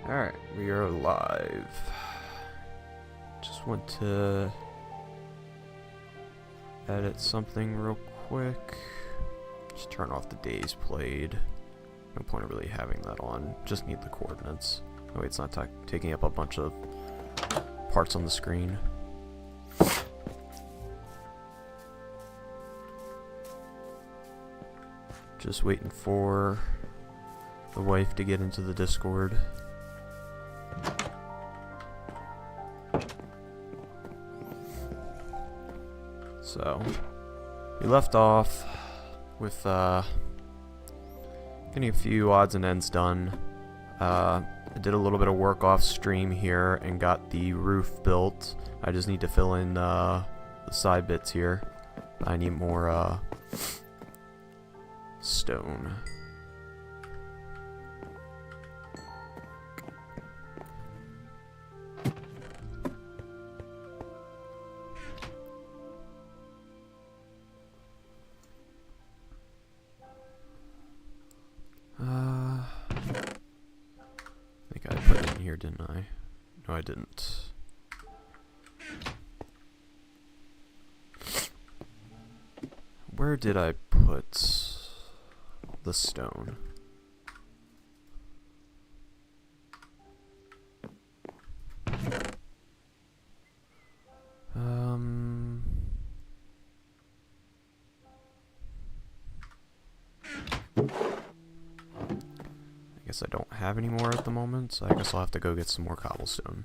Alright, we are live. Just want to edit something real quick. Just turn off the days played. No point of really having that on. Just need the coordinates. Oh wait, it's not taking up a bunch of parts on the screen. Just waiting for the wife to get into the Discord. So, we left off with getting a few odds and ends done. I did a little bit of work off stream here and got the roof built. I just need to fill in the side bits here. I need more stone. I think I put it in here, didn't I? No, I didn't. Where did I put the stone? I guess I don't have any more at the moment, so I guess I'll have to go get some more cobblestone.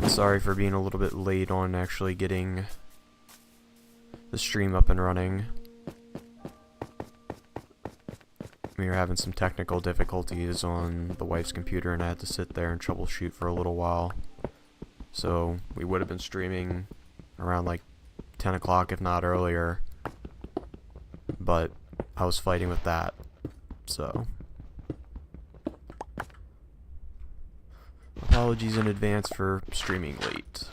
Sorry for being a little bit late on actually getting the stream up and running. We were having some technical difficulties on the wife's computer and I had to sit there and troubleshoot for a little while. So we would have been streaming around like 10 o'clock if not earlier, but I was fighting with that, so apologies in advance for streaming late.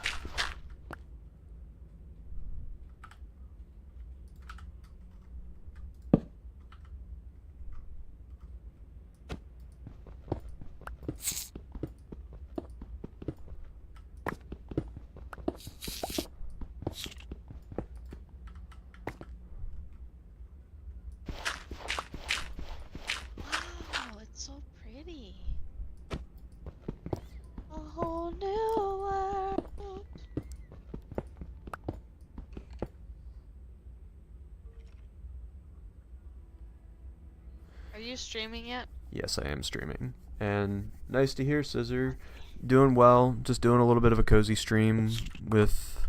Are you streaming yet? Yes, I am streaming. And nice to hear, Scissor. Doing well. Just doing a little bit of a cozy stream with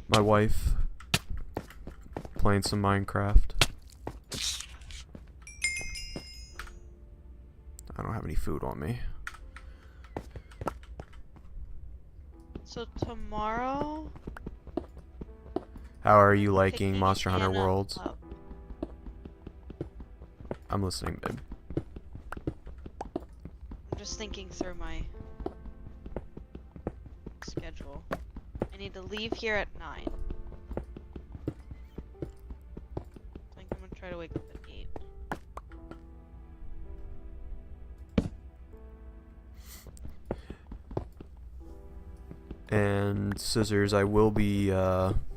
my wife. Playing some Minecraft. I don't have any food on me. So tomorrow? How are you liking Picking Monster Hunter Anna Worlds? up. I'm listening, babe. I'm just thinking through my schedule. I need to leave here at 9. I think I'm gonna try to wake up at 8. And Scissors, I will be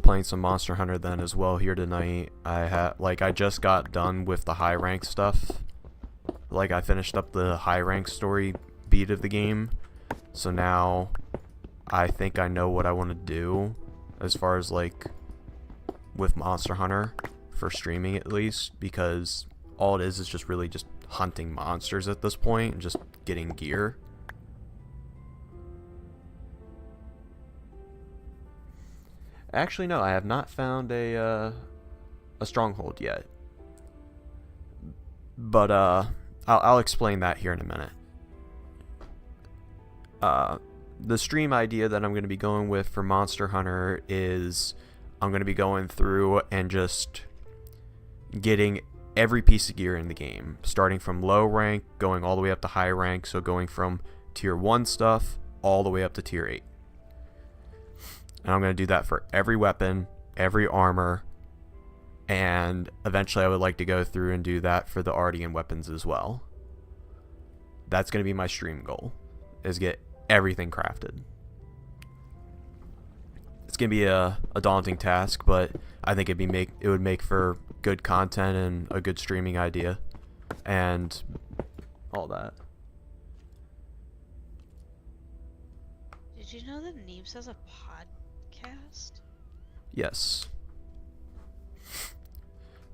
playing some Monster Hunter then as well here tonight. I just got done with the high rank stuff. Like I finished up the high rank story beat of the game. So now I think I know what I want to do as far as like with Monster Hunter for streaming at least, because all it is just really just hunting monsters at this point and just getting gear. Actually, no, I have not found a stronghold yet. But I'll explain that here in a minute. The stream idea that I'm going to be going with for Monster Hunter is I'm going to be going through and just getting every piece of gear in the game, starting from low rank, going all the way up to high rank, so going from tier 1 stuff all the way up to tier 8. And I'm going to do that for every weapon, every armor, And eventually I would like to go through and do that for the Ardian weapons as well. That's going to be my stream goal, is get everything crafted. It's going to be a daunting task, but I think it would make for good content and a good streaming idea and all that. Did you know that Neebs has a podcast? Yes.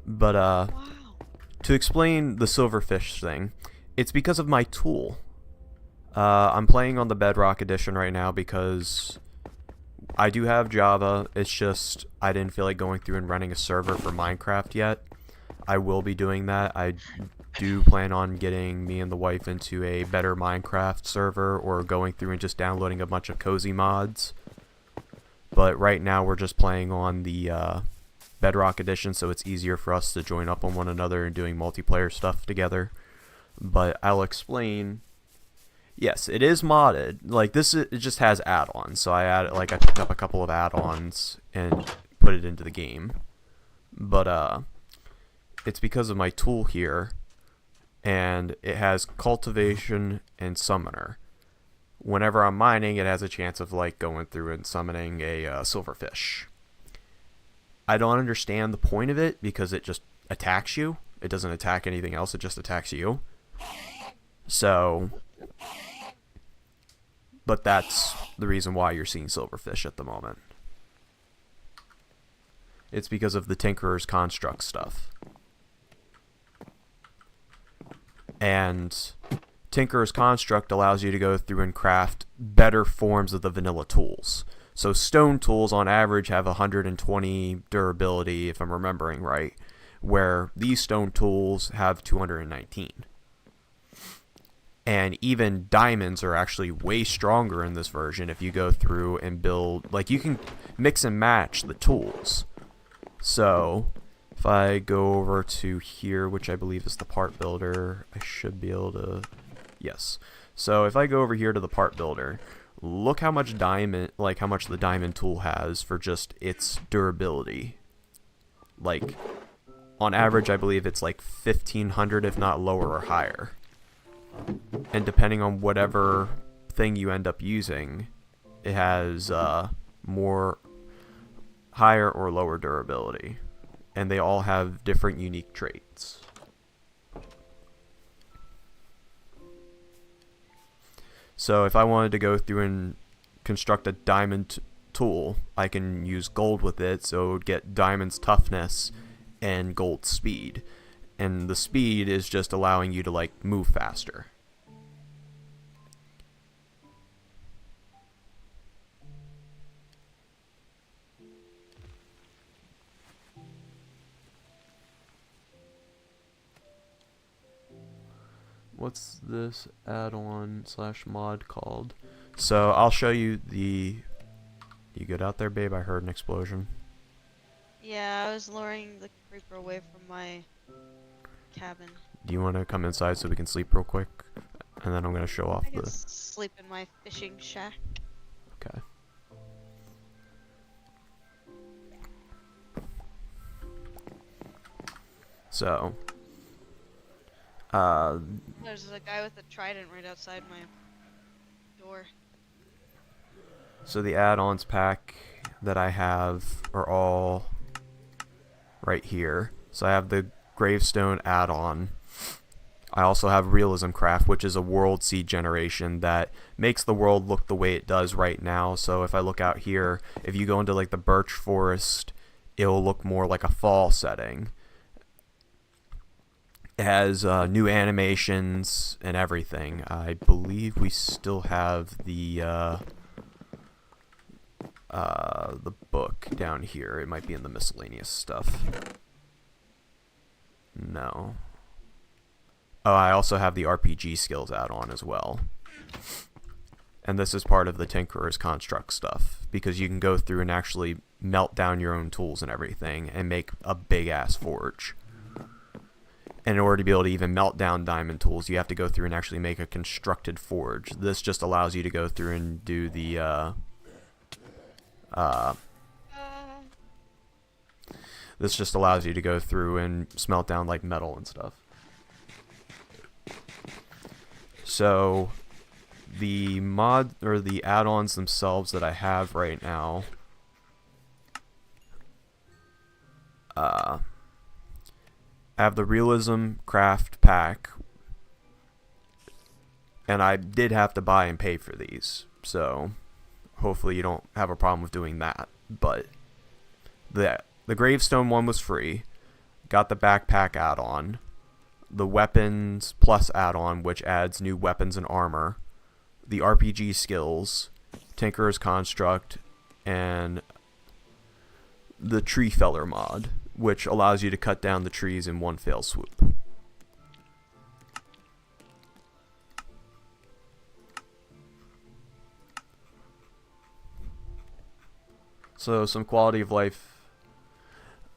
But Wow. to explain the silverfish thing, it's because of my tool. I'm playing on the Bedrock edition right now because I do have Java. It's just I didn't feel like going through and running a server for Minecraft yet. I will be doing that. I do plan on getting me and the wife into a better Minecraft server, or going through and just downloading a bunch of cozy mods. But right now we're just playing on the Bedrock edition, so it's easier for us to join up on one another and doing multiplayer stuff together. But I'll explain. Yes, it is modded. Like this, it just has add-ons. So I picked up a couple of add-ons and put it into the game. But it's because of my tool here, and it has cultivation and summoner. Whenever I'm mining, it has a chance of like going through and summoning a silverfish. I don't understand the point of it because it just attacks you. It doesn't attack anything else. It just attacks you. So, but that's the reason why you're seeing silverfish at the moment. It's because of the Tinkerer's Construct stuff. And Tinkerer's Construct allows you to go through and craft better forms of the vanilla tools. So stone tools on average have 120 durability, if I'm remembering right, where these stone tools have 219. And even diamonds are actually way stronger in this version if you go through and build, like you can mix and match the tools. So if I go over to here, which I believe is the part builder, I should be able to, yes. So if I go over here to the part builder, look how much how much the diamond tool has for just its durability. Like, on average, I believe it's like 1500, if not lower or higher. And depending on whatever thing you end up using, it has more higher or lower durability. And they all have different unique traits. So if I wanted to go through and construct a diamond tool, I can use gold with it, so it would get diamond's toughness and gold speed. And the speed is just allowing you to like move faster. What's this add-on / mod called? So I'll show you the... You good out there, babe? I heard an explosion. Yeah, I was luring the creeper away from my cabin. Do you want to come inside so we can sleep real quick? And then I'm going to show off I can the... sleep in my fishing shack. Okay. So... There's a guy with a trident right outside my door. So the add-ons pack that I have are all right here. So I have the Gravestone add-on. I also have Realism Craft, which is a world seed generation that makes the world look the way it does right now. So if I look out here, if you go into like the birch forest, it will look more like a fall setting. It has new animations and everything. I believe we still have the book down here. It might be in the miscellaneous stuff. No. Oh, I also have the RPG skills add-on as well. And this is part of the Tinkerer's Construct stuff, because you can go through and actually melt down your own tools and everything and make a big-ass forge. And in order to be able to even melt down diamond tools, you have to go through and actually make a constructed forge. This just allows you to go through and do This just allows you to go through and smelt down like metal and stuff. So the mod or the add-ons themselves that I have right now, I have the Realism Craft Pack, and I did have to buy and pay for these, so hopefully you don't have a problem with doing that. But the Gravestone one was free. Got the backpack add-on, the Weapons Plus add-on, which adds new weapons and armor, the RPG skills, Tinkerer's Construct, and the Tree Feller mod, which allows you to cut down the trees in one fell swoop. So some quality of life.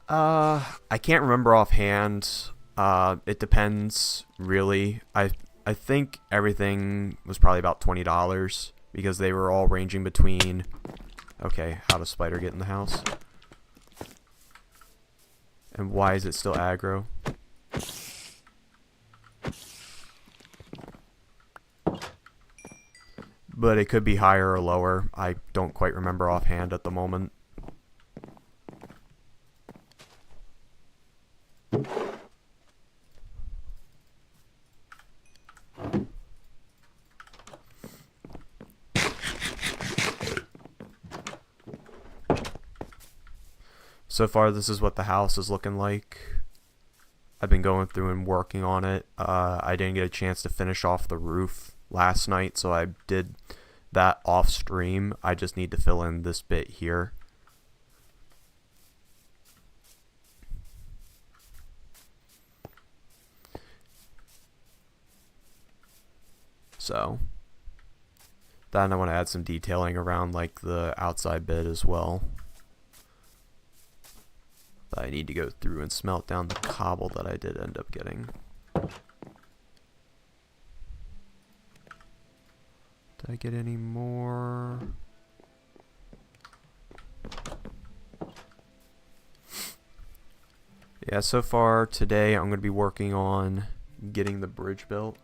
I can't remember offhand. It depends, really. I think everything was probably about $20 because they were all ranging between. Okay, how does Spider get in the house? And why is it still aggro? But it could be higher or lower. I don't quite remember offhand at the moment. So far, this is what the house is looking like. I've been going through and working on it. I didn't get a chance to finish off the roof last night, so I did that off stream. I just need to fill in this bit here. So then I want to add some detailing around like the outside bit as well. But I need to go through and smelt down the cobble that I did end up getting. Did I get any more? Yeah, so far today I'm going to be working on getting the bridge built.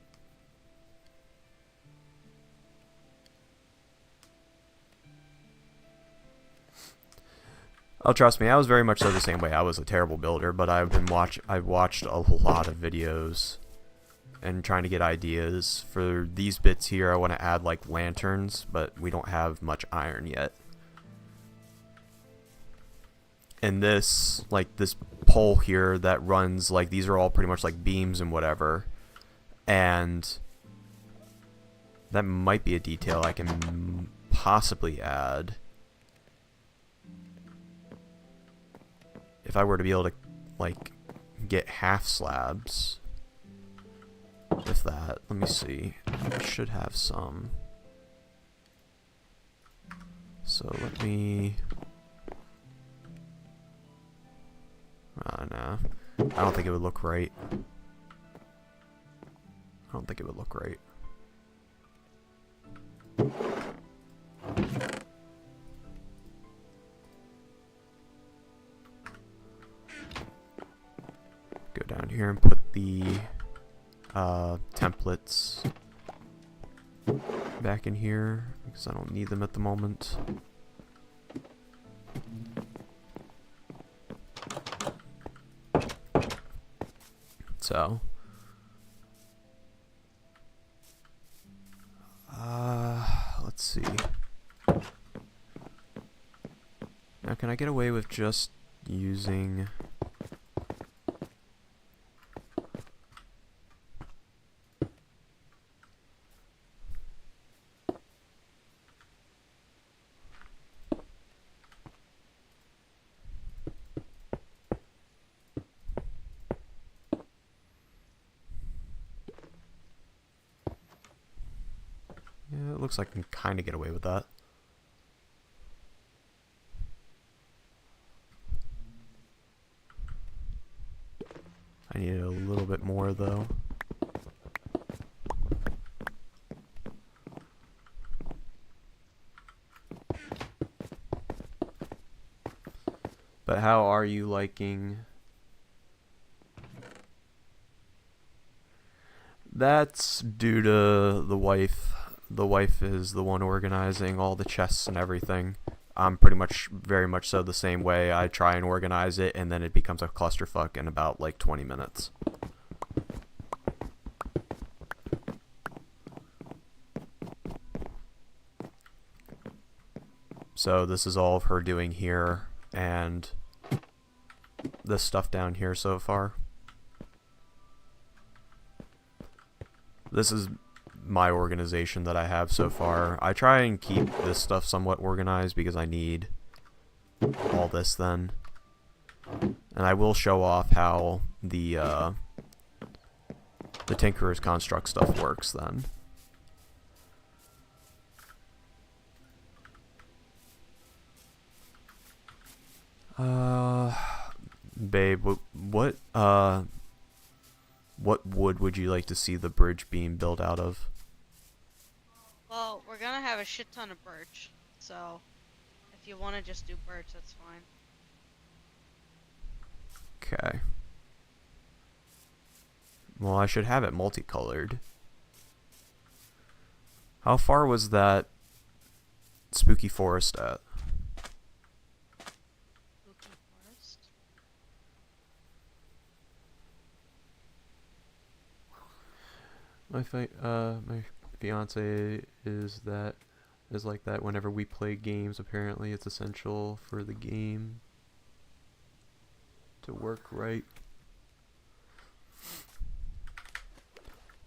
Oh, trust me, I was very much so the same way. I was a terrible builder, but I've watched a lot of videos and trying to get ideas. For these bits here, I want to add like lanterns, but we don't have much iron yet. And this, like this pole here that runs, like these are all pretty much like beams and whatever. And that might be a detail I can possibly add. If I were to be able to, like, get half slabs with that. Let me see. I should have some. So let me... nah. I don't think it would look right. I don't think it would look right. Go down here and put the templates back in here because I don't need them at the moment. So let's see. Now can I get away with just using it looks like I can kind of get away with that. I need a little bit more though. But how are you liking? That's due to the wife. The wife is the one organizing all the chests and everything. I'm pretty much very much so the same way. I try and organize it, and then it becomes a clusterfuck in about like 20 minutes. So this is all of her doing here, and this stuff down here so far. This is my organization that I have so far. I try and keep this stuff somewhat organized because I need all this then. And I will show off how the Tinkerer's Construct stuff works then. Babe, what wood would you like to see the bridge being built out of? Well, we're gonna have a shit ton of birch, so if you want to just do birch, that's fine. Okay. Well, I should have it multicolored. How far was that spooky forest at? Spooky forest. My fiance is like that whenever we play games. Apparently, it's essential for the game to work right.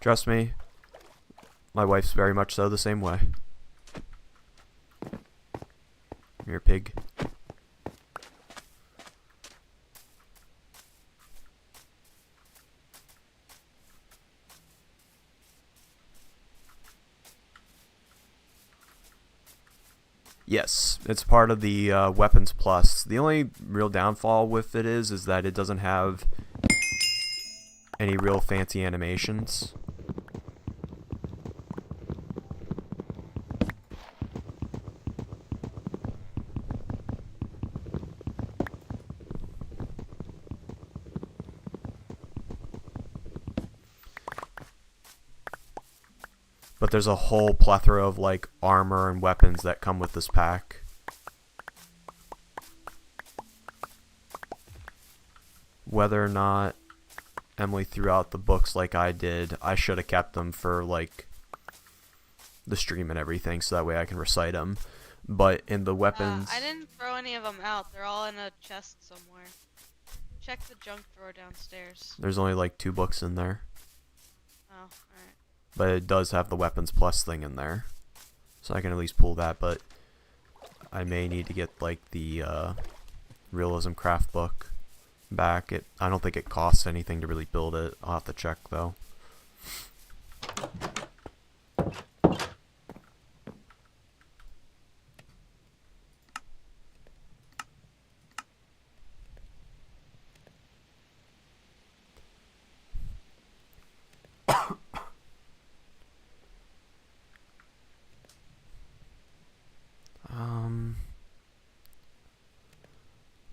Trust me, my wife's very much so the same way. You're a pig. Yes, it's part of the Weapons Plus. The only real downfall with it is that it doesn't have any real fancy animations. But there's a whole plethora of like armor and weapons that come with this pack. Whether or not Emily threw out the books like I did, I should have kept them for like the stream and everything, so that way I can recite them. But in the weapons, I didn't throw any of them out. They're all in a chest somewhere. Check the junk drawer downstairs. there's only like 2 books in there. Oh, alright. But it does have the Weapons Plus thing in there, so I can at least pull that. But I may need to get like the Realism Craft book back. I don't think it costs anything to really build it. I'll have to check though.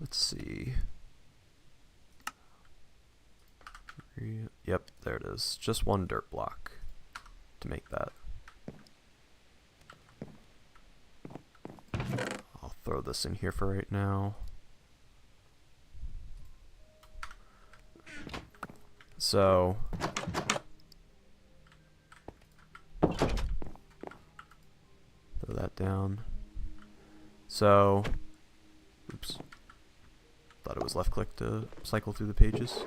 Let's see. Yep, there it is. Just 1 dirt block to make that. I'll throw this in here for right now. So throw that down. So oops. Thought it was left click to cycle through the pages.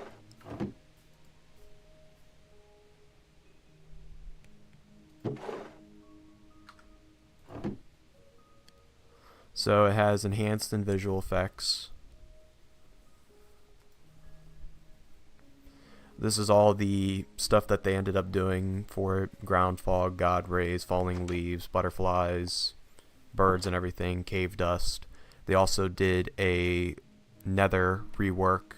So it has enhanced and visual effects. This is all the stuff that they ended up doing for it. Ground fog, god rays, falling leaves, butterflies, birds and everything, cave dust. They also did a nether rework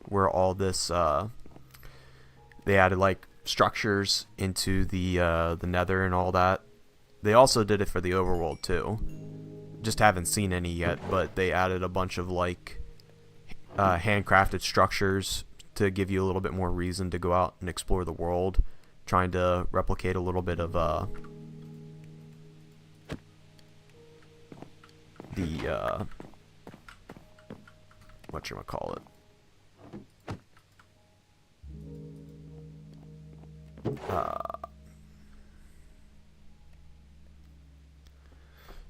where all this they added like structures into the nether and all that. They also did it for the overworld too. Just haven't seen any yet, but they added a bunch of like handcrafted structures to give you a little bit more reason to go out and explore the world, trying to replicate a little bit of the whatchamacallit,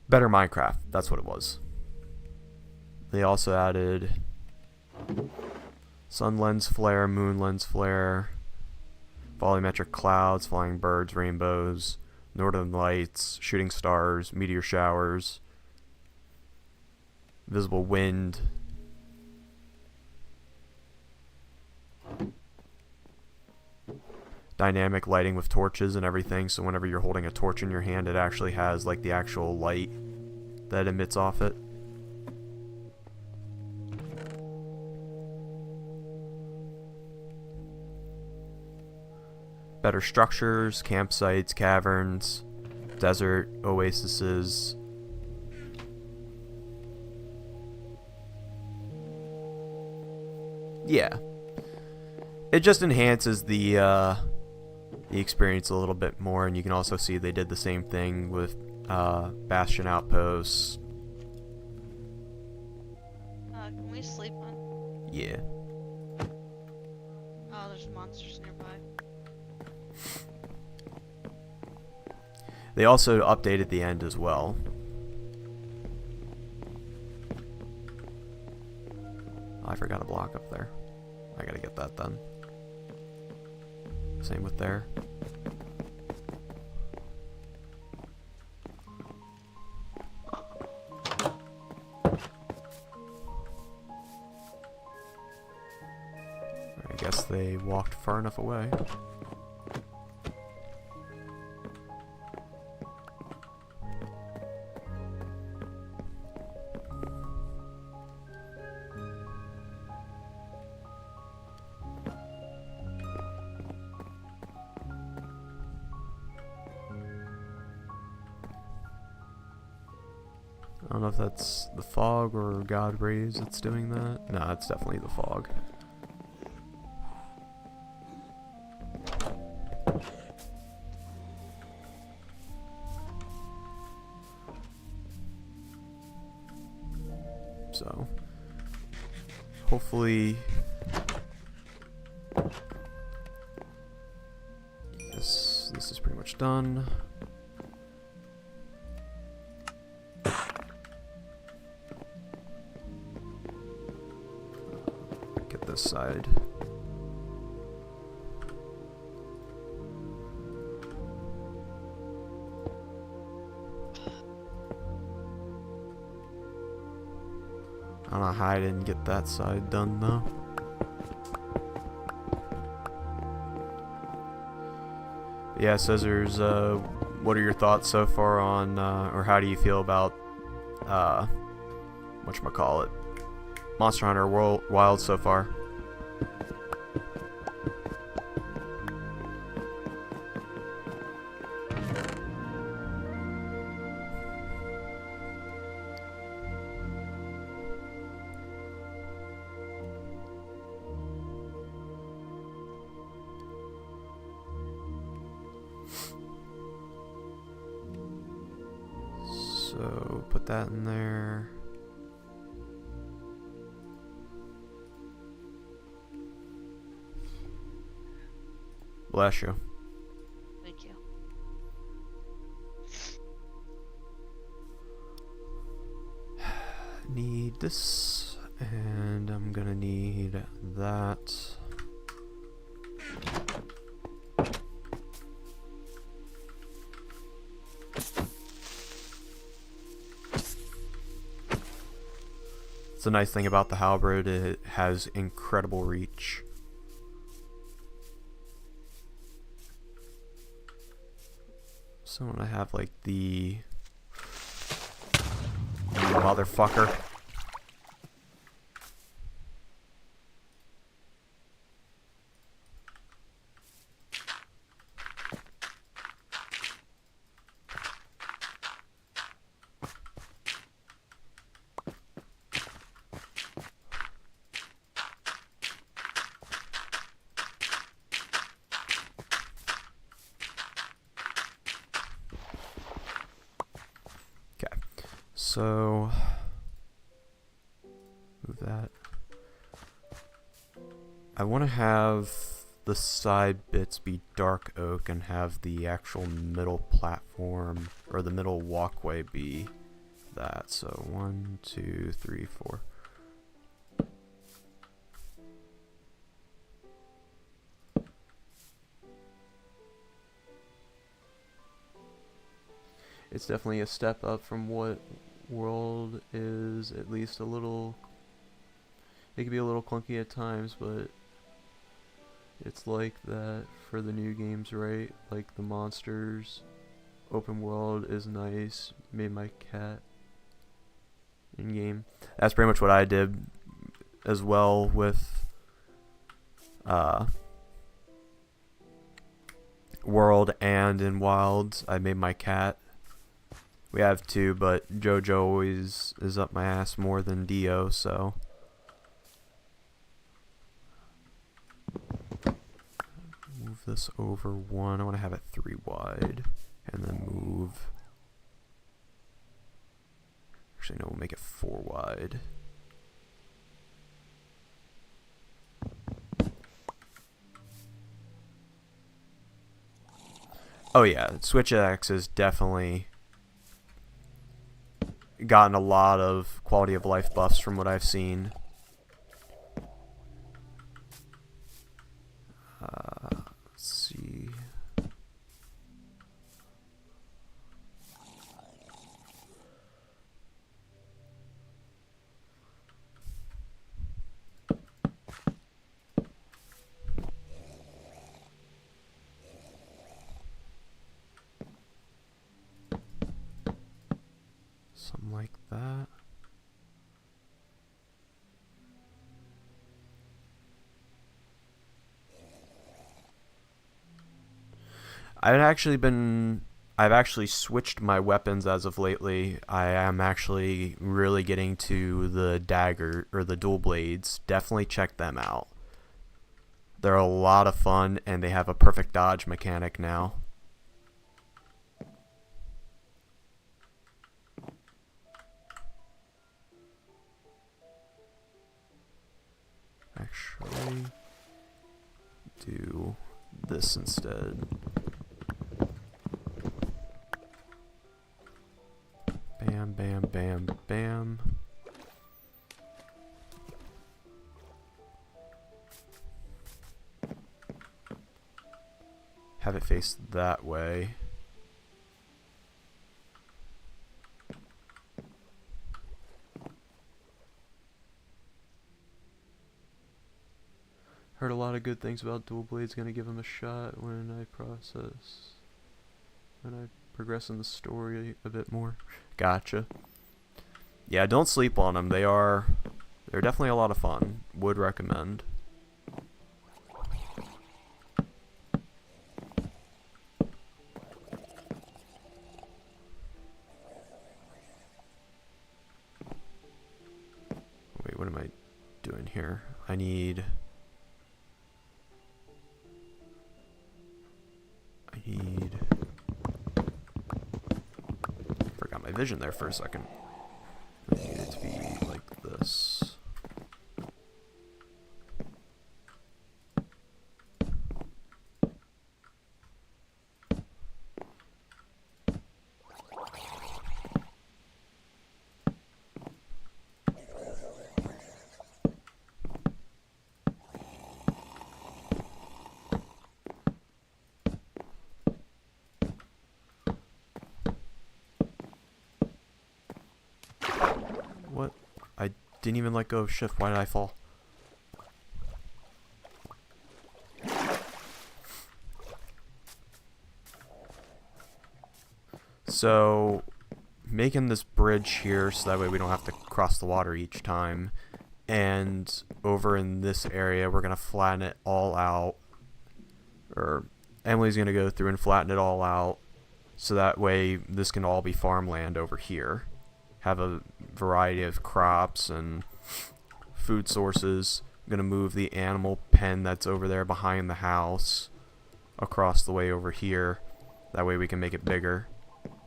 better Minecraft. That's what it was. They also added sun lens flare, moon lens flare, volumetric clouds, flying birds, rainbows, northern lights, shooting stars, meteor showers, visible wind, dynamic lighting with torches and everything, so whenever you're holding a torch in your hand, it actually has like the actual light that emits off it. Better structures, campsites, caverns, desert oases. Yeah. It just enhances the experience a little bit more, and you can also see they did the same thing with Bastion Outposts. Can we sleep on? Yeah. Oh, there's monsters nearby. They also updated the end as well. I forgot a block up there. I gotta get that done. Same with there. I guess they walked far enough away. I don't know if that's the fog or God Rays that's doing that. No, it's definitely the fog. So, hopefully, yes, this is pretty much done. Get this side. I don't know how I didn't get that side done though. Yeah, Scissors, what are your thoughts so far on, or how do you feel about, whatchamacallit, Monster Hunter Wild so far? So, put that in there. Bless you. Thank you. Need this, and I'm gonna need that. It's a nice thing about the halberd, it has incredible reach. So when I have like the motherfucker. So move that. I want to have the side bits be dark oak and have the actual middle platform or the middle walkway be that. So 1, 2, 3, 4. It's definitely a step up from what World is, at least a little. It can be a little clunky at times, but it's like that for the new games, right? Like the monsters, open world is nice. Made my cat in game. That's pretty much what I did as well with World and in Wilds. I made my cat. We have two, but JoJo always is up my ass more than Dio, so. Move this over 1. I want to have it 3 wide. And then move. Actually, no, we'll make it 4 wide. Oh, yeah, Switch X is definitely gotten a lot of quality of life buffs from what I've seen. Let's see. Something like that. I've actually switched my weapons as of lately. I am actually really getting to the dagger or the dual blades. Definitely check them out. They're a lot of fun and they have a perfect dodge mechanic now. Actually, do this instead. Bam, bam, bam, bam. Have it face that way. Heard a lot of good things about dual blades. Gonna give them a shot when I progress in the story a bit more. Gotcha. Yeah, don't sleep on them. They're definitely a lot of fun. Would recommend. Wait, what am I doing here? I need forgot my vision there for a second. I need it to be like this. What? I didn't even let go of shift. Why did I fall? So, making this bridge here so that way we don't have to cross the water each time. And over in this area, we're going to flatten it all out. Or Emily's going to go through and flatten it all out. So that way this can all be farmland over here. Have a variety of crops and food sources. I'm going to move the animal pen that's over there behind the house across the way over here. That way we can make it bigger.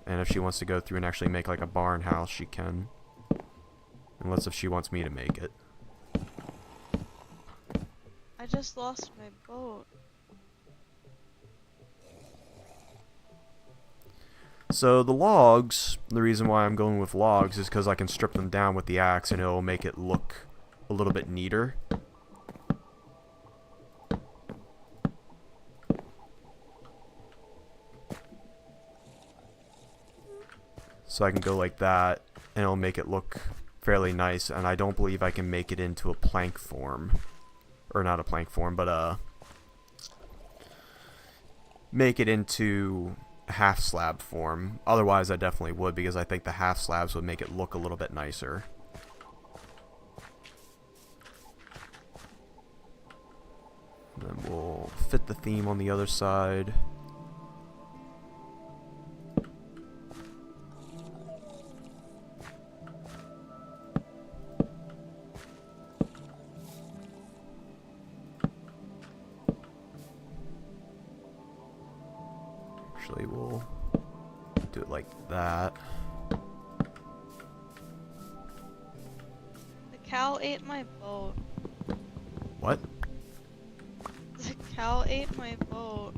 And if she wants to go through and actually make like a barn house, she can. Unless if she wants me to make it. I just lost my boat. So the logs, the reason why I'm going with logs is because I can strip them down with the axe and it'll make it look a little bit neater. So I can go like that and it'll make it look fairly nice, and I don't believe I can make it into a plank form. Or not a plank form, but make it into half slab form. Otherwise I definitely would, because I think the half slabs would make it look a little bit nicer. And then we'll fit the theme on the other side. Actually, we'll do it like that. The cow ate my boat. What? The cow ate my boat.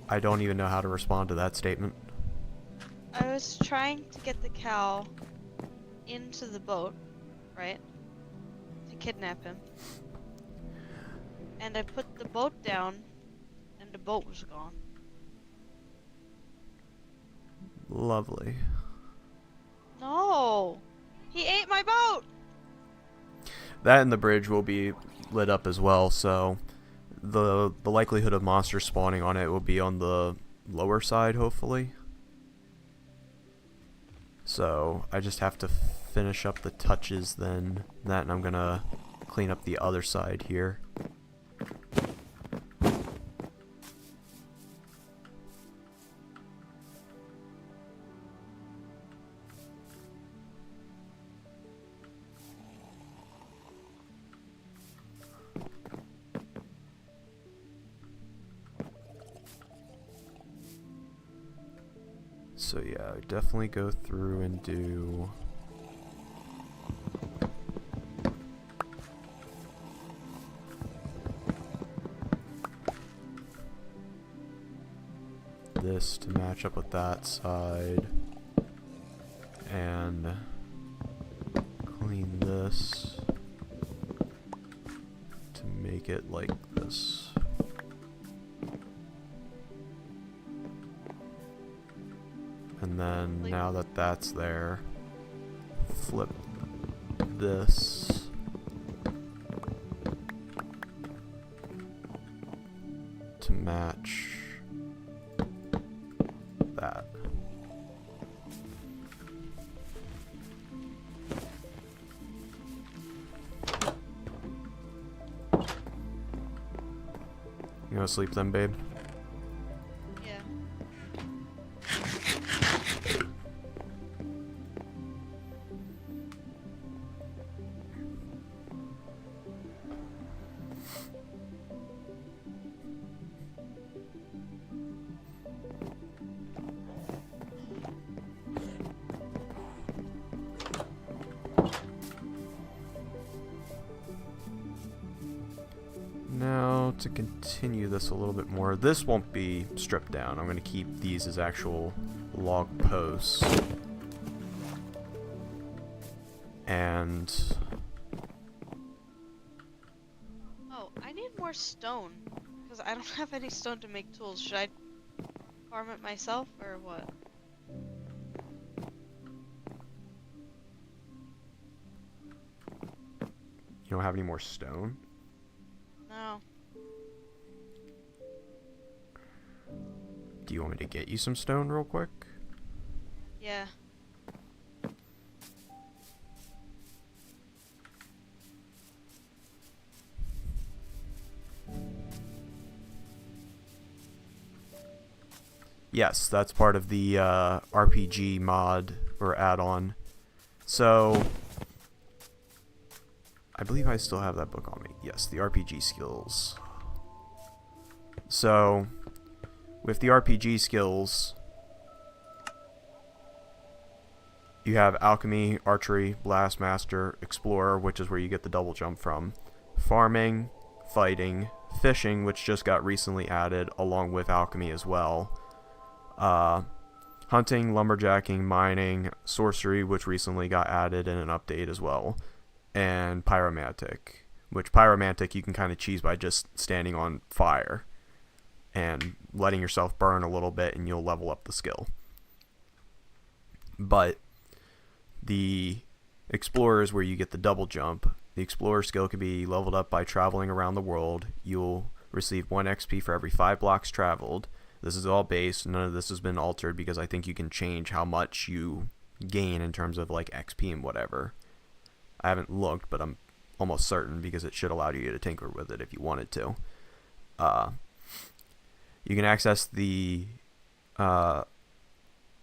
I don't even know how to respond to that statement. I was trying to get the cow into the boat, right? To kidnap him. And I put the boat down, and the boat was gone. Lovely. No! He ate my boat! That and the bridge will be lit up as well, so the likelihood of monsters spawning on it will be on the lower side, hopefully. So I just have to finish up the touches then, that, and I'm gonna clean up the other side here. So yeah, definitely go through and do this to match up with that side, and clean this to make it like this. And then now that that's there, flip this to match that. You gonna sleep then, babe? Yeah. Now, to continue this a little bit more, this won't be stripped down. I'm going to keep these as actual log posts. And Oh, I need more stone. Because I don't have any stone to make tools. Should I farm it myself, or what? you don't have any more stone? No. Do you want me to get you some stone real quick? Yeah. Yes, that's part of the RPG mod or add-on. So I believe I still have that book on me. Yes, the RPG skills. So with the RPG skills, you have Alchemy, Archery, Blast Master, Explorer, which is where you get the double jump from, Farming, Fighting, Fishing, which just got recently added along with Alchemy as well, Hunting, Lumberjacking, Mining, Sorcery, which recently got added in an update as well, and Pyromantic, which Pyromantic you can kind of cheese by just standing on fire and letting yourself burn a little bit, and you'll level up the skill. But the Explorer is where you get the double jump. The Explorer skill can be leveled up by traveling around the world. You'll receive 1 XP for every 5 blocks traveled. This is all base. None of this has been altered because I think you can change how much you gain in terms of like XP and whatever. I haven't looked, but I'm almost certain because it should allow you to tinker with it if you wanted to. You can access the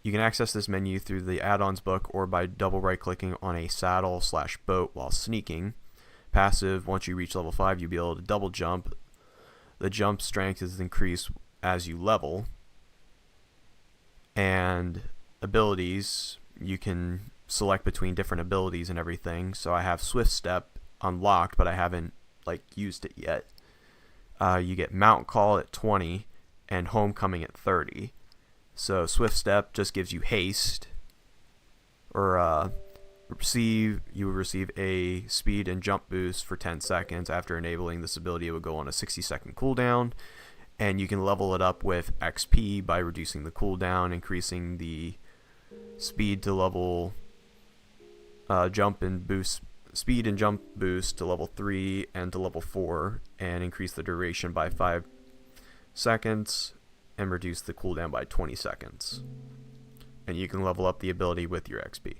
you can access this menu through the add-ons book or by double right-clicking on a saddle/boat while sneaking. Passive, once you reach level 5, you'll be able to double jump. The jump strength is increased as you level. And abilities, you can select between different abilities and everything. So I have Swift Step unlocked, but I haven't like used it yet. You get Mount Call at 20 and Homecoming at 30. So Swift Step just gives you haste, or you will receive a speed and jump boost for 10 seconds. After enabling this ability, it will go on a 60-second cooldown, and you can level it up with XP by reducing the cooldown, increasing the speed to level speed and jump boost to level 3 and to level 4, and increase the duration by 5 seconds and reduce the cooldown by 20 seconds. And you can level up the ability with your XP.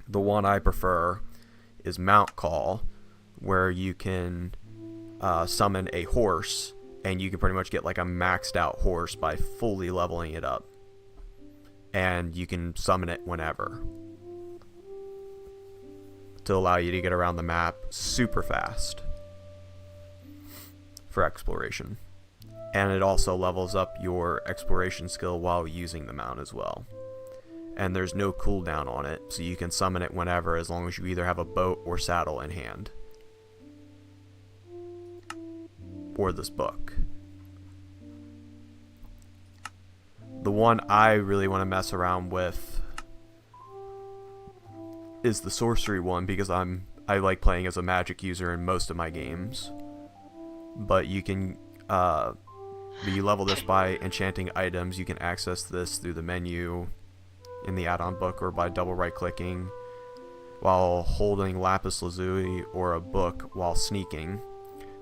The one I prefer is Mount Call, where you can summon a horse, and you can pretty much get like a maxed out horse by fully leveling it up. And you can summon it whenever to allow you to get around the map super fast for exploration. And it also levels up your exploration skill while using the mount as well. And there's no cooldown on it, so you can summon it whenever as long as you either have a boat or saddle in hand. Or this book. The one I really want to mess around with is the sorcery one, because I like playing as a magic user in most of my games. But you can you level this by enchanting items. You can access this through the menu in the add-on book or by double right-clicking while holding lapis lazuli or a book while sneaking.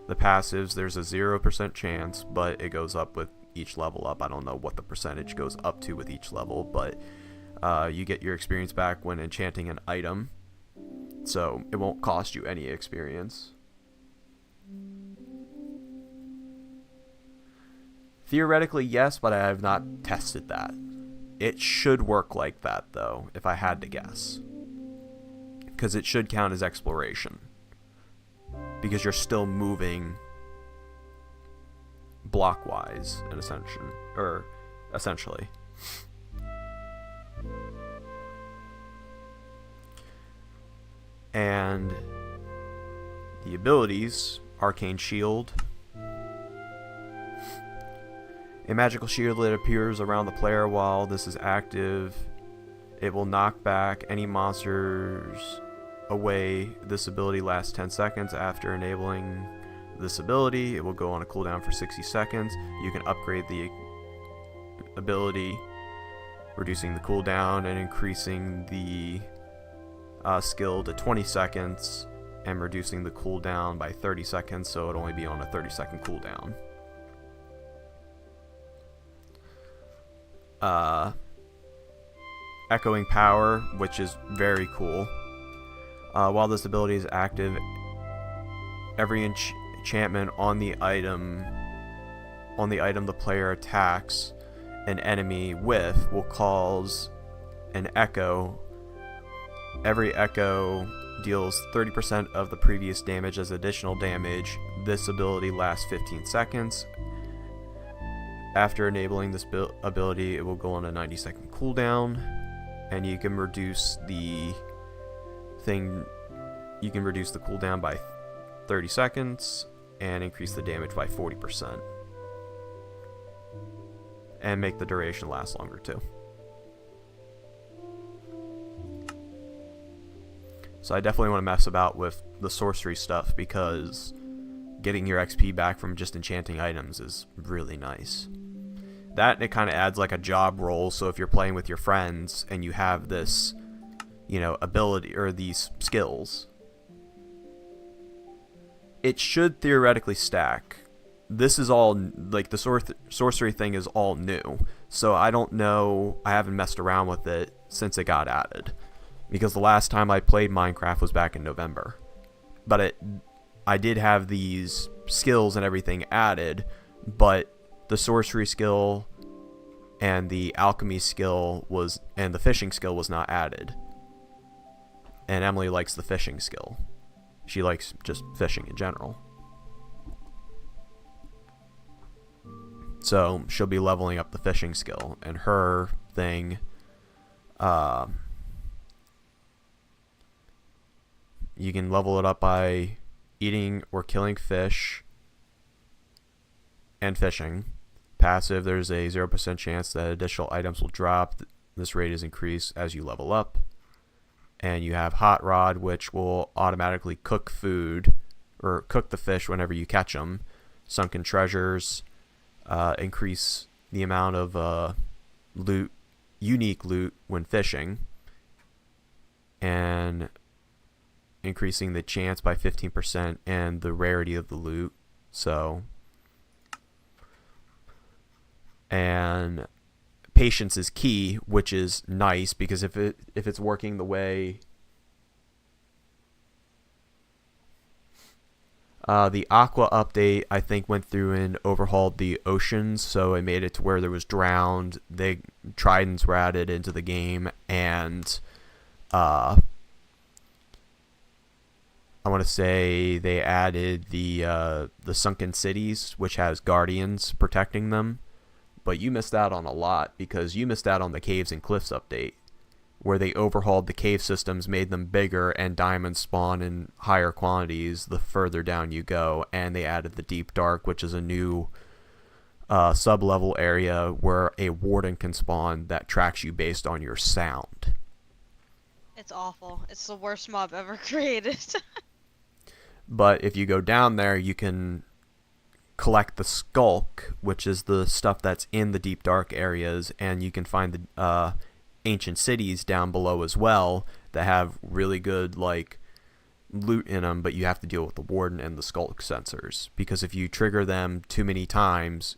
The passives, there's a 0% chance, but it goes up with each level up. I don't know what the percentage goes up to with each level, but you get your experience back when enchanting an item, so it won't cost you any experience. Theoretically, yes, but I have not tested that. It should work like that, though, if I had to guess. Because it should count as exploration. Because you're still moving blockwise, in essentially. And the abilities, Arcane Shield. A magical shield that appears around the player while this is active. It will knock back any monsters away. This ability lasts 10 seconds. After enabling this ability, it will go on a cooldown for 60 seconds. You can upgrade the ability, reducing the cooldown and increasing the skill to 20 seconds and reducing the cooldown by 30 seconds, so it'll only be on a 30-second cooldown. Echoing Power, which is very cool. While this ability is active, every enchantment on the item the player attacks an enemy with will cause an echo. Every echo deals 30% of the previous damage as additional damage. This ability lasts 15 seconds. After enabling this ability, it will go on a 90-second cooldown, and you can reduce the cooldown by 30 seconds and increase the damage by 40%. And make the duration last longer too. So I definitely want to mess about with the sorcery stuff, because getting your XP back from just enchanting items is really nice. That, and it kind of adds like a job role, so if you're playing with your friends and you have this, you know, ability or these skills, it should theoretically stack. This is all, like, the sorcery thing is all new, so I don't know, I haven't messed around with it since it got added, because the last time I played Minecraft was back in November. But I did have these skills and everything added, but the sorcery skill and the alchemy skill and the fishing skill was not added. And Emily likes the fishing skill. She likes just fishing in general. So she'll be leveling up the fishing skill, and her thing, you can level it up by eating or killing fish and fishing. Passive, there's a 0% chance that additional items will drop. This rate is increased as you level up. And you have Hot Rod, which will automatically cook food, or cook the fish whenever you catch them. Sunken Treasures increase the amount of unique loot when fishing, and increasing the chance by 15% and the rarity of the loot. So, and patience is key, which is nice, because if it's working the way the Aqua update, I think, went through and overhauled the oceans, so it made it to where there was drowned, tridents were added into the game, and I want to say they added the sunken cities, which has guardians protecting them. But you missed out on a lot, because you missed out on the Caves and Cliffs update, where they overhauled the cave systems, made them bigger, and diamonds spawn in higher quantities the further down you go. And they added the Deep Dark, which is a new sub-level area where a warden can spawn that tracks you based on your sound. It's awful. It's the worst mob ever created. But if you go down there, you can collect the Skulk, which is the stuff that's in the Deep Dark areas, and you can find the ancient cities down below as well that have really good, like, loot in them, but you have to deal with the Warden and the Skulk sensors, because if you trigger them too many times,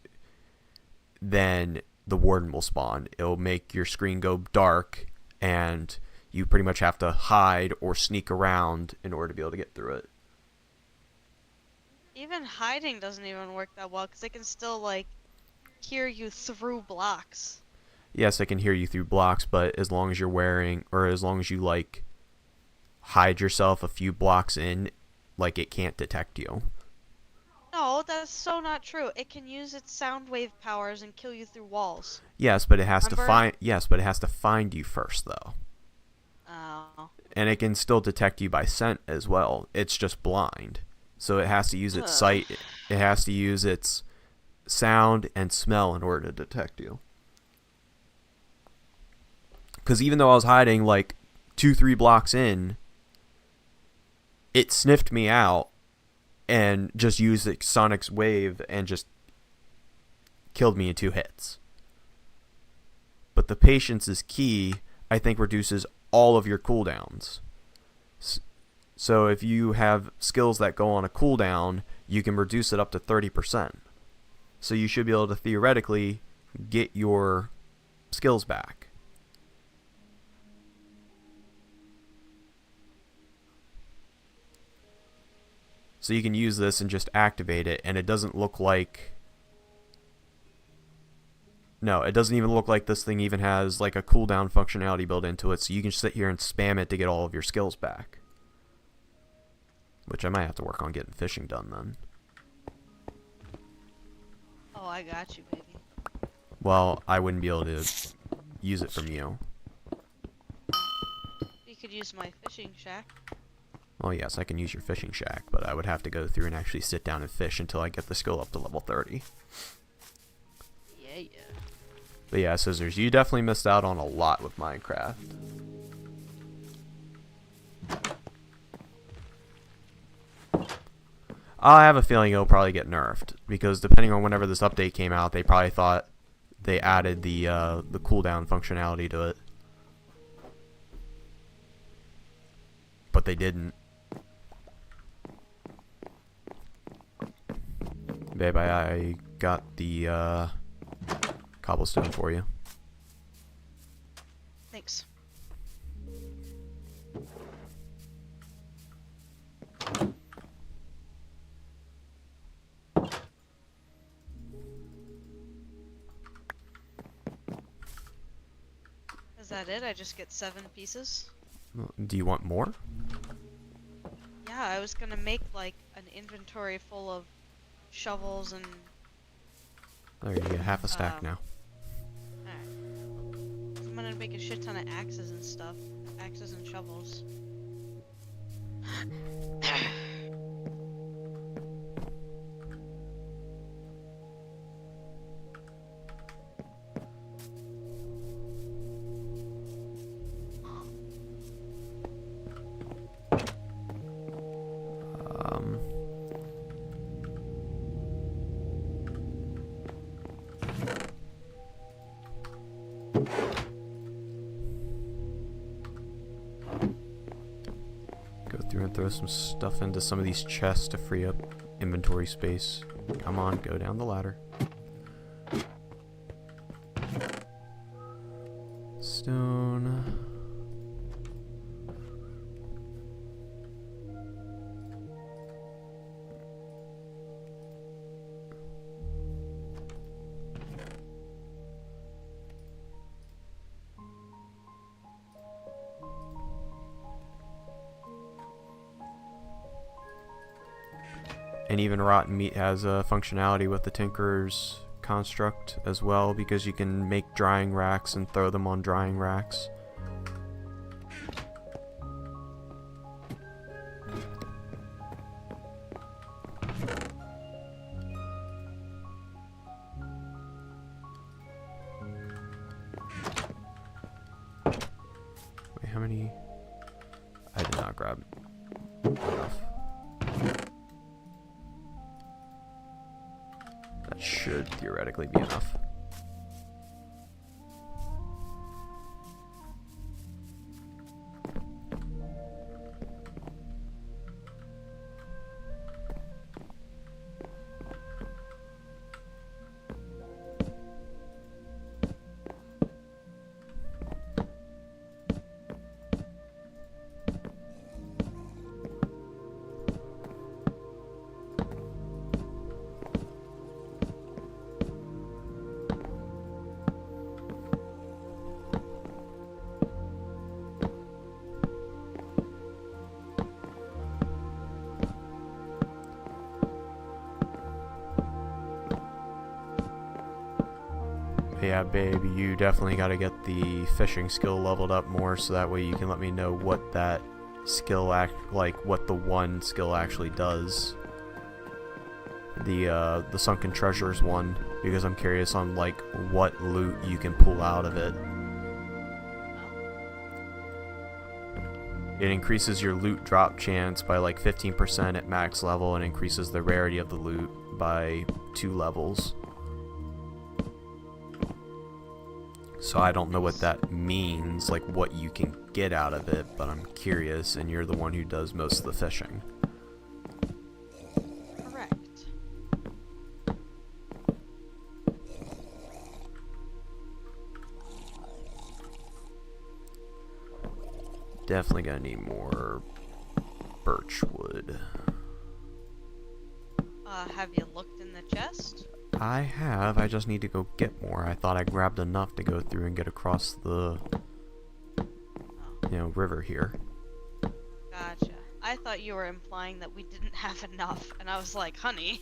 then the Warden will spawn. It'll make your screen go dark, and you pretty much have to hide or sneak around in order to be able to get through it. Even hiding doesn't even work that well, because they can still, like, hear you through blocks. Yes, I can hear you through blocks, but as long as you're wearing, or as long as you, like, hide yourself a few blocks in, like, it can't detect you. No, that's so not true. It can use its sound wave powers and kill you through walls. Yes, but it has to Remember? find. Yes, but it has to find you first, though. Oh. And it can still detect you by scent as well. It's just blind, so it has to use its sight. It has to use its sound and smell in order to detect you. Because even though I was hiding like 2-3 blocks in, it sniffed me out and just used its Sonic's wave and just killed me in 2 hits. But the patience is key, I think, reduces all of your cooldowns. So if you have skills that go on a cooldown, you can reduce it up to 30%. So you should be able to theoretically get your skills back. So you can use this and just activate it, and it doesn't look like... No, it doesn't even look like this thing even has like a cooldown functionality built into it, so you can sit here and spam it to get all of your skills back. Which I might have to work on getting fishing done then. Oh, I got you, baby. Well, I wouldn't be able to use it from you. You could use my fishing shack. Well, yes, I can use your fishing shack, but I would have to go through and actually sit down and fish until I get the skill up to level 30. Yeah. But yeah, Scissors, you definitely missed out on a lot with Minecraft. I have a feeling it'll probably get nerfed, because depending on whenever this update came out, they probably thought they added the cooldown functionality to it. But they didn't. Babe, I got the cobblestone for you. Thanks. Is that it? I just get 7 pieces? Do you want more? Yeah, I was gonna make like an inventory full of shovels and... There, you get half a stack now. Alright. I'm gonna make a shit ton of axes and stuff. Axes and shovels. Go through and throw some stuff into some of these chests to free up inventory space. Come on, go down the ladder. Stone. And even rotten meat has a functionality with the Tinkerer's construct as well, because you can make drying racks and throw them on drying racks. Wait, how many? I did not grab enough. That should theoretically be enough. Yeah, babe, you definitely got to get the fishing skill leveled up more, so that way you can let me know what that skill what the one skill actually does. The sunken treasures one, because I'm curious on like what loot you can pull out of it. It increases your loot drop chance by like 15% at max level, and increases the rarity of the loot by 2 levels. So I don't know what that means, like what you can get out of it, but I'm curious, and you're the one who does most of the fishing. Correct. Definitely gonna need more birch wood. Have you looked in the chest? I have, I just need to go get more. I thought I grabbed enough to go through and get across the, river here. Gotcha. I thought you were implying that we didn't have enough, and I was like, honey.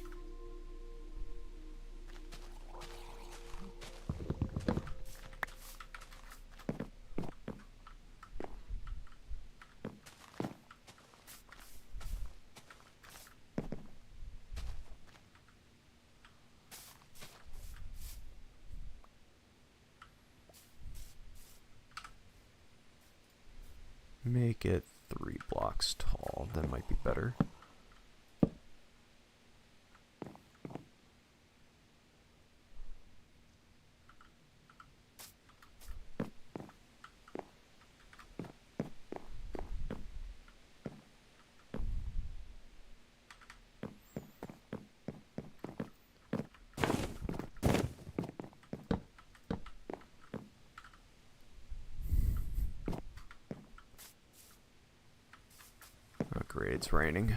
Make it 3 blocks tall. That might be better. Oh, great, it's raining.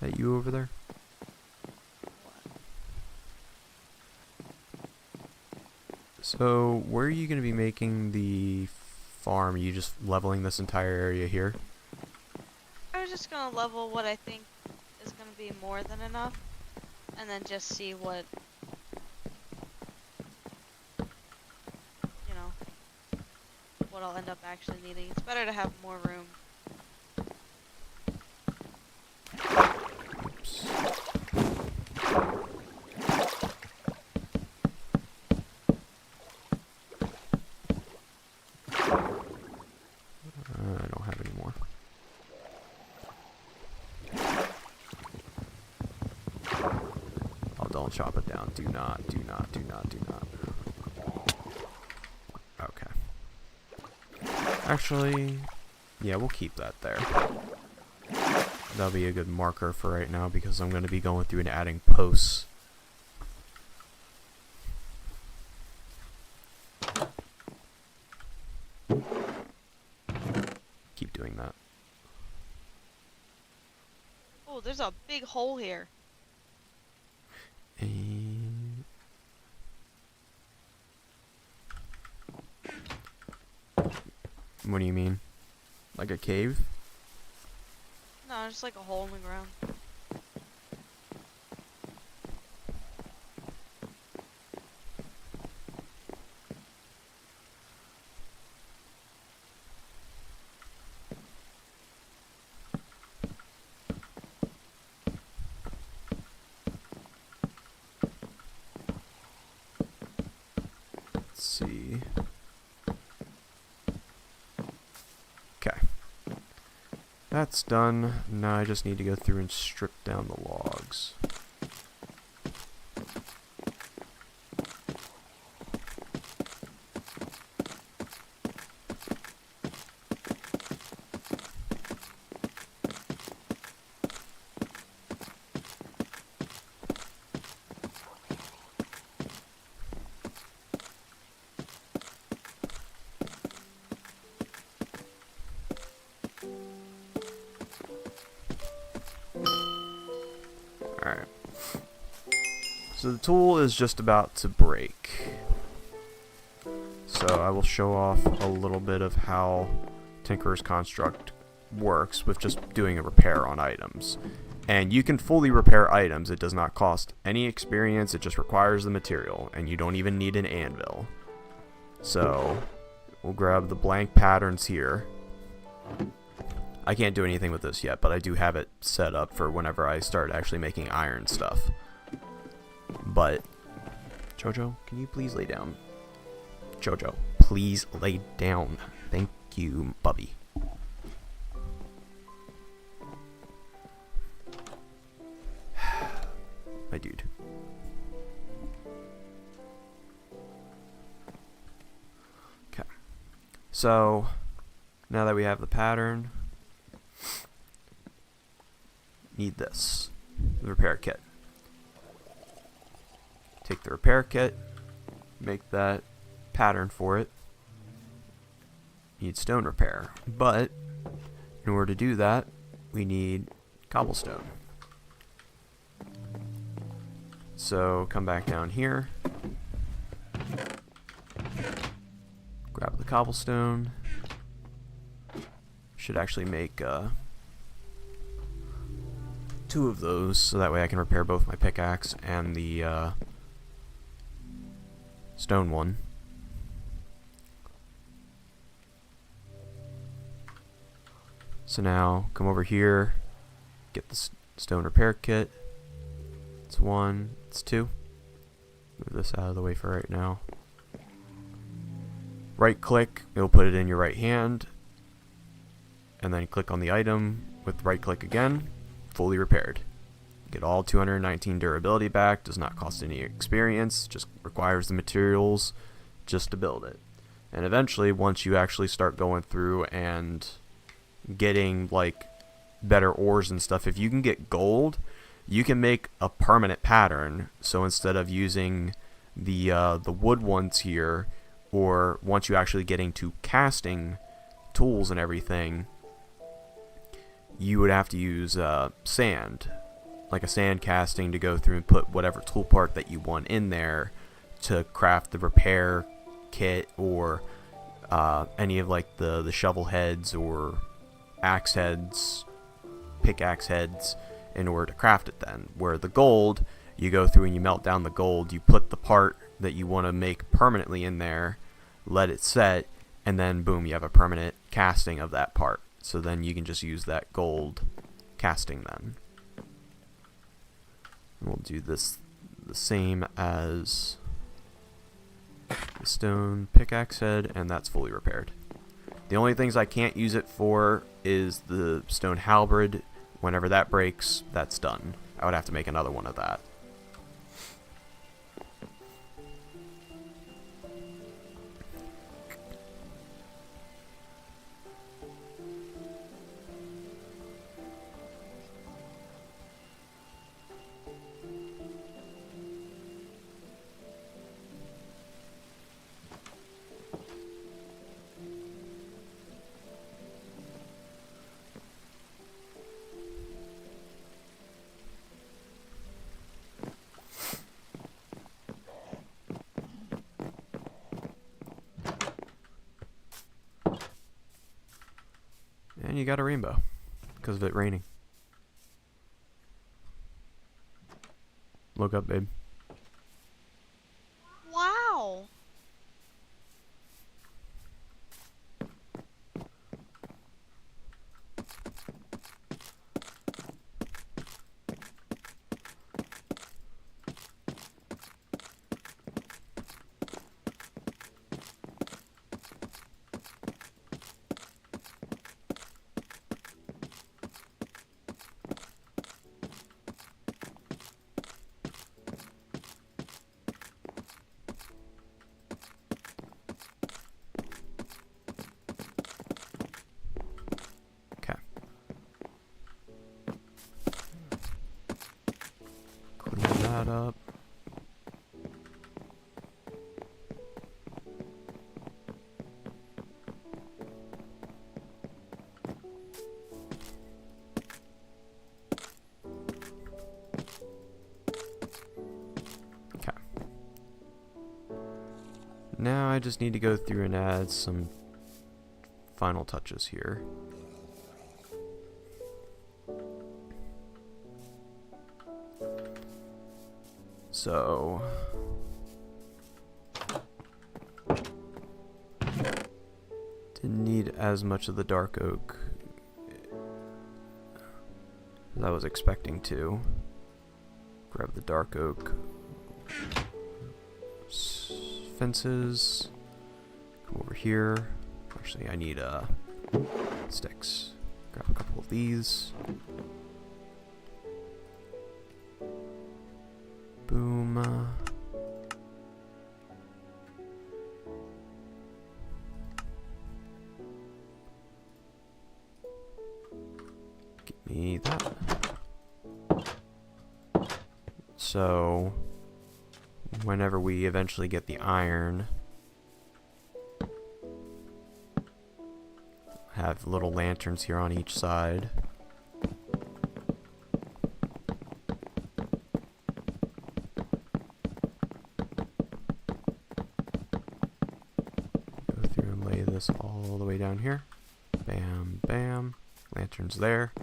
That you over there? So, where are you going to be making the farm? Are you just leveling this entire area here? I was just gonna level what I think is gonna be more than enough, and then just see what, you know, what I'll end up actually needing. It's better to have more room. Oops. I don't have any more. Oh, don't chop it down. Do not, do not, do not, do not. Okay. Actually, yeah, we'll keep that there. That'll be a good marker for right now because I'm going to be going through and adding posts. Keep doing that. Oh, there's a big hole here. And what do you mean? Like a cave? No, just like a hole in the ground. Let's see. Okay. That's done. Now I just need to go through and strip down the logs. Alright. So the tool is just about to break. So I will show off a little bit of how Tinkerer's Construct works with just doing a repair on items. And you can fully repair items. It does not cost any experience. It just requires the material. And you don't even need an anvil. So we'll grab the blank patterns here. I can't do anything with this yet, but I do have it set up for whenever I start actually making iron stuff. But, Jojo, can you please lay down? Jojo, please lay down. Thank you, Bubby. My dude. Okay. So, now that we have the pattern, need this, the repair kit. Take the repair kit, make that pattern for it. Need stone repair, but in order to do that, we need cobblestone. So come back down here, grab the cobblestone. Should actually make 2 of those, so that way I can repair both my pickaxe and the stone one. So now come over here, get the stone repair kit. It's 1, That's 2. Move this out of the way for right now. Right click, it'll put it in your right hand. And then click on the item with right click again. Fully repaired. Get all 219 durability back. Does not cost any experience. Just requires the materials just to build it. And eventually, once you actually start going through and getting like better ores and stuff, if you can get gold, you can make a permanent pattern. So instead of using the wood ones here, or once you actually get into casting tools and everything, you would have to use sand, like a sand casting, to go through and put whatever tool part that you want in there to craft the repair kit, or any of like the shovel heads or axe heads, pickaxe heads, in order to craft it then. Where the gold, you go through and you melt down the gold, you put the part that you want to make permanently in there, let it set, and then boom, you have a permanent casting of that part. So then you can just use that gold casting then. And we'll do this the same as the stone pickaxe head, and that's fully repaired. The only things I can't use it for is the stone halberd. Whenever that breaks, that's done. I would have to make another one of that. And you got a rainbow because of it raining. Look up, babe. Wow. Okay. Clean that up. Now I just need to go through and add some final touches here. So didn't need as much of the dark oak as I was expecting to. Grab the dark oak fences. Come over here. Actually, I need sticks. Grab a couple of these. Boom. Give me that. So whenever we eventually get the iron, have little lanterns here on each side. Go through and lay this all the way down here. Bam, bam. Lanterns there.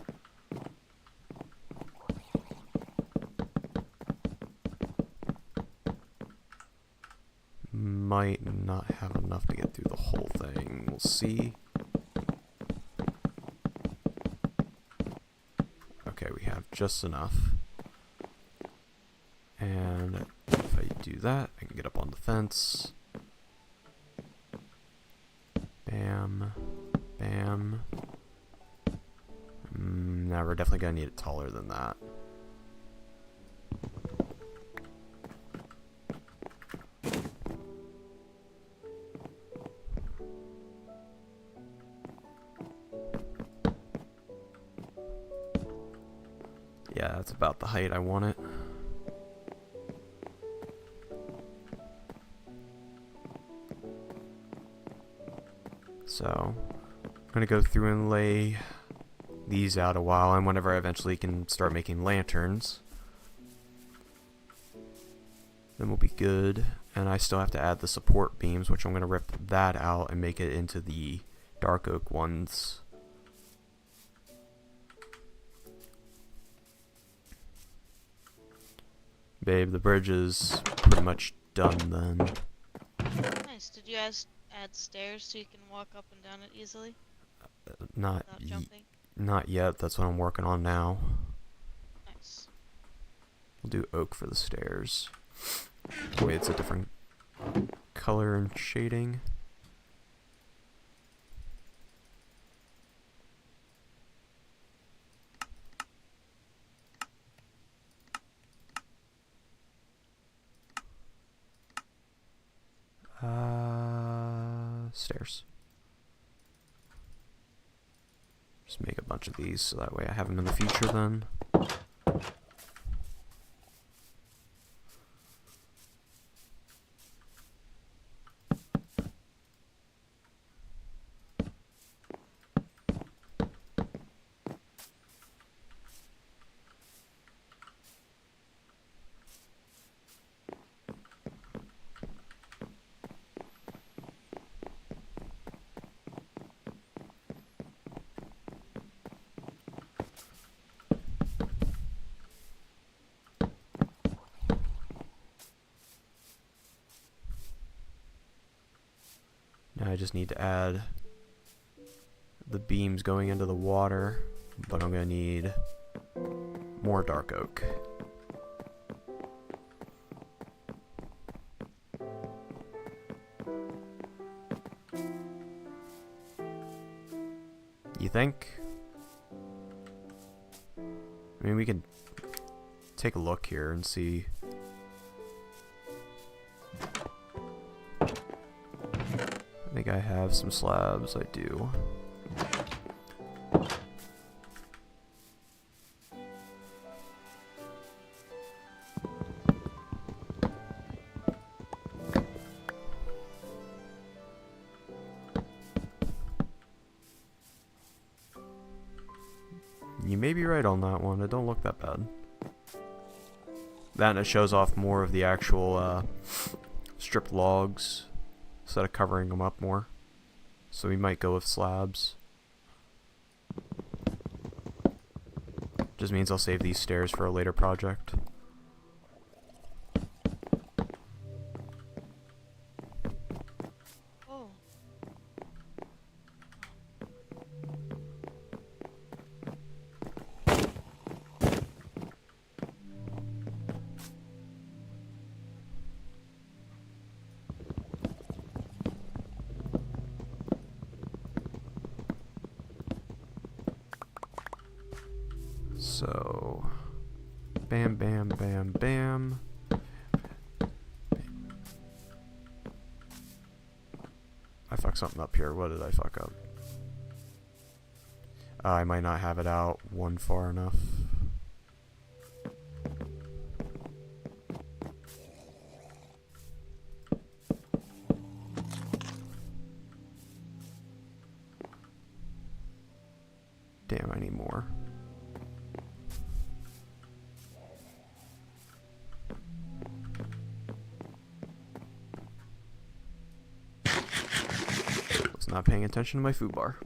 Might not have enough to get through the whole thing. We'll see. Okay, we have just enough. And if I do that, I can get up on the fence. Bam. Bam. Now we're definitely gonna need it taller than that. Yeah, that's about the height I want it. So, I'm gonna go through and lay these out a while, and whenever I eventually can start making lanterns, then we'll be good. And I still have to add the support beams, which I'm gonna rip that out and make it into the dark oak ones. Babe, the bridge is pretty much done then. Nice. Did you guys add stairs so you can walk up and down it easily Not without jumping? not yet. That's what I'm working on now. Nice. We'll do oak for the stairs. Wait, it's a different color and shading. Stairs. Just make a bunch of these so that way I have them in the future then. Now I just need to add the beams going into the water, but I'm gonna need more dark oak. You think? I mean, we could take a look here and see. I think I have some slabs, I do. You may be right on that one, it don't look that bad. That and it shows off more of the actual stripped logs instead of covering them up more. So we might go with slabs. Just means I'll save these stairs for a later project. Oh. So, bam, bam, bam, bam. I fucked something up here. What did I fuck up? I might not have it out one far enough. Damn, I need more. Was not paying attention to my food bar.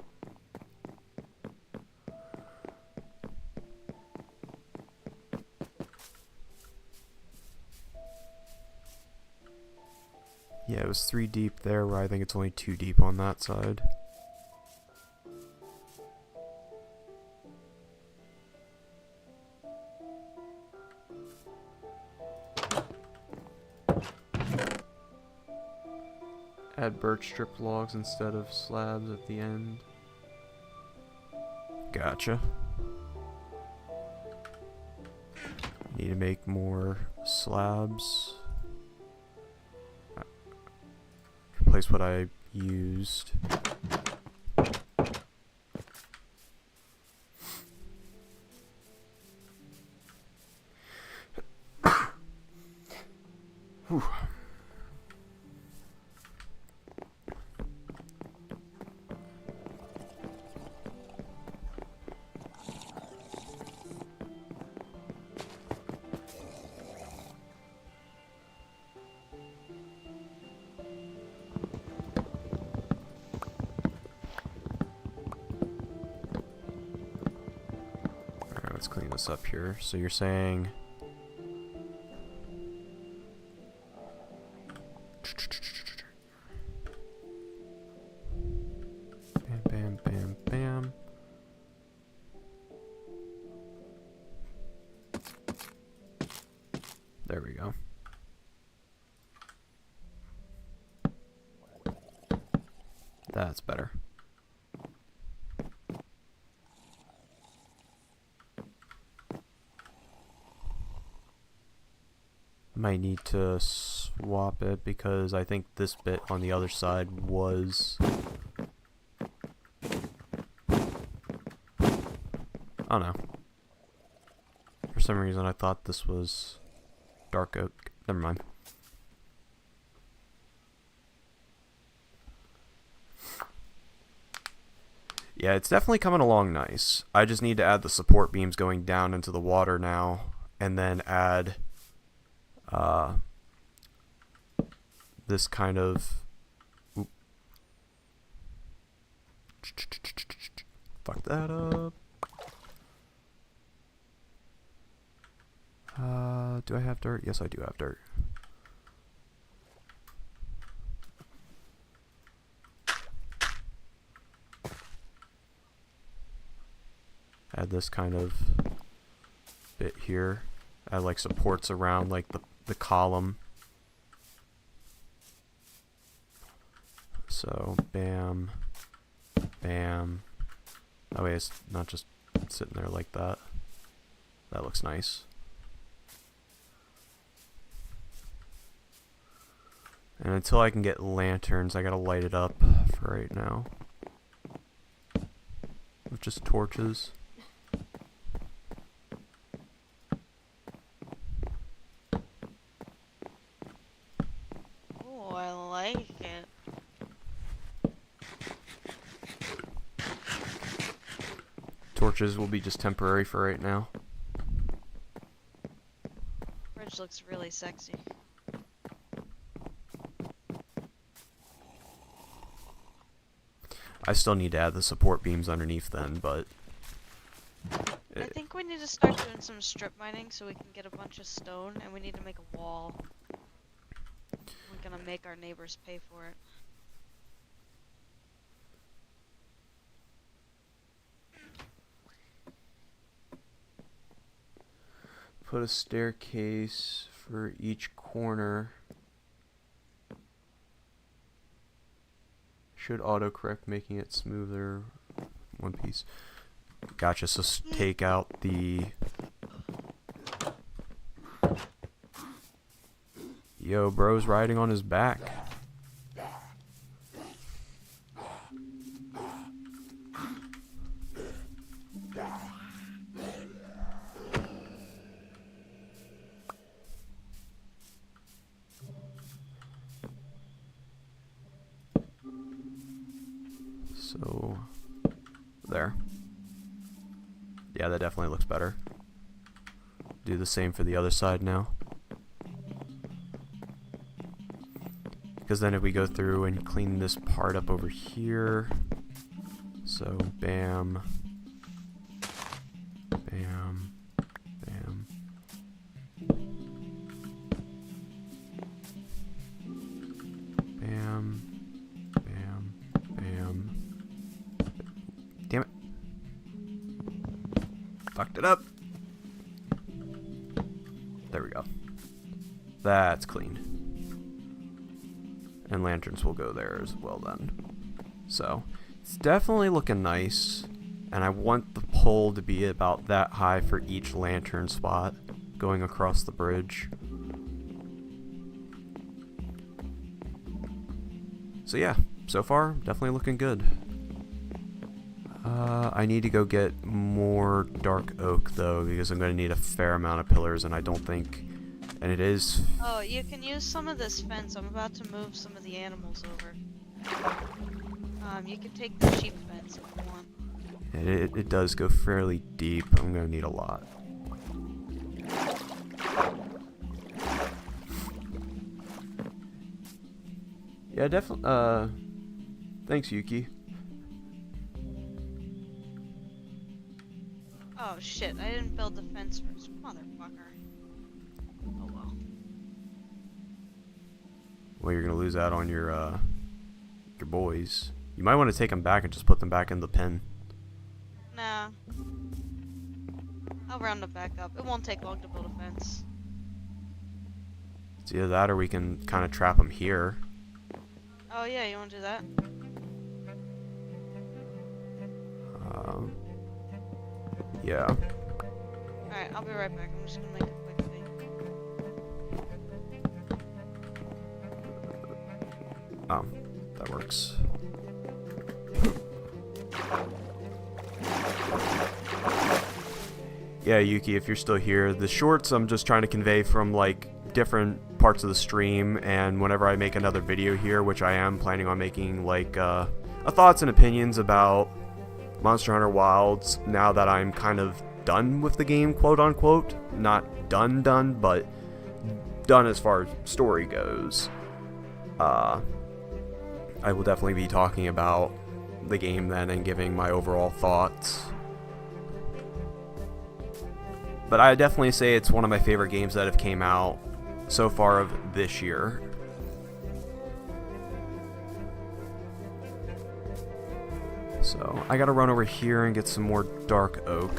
Yeah, it was 3 deep there, where I think it's only 2 deep on that side. Add birch strip logs instead of slabs at the end. Gotcha. Need to make more slabs. Replace what I used. Whew. Alright, let's clean this up here. So you're saying bam, bam, bam, bam. There we go. That's better. Might need to swap it because I think this bit on the other side was... I don't know. For some reason I thought this was dark oak. Never mind. Yeah, it's definitely coming along nice. I just need to add the support beams going down into the water now, and then add this kind of... Oop. Fuck that up. Do I have dirt? Yes, I do have dirt. Add this kind of bit here. Add like supports around like the column. So bam, bam. That way it's not just sitting there like that. That looks nice. And until I can get lanterns, I gotta light it up for right now. With just torches. Oh, I like it. Torches will be just temporary for right now. Bridge looks really sexy. I still need to add the support beams underneath then, but... I think we need to start doing some strip mining so we can get a bunch of stone, and we need to make a wall. We're gonna make our neighbors pay for it. Put a staircase for each corner. Should autocorrect, making it smoother. One piece. Gotcha. So take out the... Yo, bro's riding on his back. So, there. Yeah, that definitely looks better. Do the same for the other side now. Because then if we go through and clean this part up over here, so bam, bam, bam. Bam, bam, bam. Damn it. Fucked it up. There we go. That's clean. and lanterns will go there as well then. So it's definitely looking nice, and I want the pole to be about that high for each lantern spot going across the bridge. So yeah, so far definitely looking good. I need to go get more dark oak though, because I'm going to need a fair amount of pillars, and I don't think, and it is. Oh, you can use some of this fence. I'm about to move some of the animals over. You can take the sheep fence if you want. It does go fairly deep. I'm going to need a lot. Yeah, definitely. Thanks, Yuki. Oh shit, I didn't build the fence first. Motherfucker. Oh well. Well, you're gonna lose out on your boys. You might want to take them back and just put them back in the pen. Nah. I'll round them back up. It won't take long to build a fence. It's either that or we can kind of trap them here. Oh yeah, you wanna do that? Yeah. Alright, I'll be right back. I'm just gonna make a quick thing. Oh, that works. Yeah, Yuki, if you're still here, the shorts I'm just trying to convey from like different parts of the stream, and whenever I make another video here, which I am planning on making, like a thoughts and opinions about Monster Hunter Wilds now that I'm kind of done with the game, quote unquote. Not done, but done as far as story goes. I will definitely be talking about the game then and giving my overall thoughts. But I definitely say it's one of my favorite games that have came out so far of this year. So I gotta run over here and get some more dark oak,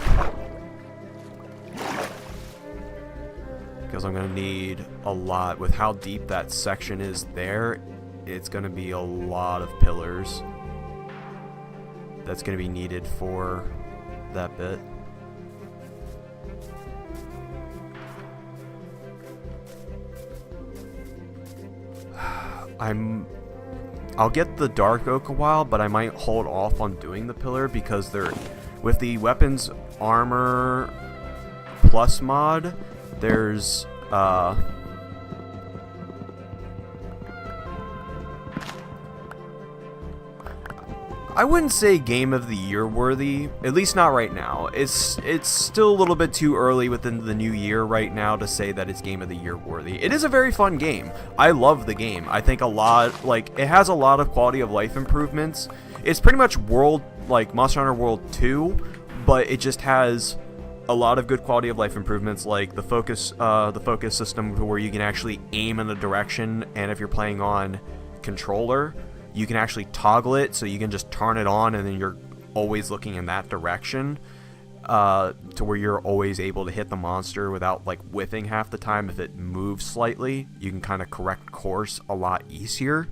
because I'm gonna need a lot. With how deep that section is there, it's gonna be a lot of pillars that's gonna be needed for that bit. I'll get the dark oak a while, but I might hold off on doing the pillar because they're with the weapons armor plus mod. There's I wouldn't say game of the year worthy, at least not right now. It's still a little bit too early within the new year right now to say that it's game of the year worthy. It is a very fun game. I love the game. I think it has a lot of quality of life improvements. It's pretty much Monster Hunter World 2, but it just has a lot of good quality of life improvements, like the focus system where you can actually aim in a direction, and if you're playing on controller, you can actually toggle it so you can just turn it on and then you're always looking in that direction, to where you're always able to hit the monster without like whiffing half the time. If it moves slightly, you can kind of correct course a lot easier.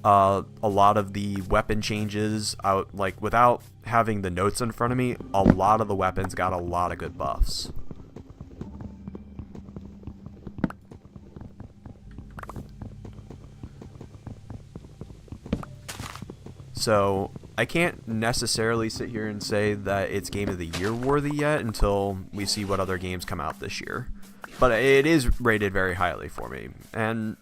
A lot of the weapon changes, without having the notes in front of me, a lot of the weapons got a lot of good buffs. So I can't necessarily sit here and say that it's game of the year worthy yet until we see what other games come out this year. But it is rated very highly for me. And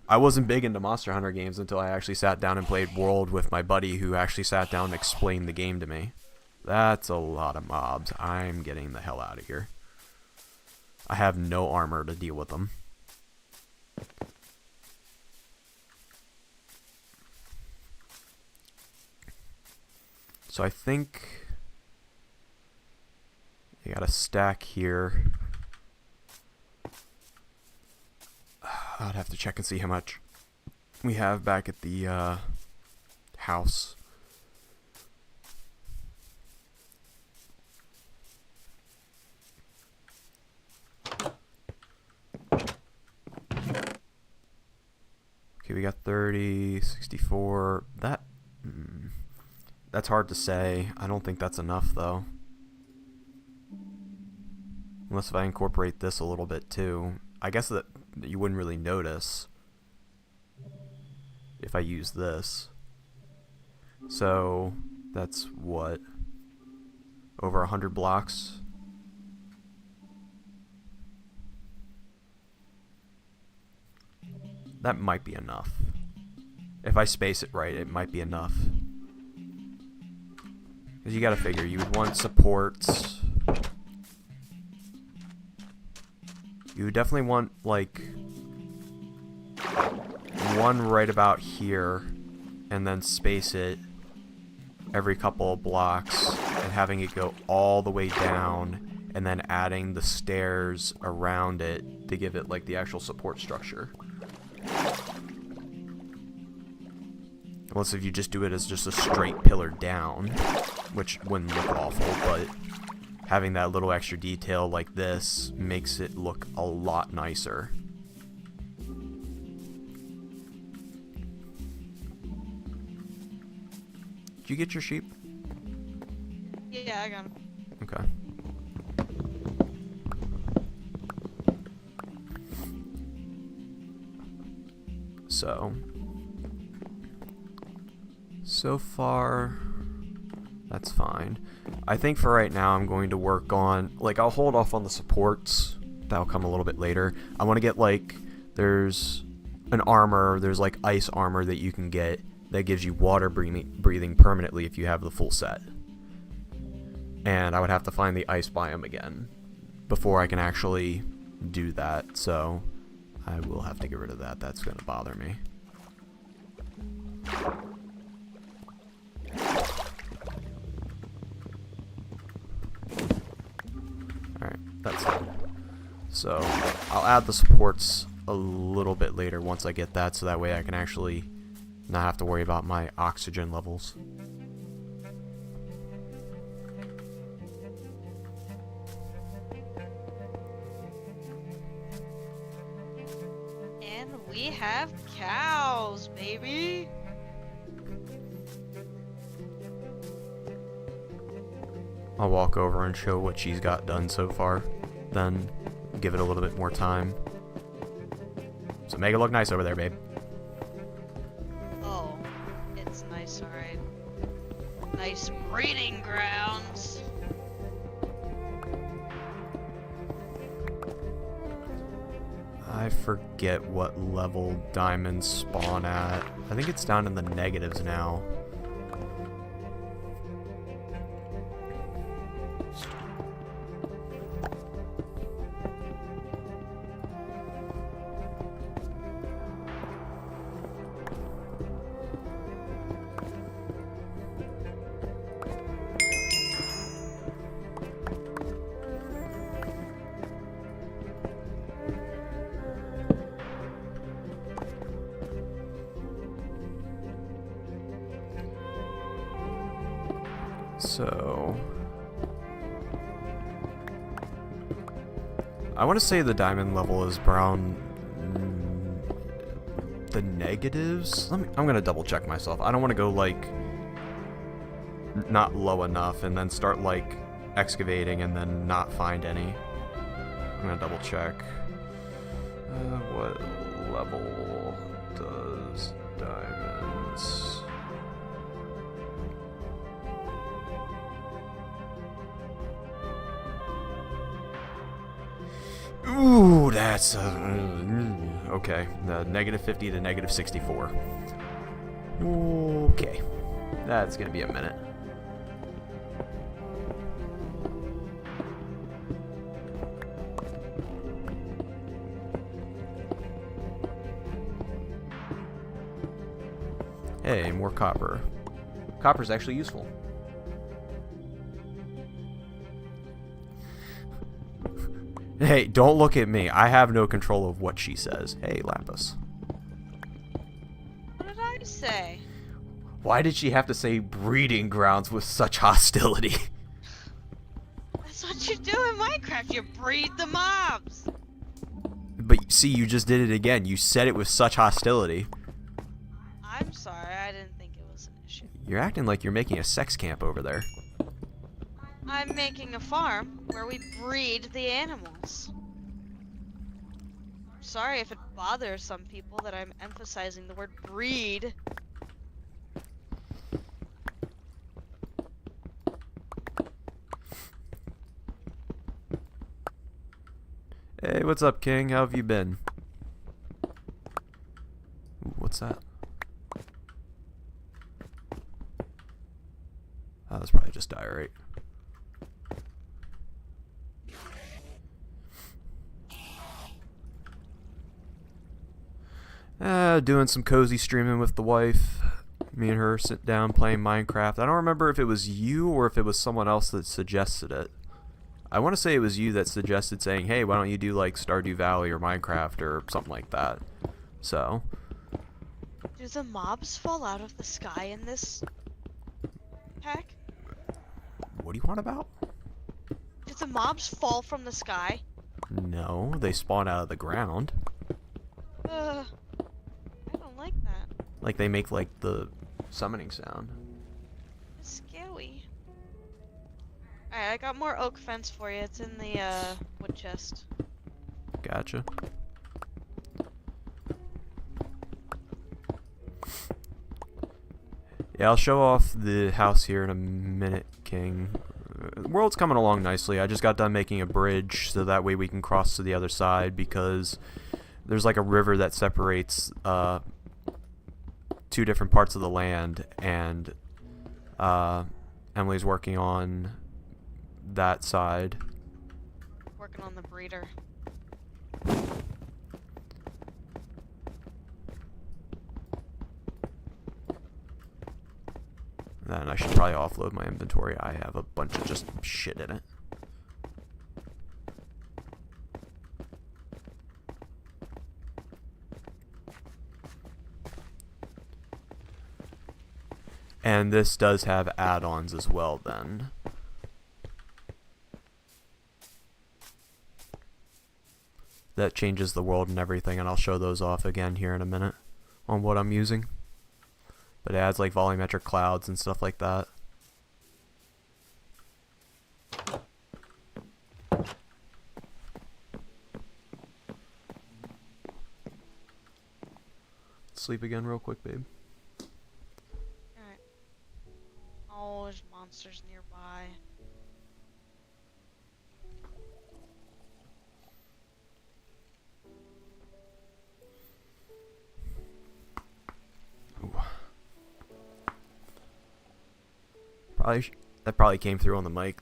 I wasn't big into Monster Hunter games until I actually sat down and played World with my buddy, who actually sat down and explained the game to me. That's a lot of mobs. I'm getting the hell out of here. I have no armor to deal with them. So I think I got a stack here. I'd have to check and see how much we have back at the house. Okay, Okay, we got 30, 64. That's hard to say. I don't think that's enough, though. Unless if I incorporate this a little bit, too. I guess that you wouldn't really notice if I use this. So, that's what? Over 100 blocks? That might be enough. If I space it right, it might be enough. Because you gotta figure, you would want supports. You would definitely want, like, one right about here, and then space it every couple of blocks, and having it go all the way down, and then adding the stairs around it to give it, like, the actual support structure. Unless if you just do it as just a straight pillar down, which wouldn't look awful, but having that little extra detail like this makes it look a lot nicer. Did you get your sheep? Yeah, I got him. Okay. So far, that's fine. I think for right now I'm going to work on, like, I'll hold off on the supports. That'll come a little bit later. I want to get, like, there's an armor, there's like ice armor that you can get that gives you water breathing permanently if you have the full set. And I would have to find the ice biome again before I can actually do that, so I will have to get rid of that. That's going to bother me. Alright, that's it. So, I'll add the supports a little bit later once I get that, so that way I can actually not have to worry about my oxygen levels. And we have cows, baby! I'll walk over and show what she's got done so far, then give it a little bit more time. So make it look nice over there, babe. Oh, it's nice, alright. Nice breeding grounds! I forget what level diamonds spawn at. I think it's down in the negatives now. So I want to say the diamond level is around the negatives. I'm gonna double check myself. I don't want to go like not low enough and then start like excavating and then not find any. I'm gonna double check. What level does diamonds? Ooh, that's okay. Negative 50 to negative 64. Okay, that's gonna be a minute. Hey, more copper. Copper's actually useful. Hey, don't look at me. I have no control of what she says. Hey, Lapis. What did I say? Why did she have to say breeding grounds with such hostility? That's what you do in Minecraft, you breed the mobs! But see, you just did it again. You said it with such hostility. You're acting like you're making a sex camp over there. I'm making a farm where we breed the animals. Sorry if it bothers some people that I'm emphasizing the word breed. Hey, what's up, King? How have you been? Ooh, what's that? Oh, that's probably just diorite. Doing some cozy streaming with the wife. Me and her sit down playing Minecraft. I don't remember if it was you or if it was someone else that suggested it. I want to say it was you that suggested saying, hey, why don't you do like Stardew Valley or Minecraft or something like that. So. Do the mobs fall out of the sky in this pack? What do you want about? Did the mobs fall from the sky? No, they spawn out of the ground. I don't like that. Like they make like the summoning sound. It's scary. Alright, I got more oak fence for you. It's in the wood chest. Gotcha. Yeah, I'll show off the house here in a minute, King. The world's coming along nicely. I just got done making a bridge so that way we can cross to the other side because there's like a river that separates two different parts of the land, and Emily's working on that side. Working on the breeder. Then I should probably offload my inventory. I have a bunch of just shit in it. And this does have add-ons as well then. That changes the world and everything, and I'll show those off again here in a minute on what I'm using. But it adds like volumetric clouds and stuff like that. Sleep again real quick, babe. Alright. Oh, there's monsters nearby. Ooh. That probably came through on the mic.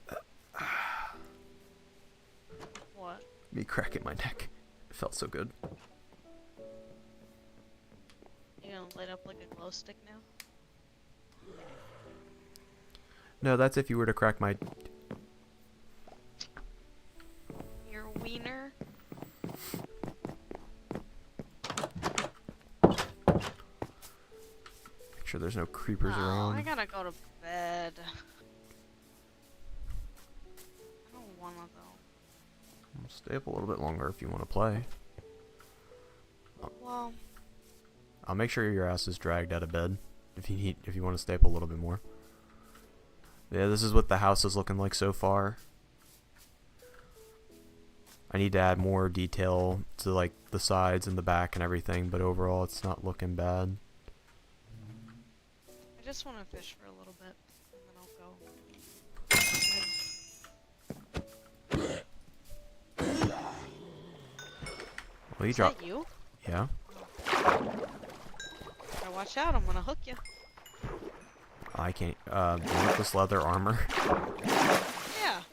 What? Me cracking my neck. It felt so good. You gonna light up like a glow stick now? No, that's if you were to crack my... Your wiener? Make sure there's no creepers Oh, around. I gotta go to bed. I don't wanna though. Stay up a little bit longer if you want to play. Well, I'll make sure your ass is dragged out of bed if you want to stay up a little bit more. Yeah, this is what the house is looking like so far. I need to add more detail to like the sides and the back and everything, but overall it's not looking bad. I just wanna fish for a little bit, and then I'll go. Well, you Is drop. that you? Yeah. Gotta watch out, I'm gonna hook you. I can't. This leather armor. Yeah.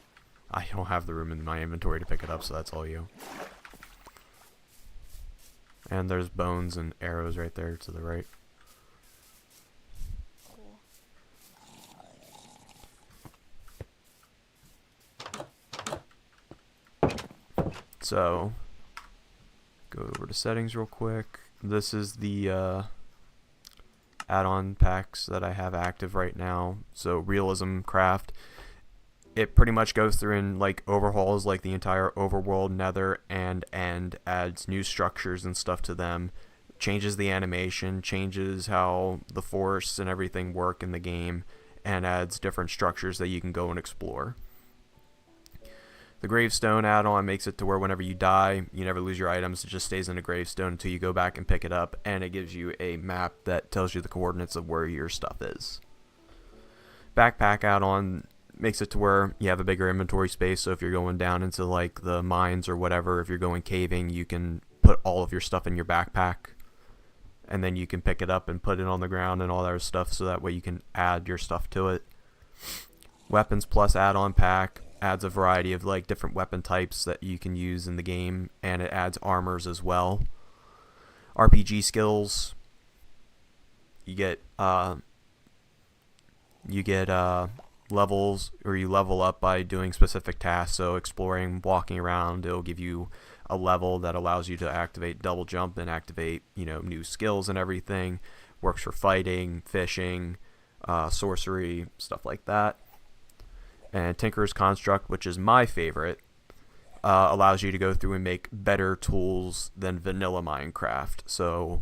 I don't have the room in my inventory to pick it up, so that's all you. And there's bones and arrows right there to the right. Cool. So, go over to settings real quick. This is the add-on packs that I have active right now. So Realism Craft, it pretty much goes through and like overhauls like the entire overworld, nether, and adds new structures and stuff to them. changes the animation, changes how the forests and everything work in the game, and adds different structures that you can go and explore. The Gravestone add-on makes it to where whenever you die, you never lose your items. It just stays in a gravestone until you go back and pick it up, and it gives you a map that tells you the coordinates of where your stuff is. Backpack add-on makes it to where you have a bigger inventory space, so if you're going down into like the mines or whatever, if you're going caving, you can put all of your stuff in your backpack, and then you can pick it up and put it on the ground and all that stuff, so that way you can add your stuff to it. Weapons Plus add-on pack adds a variety of like different weapon types that you can use in the game, and it adds armors as well. RPG skills, you get levels, or you level up by doing specific tasks. So exploring, walking around, it'll give you a level that allows you to activate double jump and activate, you know, new skills and everything. Works for fighting, fishing, sorcery, stuff like that. And Tinker's Construct, which is my favorite, allows you to go through and make better tools than vanilla Minecraft. So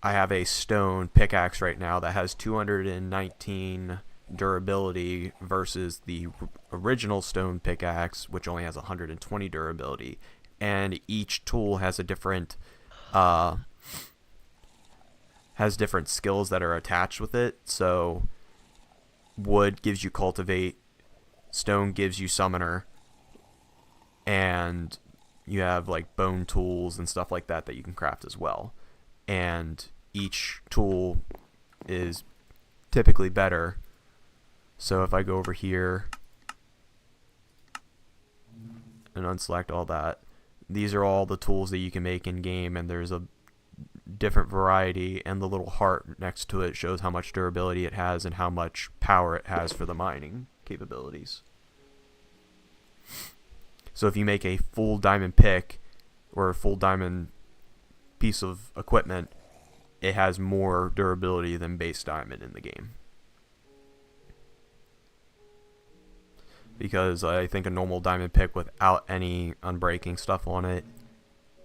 I have a stone pickaxe right now that has 219 durability versus the original stone pickaxe, which only has 120 durability. And each tool has a different skills that are attached with it. So wood gives you cultivate, stone gives you summoner, and you have like bone tools and stuff like that that you can craft as well. And each tool is typically better. So if I go over here and unselect all that, these are all the tools that you can make in game, and there's a different variety, and the little heart next to it shows how much durability it has and how much power it has for the mining capabilities. So if you make a full diamond pick or a full diamond piece of equipment, it has more durability than base diamond in the game. Because I think a normal diamond pick without any unbreaking stuff on it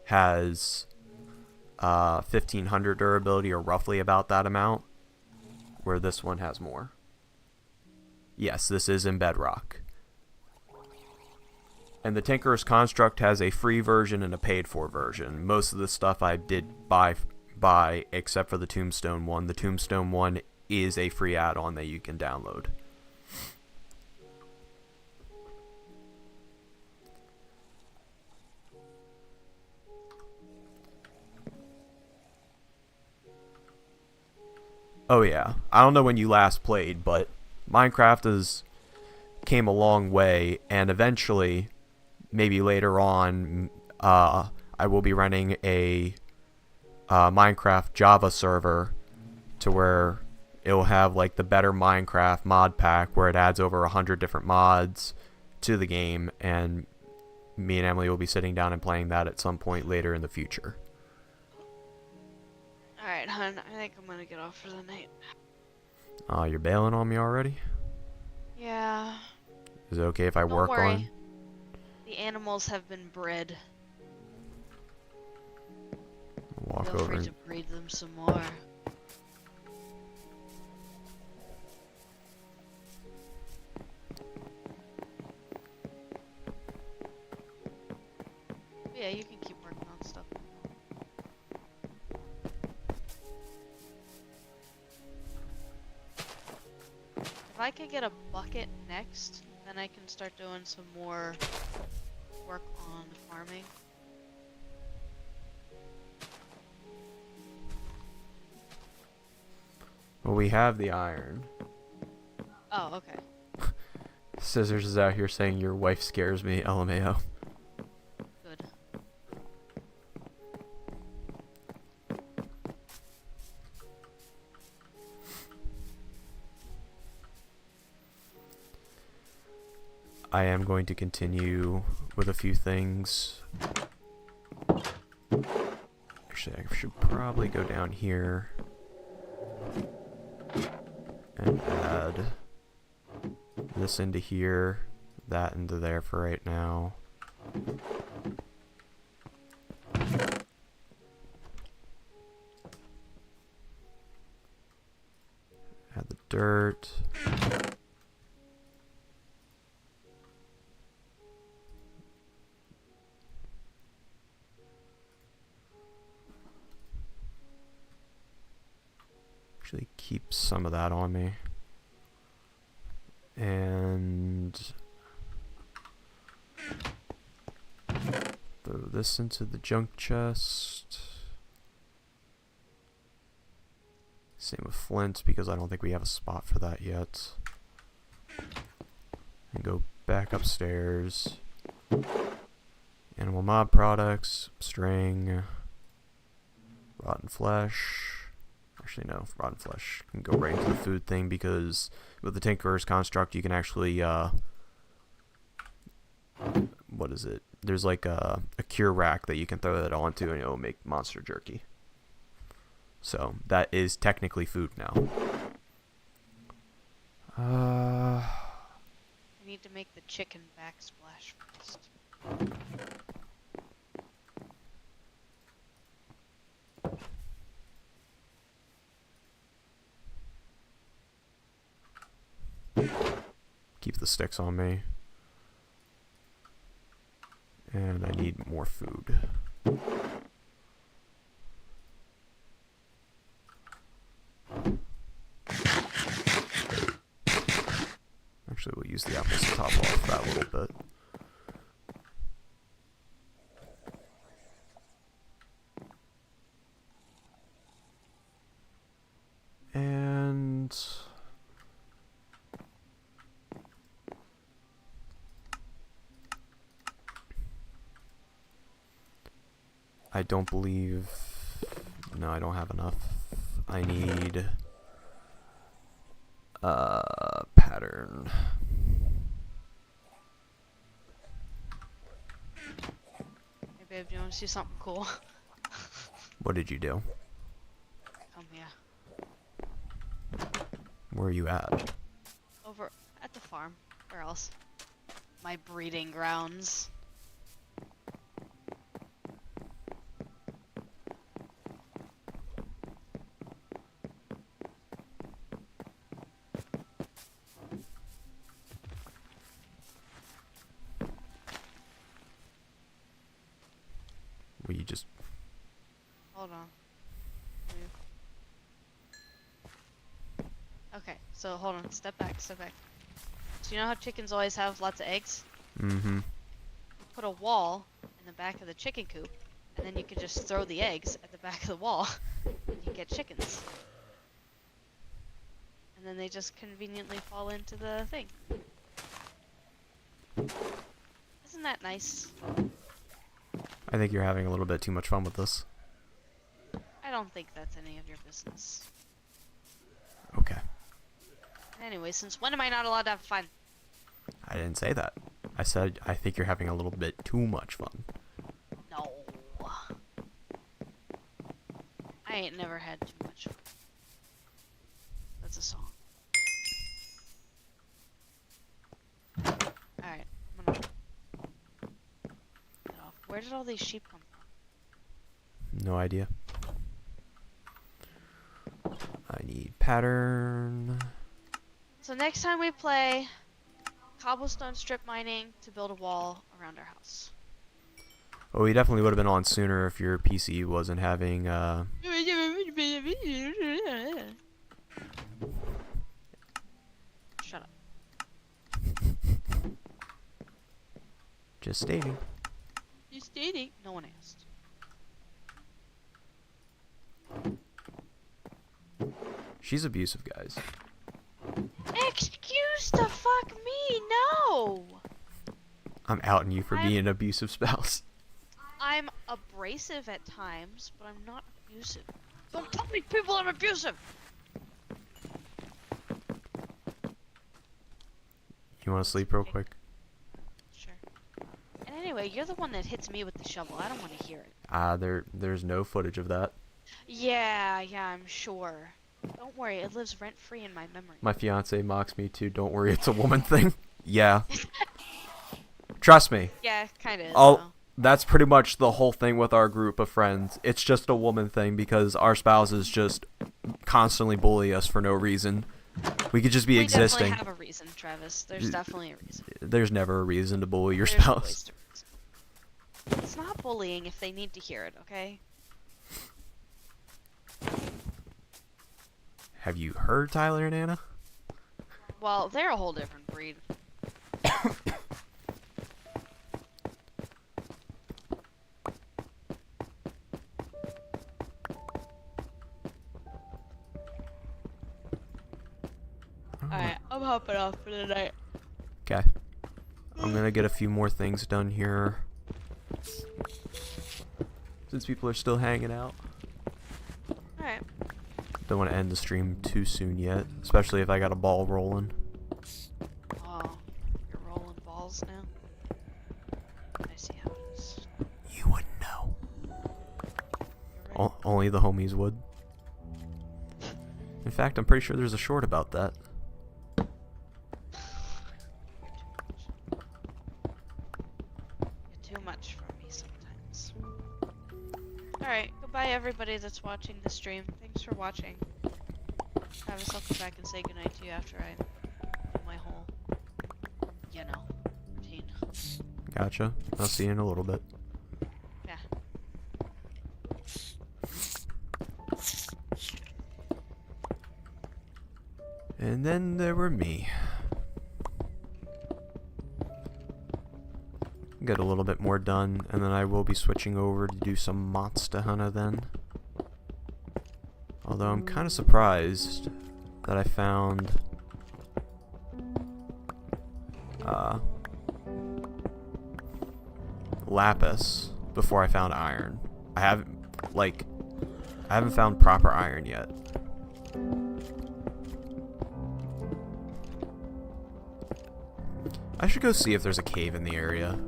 has 1500 durability, or roughly about that amount, where this one has more. Yes, this is in Bedrock. And the Tinker's Construct has a free version and a paid for version. Most of the stuff I did buy except for the Tombstone one. The Tombstone one is a free add-on that you can download. Oh yeah, I don't know when you last played, but Minecraft came a long way, and eventually, maybe later on, I will be running a Minecraft Java server to where it will have like the Better Minecraft mod pack, where it adds over 100 different mods to the game, and me and Emily will be sitting down and playing that at some point later in the future. Alright, hun, I think I'm gonna get off for the night. You're bailing on me already? Yeah. Is it okay if I Don't work worry. on? The animals have been bred. Walk Feel over free and to breed them some more. Yeah, you can keep working on stuff. If I could get a bucket next, then I can start doing some more work on farming. Well, we have the iron. Oh, okay. Scissors is out here saying your wife scares me, LMAO. Good. I am going to continue with a few things. Actually, I should probably go down here and add this into here, that into there for right now. dirt. Actually keep some of that on me. And throw this into the junk chest. Same with flint, because I don't think we have a spot for that yet. And go back upstairs. Animal mob products, string, rotten flesh. Actually, no, rotten flesh can go right into the food thing, because with the Tinkerer's construct, you can actually, what is it? There's like a cure rack that you can throw that onto, and it'll make monster jerky. So that is technically food now. I need to make the chicken backsplash first. Keep the sticks on me. And I need more food. Actually, we'll use the apples to top off that a little bit. And I don't believe... No, I don't have enough. I need... pattern. Hey babe, do you want to see something cool? What did you do? Come here. Where are you at? Over at the farm. Where else? My breeding grounds. Were you just... Hold on. Okay, so hold on. Step back, step back. So you know how chickens always have lots of eggs? Mm-hmm. You put a wall in the back of the chicken coop, and then you can just throw the eggs at the back of the wall, and you get chickens. And then they just conveniently fall into the thing. Isn't that nice? I think you're having a little bit too much fun with this. I don't think that's any of your business. Okay. Anyway, since when am I not allowed to have fun? I didn't say that. I said I think you're having a little bit too much fun. No. I ain't never had too much fun. That's a song. Alright, I'm gonna... Get off. Where did all these sheep come from? No idea. I need pattern. So next time we play cobblestone strip mining to build a wall around our house. Well, we definitely would have been on sooner if your PC wasn't having, Shut up. Just stating. You stating? No one asked. She's abusive, guys. Excuse the fuck me, no! I'm outing you for being an abusive spouse. I'm abrasive at times, but I'm not abusive. Don't tell me people I'm abusive! You want to sleep real quick? Sure. And anyway, you're the one that hits me with the shovel. I don't want to hear it. There's no footage of that. Yeah, I'm sure. Don't worry, it lives rent-free in my memory. My fiance mocks me too. Don't worry, it's a woman thing. Yeah. Trust me. Yeah, kinda is, Oh, though. that's pretty much the whole thing with our group of friends. It's just a woman thing because our spouses just constantly bully us for no reason. We could just be We existing. definitely have a reason, Travis. There's definitely a reason. There's never a reason to bully your There's spouse. always a reason. It's not bullying if they need to hear it, okay? Have you heard Tyler and Anna? Well, they're a whole different breed. Alright, I'm hopping off for the night. Okay. I'm gonna get a few more things done here. Since people are still hanging out. Alright. Don't want to end the stream too soon yet. Especially if I got a ball rolling. Oh, you're rolling balls now? I see how it is. You wouldn't know. You're right. Only the homies would. In fact, I'm pretty sure there's a short about that. You're too much for me sometimes. Alright, goodbye everybody that's watching the stream. Thanks for watching. Travis, I'll come back and say goodnight to you after I do my whole, routine. Gotcha. I'll see you in a little bit. Yeah. And then there were me. Get a little bit more done, and then I will be switching over to do some Monster Hunter then. Although I'm kind of surprised that I found lapis before I found iron. I haven't found proper iron yet. I should go see if there's a cave in the area.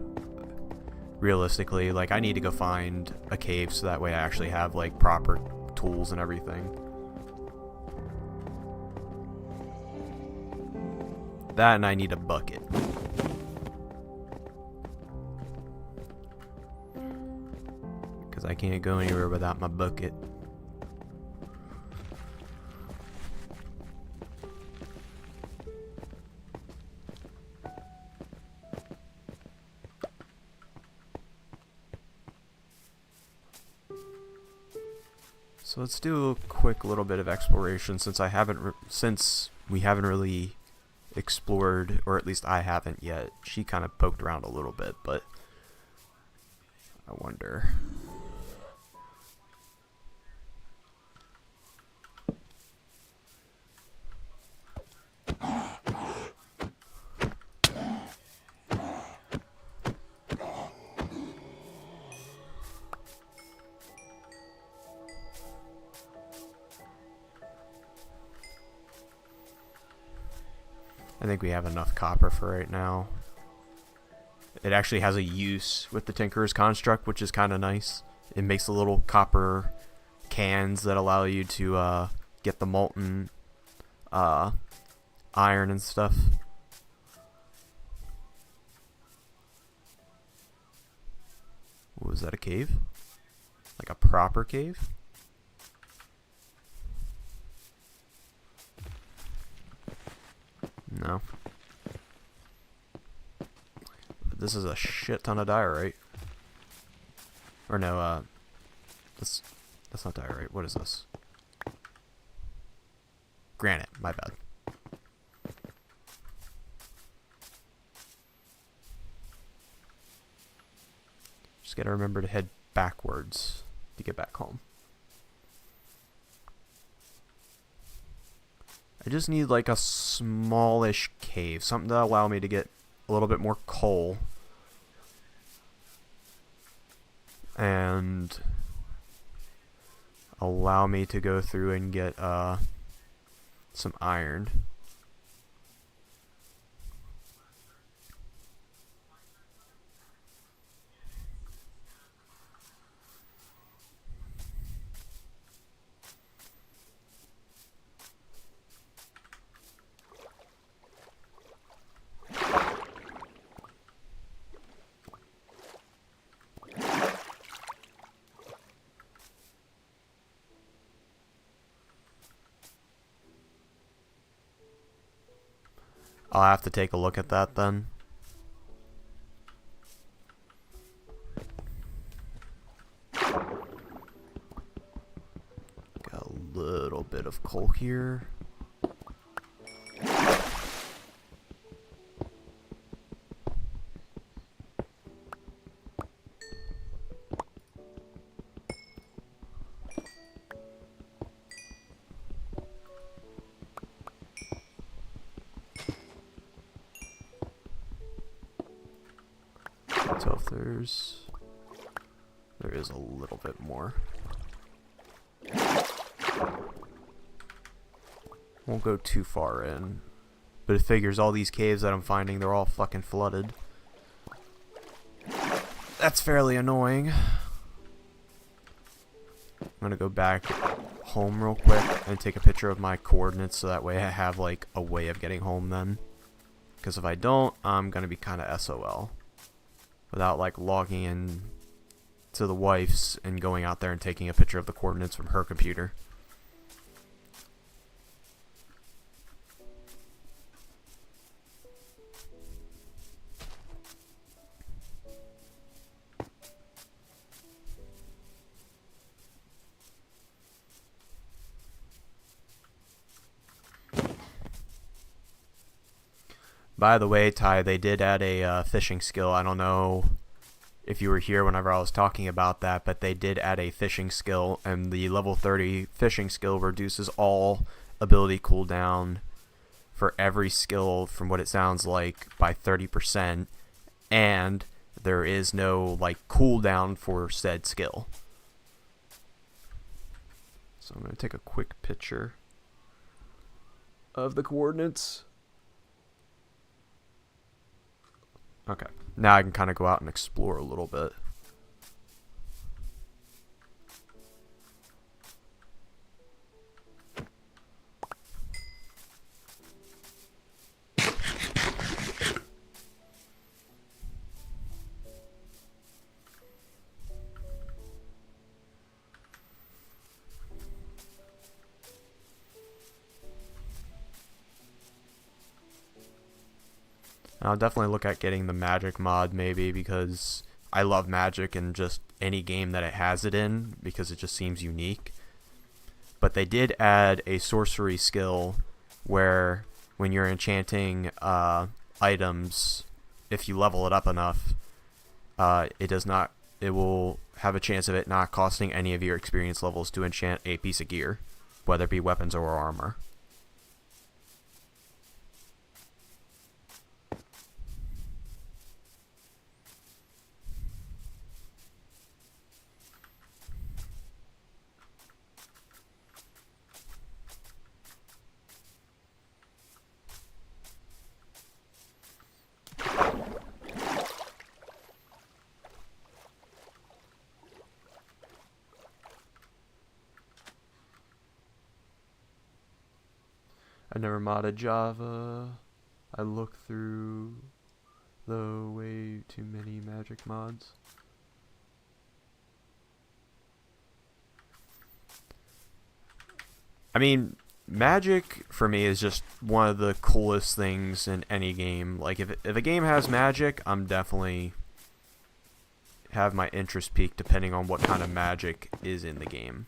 Realistically, like, I need to go find a cave so that way I actually have, like, proper tools and everything. That, and I need a bucket. Because I can't go anywhere without my bucket. So let's do a quick little bit of exploration since we haven't really explored, or at least I haven't yet. She kind of poked around a little bit, but I wonder. I think we have enough copper for right now. It actually has a use with the Tinkerer's Construct, which is kind of nice. It makes the little copper cans that allow you to get the molten iron and stuff. Was that a cave? Like a proper cave? No. This is a shit ton of diorite. Or no, that's not diorite. What is this? Granite, my bad. Just gotta remember to head backwards to get back home. I just need like a smallish cave, something to allow me to get a little bit more coal. And allow me to go through and get some iron. I'll have to take a look at that then. Got a little bit of coal here. So if there is a little bit more. Won't go too far in, but it figures all these caves that I'm finding, they're all fucking flooded. That's fairly annoying. I'm gonna go back home real quick and take a picture of my coordinates so that way I have like a way of getting home then. Because if I don't, I'm gonna be kind of SOL. Without like logging in to the wife's and going out there and taking a picture of the coordinates from her computer. By the way, Ty, they did add a fishing skill. I don't know if you were here whenever I was talking about that, but they did add a fishing skill, and the level 30 fishing skill reduces all ability cooldown for every skill, from what it sounds like, by 30%, and there is no like cooldown for said skill. So I'm going to take a quick picture of the coordinates. Okay, now I can kind of go out and explore a little bit. I'll definitely look at getting the magic mod maybe, because I love magic in just any game that it has it in, because it just seems unique. But they did add a sorcery skill where when you're enchanting items, if you level it up enough, it will have a chance of it not costing any of your experience levels to enchant a piece of gear, whether it be weapons or armor. I never modded Java. I looked through the way too many magic mods. I mean, magic for me is just one of the coolest things in any game. Like if a game has magic, I'm definitely have my interest peaked depending on what kind of magic is in the game.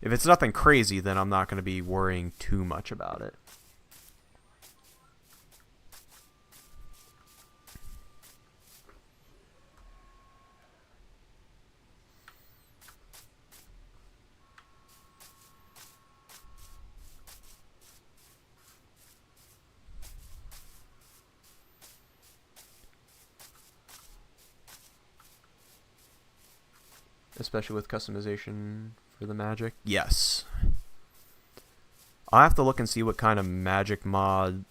If it's nothing crazy, then I'm not going to be worrying too much about it. Especially with customization for the magic. Yes. I'll have to look and see what kind of magic mod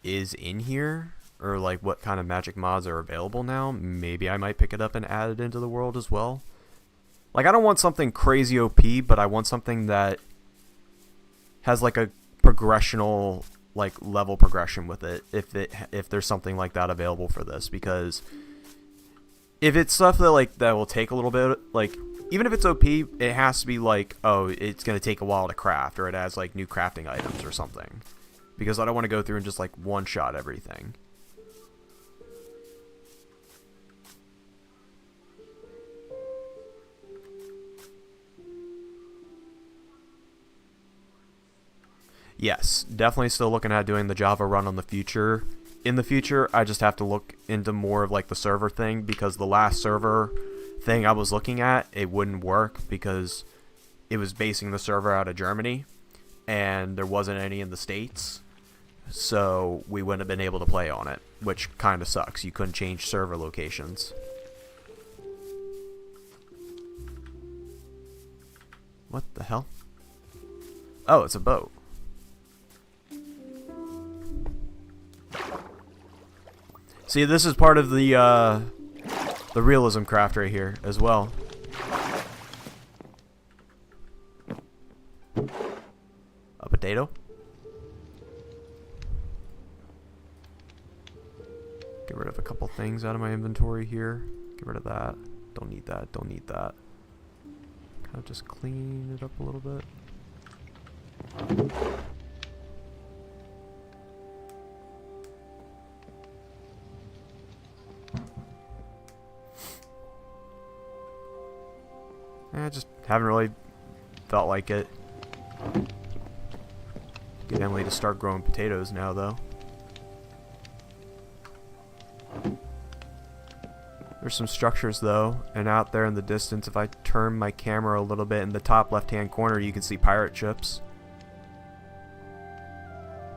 is in here, or like what kind of magic mods are available now. Maybe I might pick it up and add it into the world as well. Like, I don't want something crazy OP, but I want something that has like a progressional, like level progression with it, if there's something like that available for this. Because if it's stuff that will take a little bit, like, even if it's OP, it has to be like, oh, it's gonna take a while to craft, or it has like new crafting items or something. because I don't want to go through and just like one-shot everything. Yes, definitely still looking at doing the Java run on the future. In the future, I just have to look into more of like the server thing, because the last server thing I was looking at, it wouldn't work because it was basing the server out of Germany and there wasn't any in the States. So we wouldn't have been able to play on it, which kind of sucks. You couldn't change server locations. What the hell? Oh, it's a boat. See, this is part of the realism craft right here as well. A potato. Get rid of a couple things out of my inventory here. Get rid of that. Don't need that. Don't need that. Kind of just clean it up a little bit. I just haven't really felt like it. Get Emily to start growing potatoes now, though. There's some structures, though, and out there in the distance, if I turn my camera a little bit in the top left-hand corner, you can see pirate ships.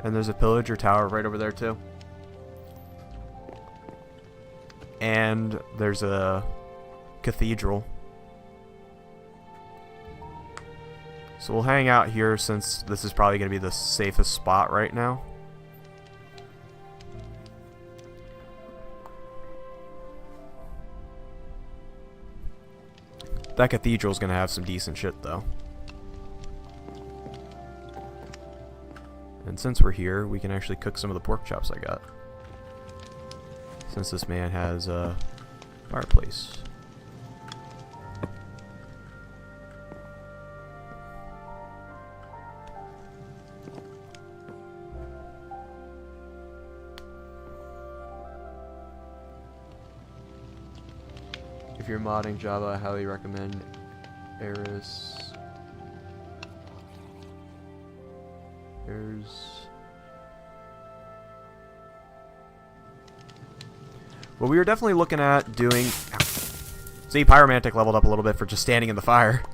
And there's a pillager tower right over there, too. And there's a cathedral. So we'll hang out here since this is probably going to be the safest spot right now. That cathedral's going to have some decent shit, though. And since we're here, we can actually cook some of the pork chops I got. Since this man has a fireplace. If you're modding Java, I highly recommend Eris. Well, we were definitely looking at doing... See, Pyromantic leveled up a little bit for just standing in the fire.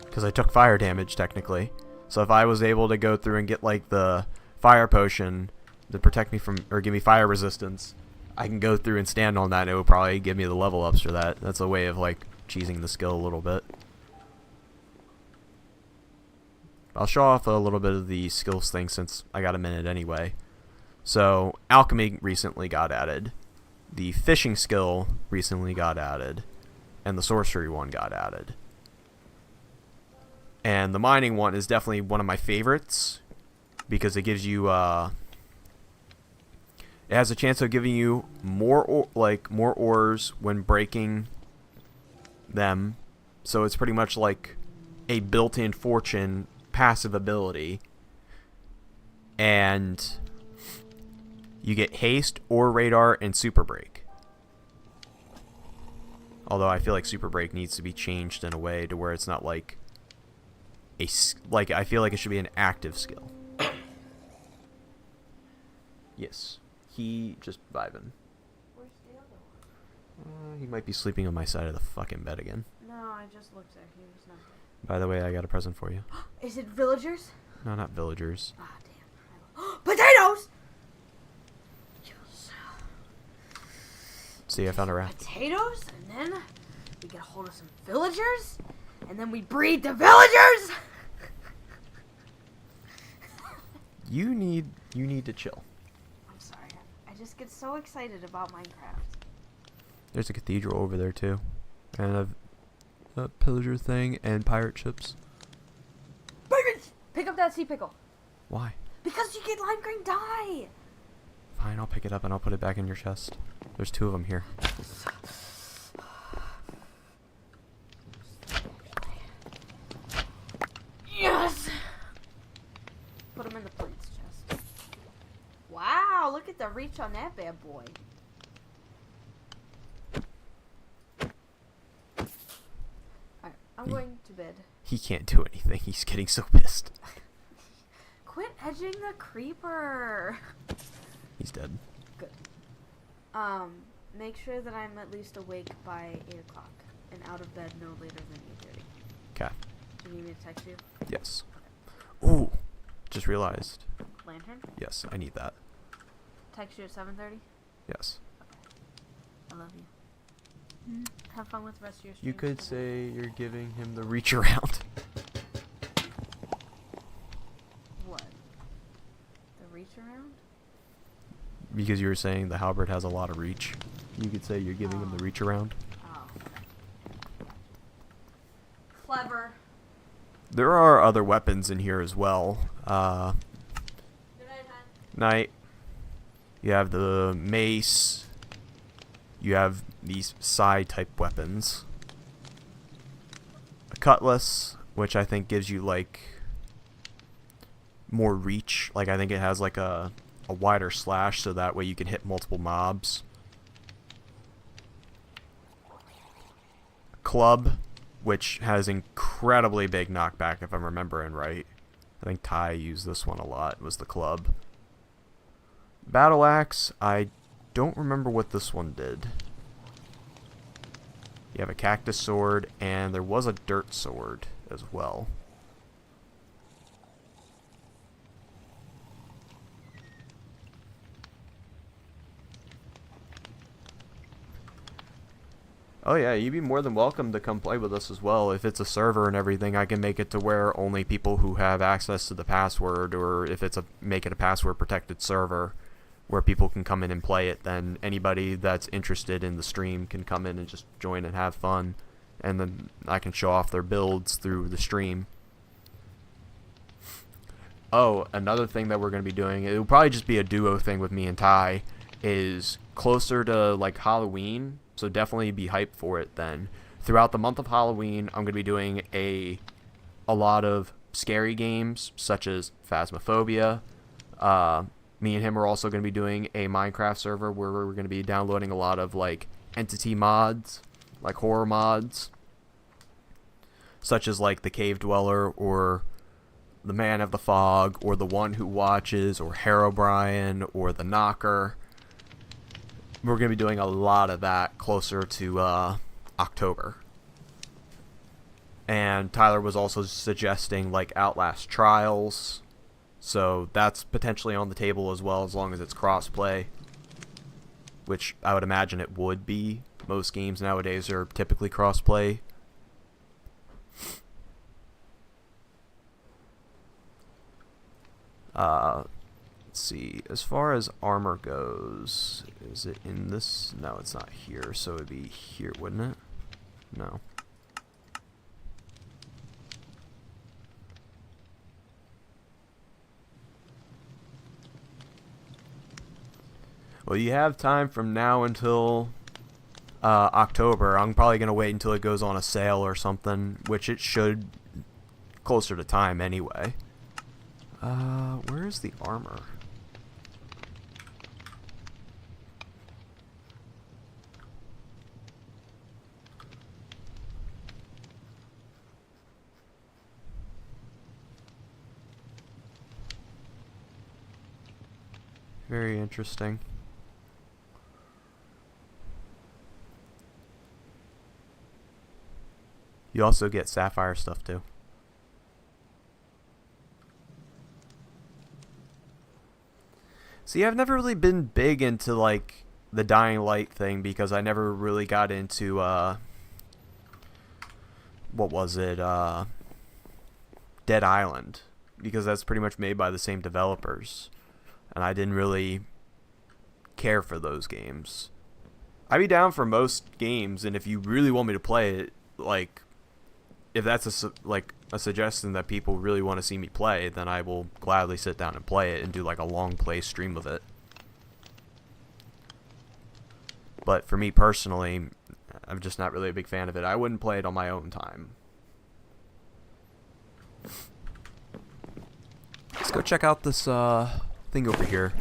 Because I took fire damage, technically. So if I was able to go through and get, like, the fire potion to protect me from, or give me fire resistance, I can go through and stand on that and it would probably give me the level ups for that. That's a way of like cheesing the skill a little bit. I'll show off a little bit of the skills thing since I got a minute anyway. So alchemy recently got added, the fishing skill recently got added, and the sorcery one got added. And the mining one is definitely one of my favorites because it gives you it has a chance of giving you more ores when breaking them. So it's pretty much like a built-in fortune passive ability. And you get haste, ore radar, and super break. Although I feel like super break needs to be changed in a way to where it's not like I feel like it should be an active skill. Yes. He just vibing. Where's the other one? He might be sleeping on my side of the fucking bed again. No, I just looked at him. He was not there. By the way, I got a present for you. Is it villagers? No, not villagers. Ah, damn. Potatoes! Yes. See, I found a rat. Potatoes, and then we get a hold of some villagers, and then we breed the villagers! You need to chill. I'm sorry. I just get so excited about Minecraft. There's a cathedral over there too, and a pillager thing and pirate ships. Pirates! Pick up that sea pickle. Why? Because you get lime green dye. Fine, I'll pick it up and I'll put it back in your chest. There's 2 of them here. I'm going to bed. He can't do anything. He's getting so pissed. Quit edging the creeper. He's dead. Good. Make sure that I'm at least awake by 8 o'clock and out of bed no later than 8:30. Okay. Do you need me to text you? Yes. Ooh. Just realized. Lantern? Yes, I need that. Text you at 7:30? Yes. I love you. Have fun with the rest of your stream. You could say you're giving him the reach around. What? The reach around? Because you were saying the halberd has a lot of reach. You could say you're giving him the reach around. Oh. Clever. There are other weapons in here as well. Good night, hon. Night. You have the mace. You have these psi type weapons. A cutlass, which I think gives you like more reach. Like I think it has like a wider slash, so that way you can hit multiple mobs. Club, which has incredibly big knockback if I'm remembering right. I think Ty used this one a lot, was the club. Battle axe, I don't remember what this one did. You have a cactus sword, and there was a dirt sword as well. Oh yeah, you'd be more than welcome to come play with us as well. If it's a server and everything, I can make it to where only people who have access to the password, or if it's make it a password protected server where people can come in and play it, then anybody that's interested in the stream can come in and just join and have fun, and then I can show off their builds through the stream. Oh, another thing that we're going to be doing, it will probably just be a duo thing with me and Ty, is closer to like Halloween. So definitely be hyped for it then. Throughout the month of Halloween, I'm going to be doing a lot of scary games, such as Phasmophobia. Me and him are also going to be doing a Minecraft server where we're going to be downloading a lot of like entity mods, like horror mods, such as like the Cave Dweller, or the Man of the Fog, or the One Who Watches, or Herobrine, or the Knocker. We're going to be doing a lot of that closer to October. And Tyler was also suggesting like Outlast Trials. So that's potentially on the table as well, as long as it's crossplay. Which I would imagine it would be. Most games nowadays are typically crossplay. Let's see, as far as armor goes, is it in this? No, it's not here, so it would be here, wouldn't it? No. Well, you have time from now until October. I'm probably going to wait until it goes on a sale or something, which it should closer to time anyway. Where is the armor? Very interesting. You also get sapphire stuff too. See, I've never really been big into like the Dying Light thing because I never really got into what was it? Dead Island, because that's pretty much made by the same developers. And I didn't really care for those games. I'd be down for most games, and if you really want me to play it, like, if that's a suggestion that people really want to see me play, then I will gladly sit down and play it and do like a long play stream of it. But for me personally, I'm just not really a big fan of it. I wouldn't play it on my own time. Let's go check out this thing over here.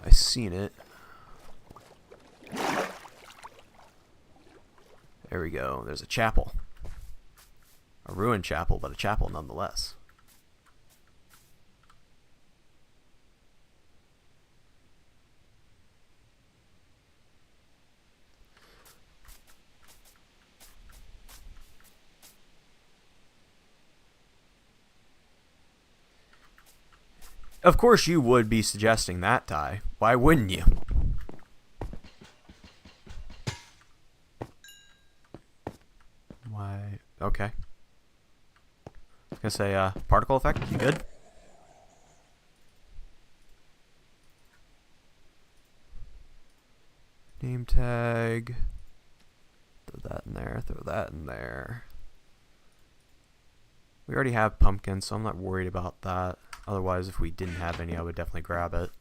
I seen it. There we go. There's a chapel. A ruined chapel, but a chapel nonetheless. Of course you would be suggesting that, Ty. Why wouldn't you? Why? Okay. I was gonna say, particle effect, you good? Name tag. Throw that in there, throw that in there. We already have pumpkins, so I'm not worried about that. Otherwise, if we didn't have any, I would definitely grab it.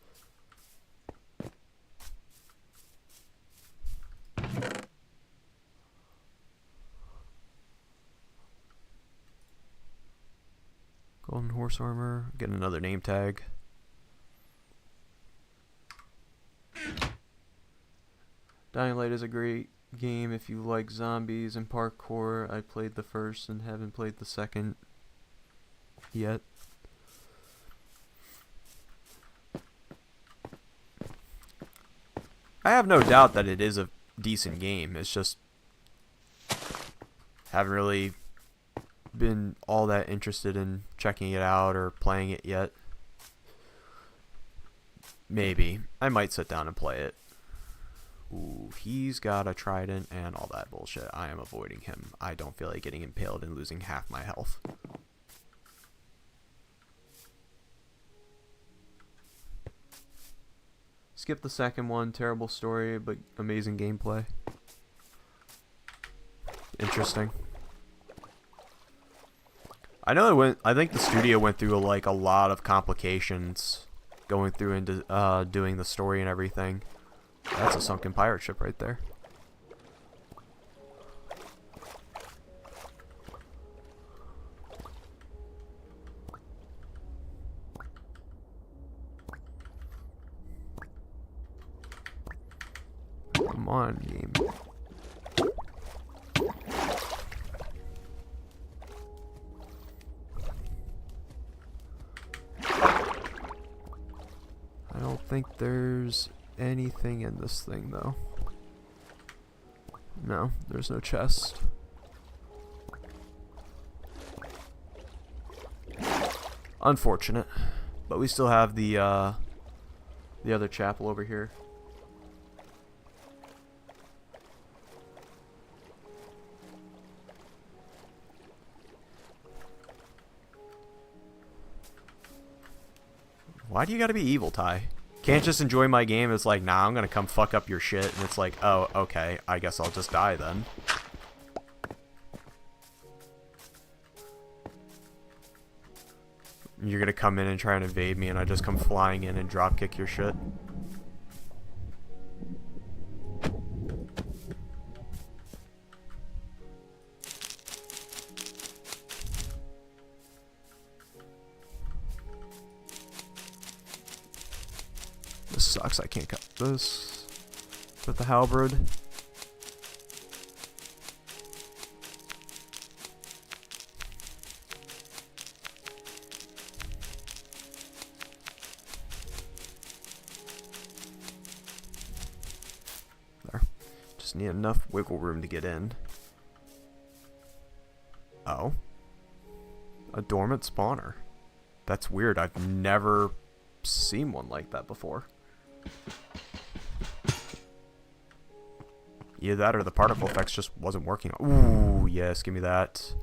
Golden horse armor. Get another name tag. Dying Light is a great game if you like zombies and parkour. I played the first and haven't played the second yet. I have no doubt that it is a decent game. It's just haven't really been all that interested in checking it out or playing it yet. Maybe. I might sit down and play it. Ooh, he's got a trident and all that bullshit. I am avoiding him. I don't feel like getting impaled and losing half my health. Skip the second one. Terrible story, but amazing gameplay. Interesting. I know I think the studio went through like a lot of complications going through into doing the story and everything. That's a sunken pirate ship right there. Come on, game. I don't think there's anything in this thing, though. No, there's no chest. Unfortunate. But we still have the other chapel over here. Why do you gotta be evil, Ty? Can't just enjoy my game. It's like, nah, I'm gonna come fuck up your shit. And it's like, oh, okay, I guess I'll just die then. You're gonna come in and try and evade me, and I just come flying in and dropkick your shit. This sucks, I can't cut this with the halberd. There. Just need enough wiggle room to get in. Oh. A dormant spawner. That's weird, I've never seen one like that before. Either that or the particle effects just wasn't working. Ooh, yes, give me that.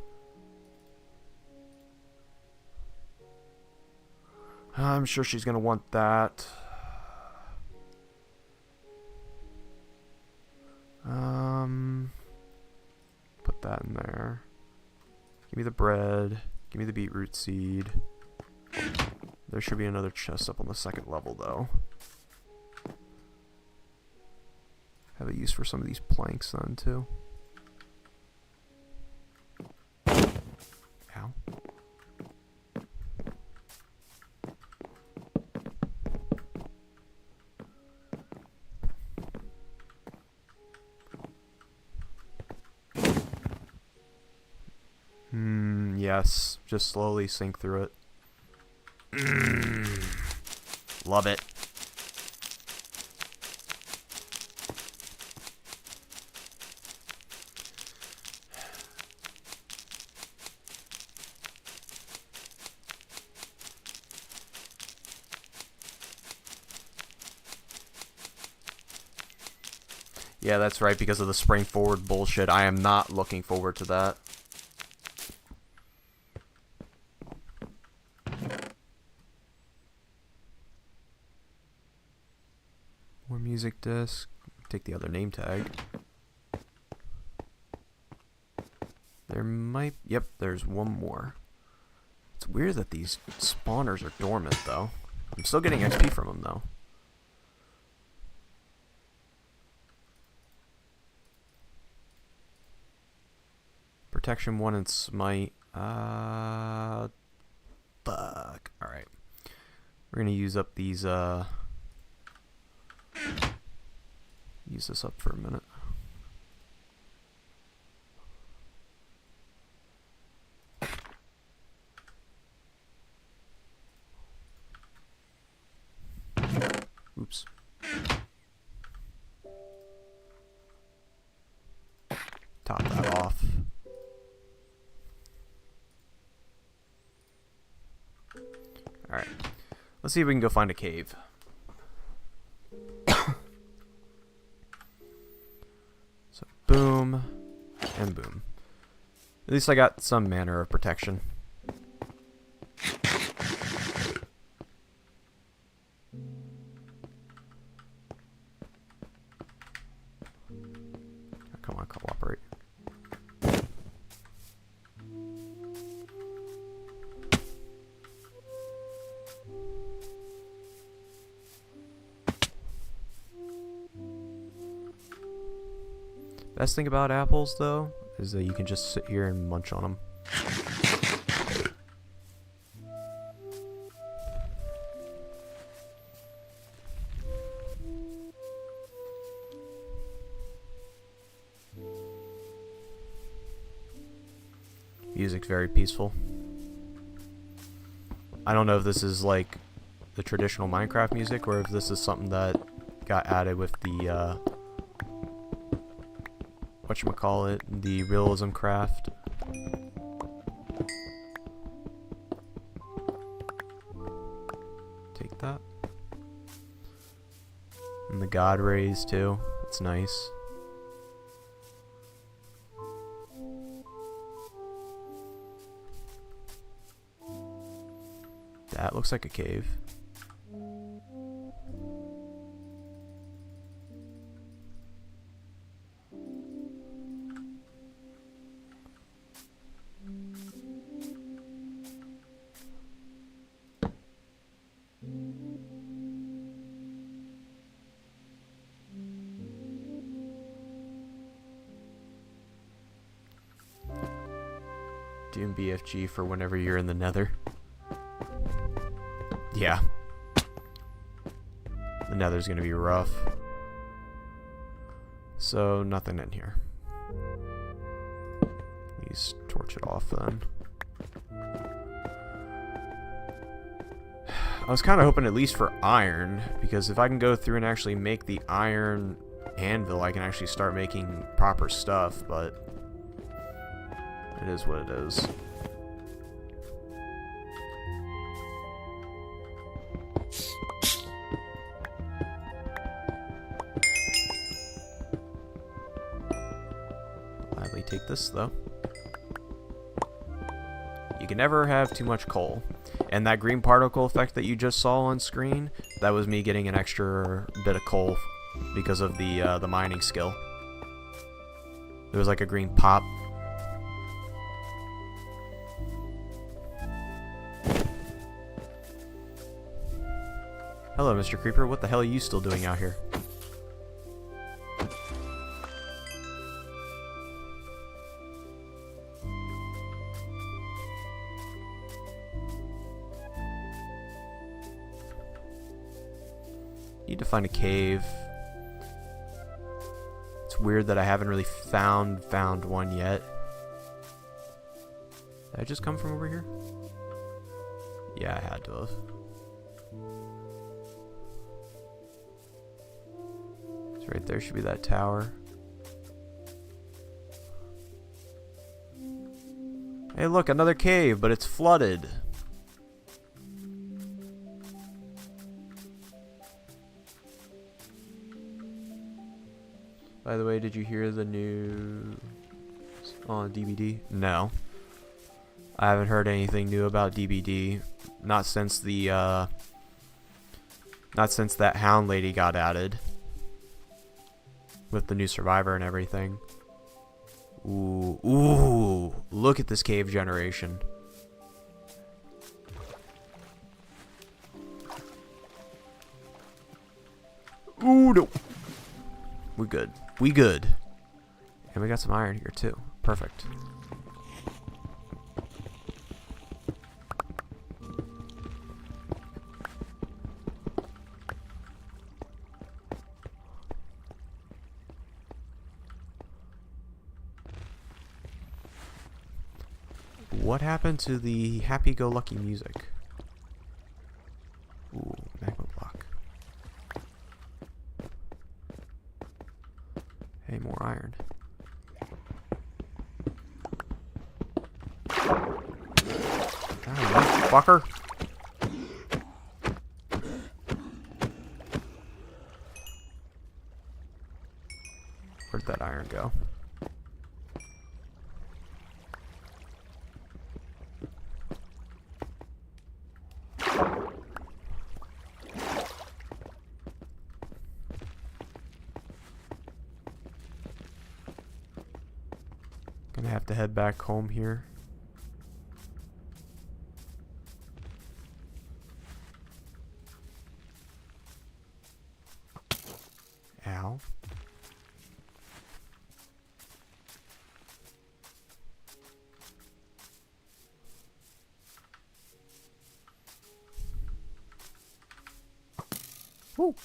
I'm sure she's gonna want that. Put that in there. Give me the bread. Give me the beetroot seed. There should be another chest up on the second level, though. Have a use for some of these planks then too. Ow. Yes, just slowly sink through it. Love it. Yeah, that's right, because of the spring forward bullshit. I am not looking forward to that. More music disc. Take the other name tag. There might... Yep, there's one more. It's weird that these spawners are dormant, though. I'm still getting XP from them, though. Protection 1 and Smite. Fuck. Alright. We're gonna use up these, use this up for a minute. Oops. Top that off. Alright. Let's see if we can go find a cave. So, boom. And boom. At least I got some manner of protection. Come on, cooperate. Best thing about apples, though, is that you can just sit here and munch on them. Music's very peaceful. I don't know if this is like the traditional Minecraft music or if this is something that got added with the whatchamacallit, the realism craft. Take that. And the God rays too. It's nice. That looks like a cave. Doing BFG for whenever you're in the Nether. Yeah. The Nether's gonna be rough. So, nothing in here. Please torch it off then. I was kind of hoping at least for iron, because if I can go through and actually make the iron anvil, I can actually start making proper stuff, but it is what it is. Gladly take this though. You can never have too much coal. And that green particle effect that you just saw on screen, that was me getting an extra bit of coal because of the mining skill. There was like a green pop. Hello, Mr. Creeper. What the hell are you still doing out here? Need to find a cave. It's weird that I haven't really found one yet. Did I just come from over here? Yeah, I had to have. So right there should be that tower. Hey, look, another cave, but it's flooded. By the way, did you hear the news on DBD? No. I haven't heard anything new about DBD. Not since the, not since that Hound lady got added. With the new Survivor and everything. Ooh, ooh, look at this cave generation. Ooh, no. We good. We good. And we got some iron here too. Perfect. What happened to the happy-go-lucky music? Ooh, magma block. Hey, more iron. Ah, you fucker. Where'd that iron go? Gonna have to head back home here. Ow. Woo.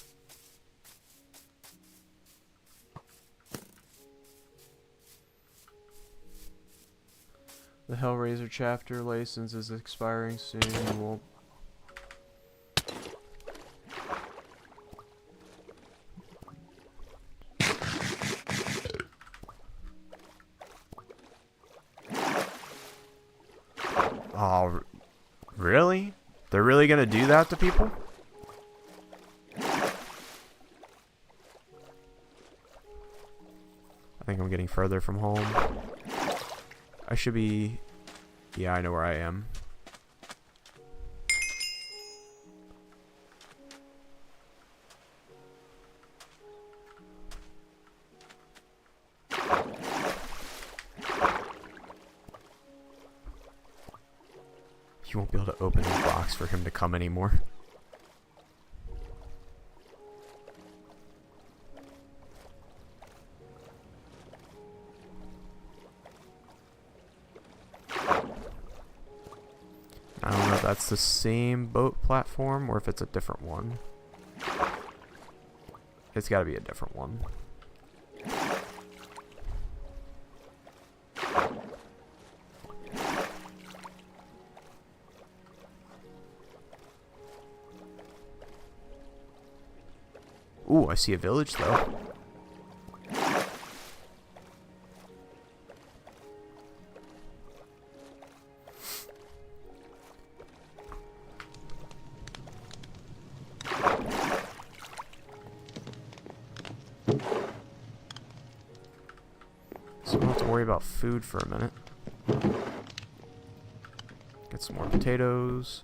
The Hellraiser chapter license is expiring soon. You won't. Oh, really? They're really gonna do that to people? I think I'm getting further from home. I should be... Yeah, I know where I am. You won't be able to open the box for him to come anymore. I don't know if that's the same boat platform or if it's a different one. It's gotta be a different one. Ooh, I see a village though. So I don't have to worry about food for a minute. Get some more potatoes.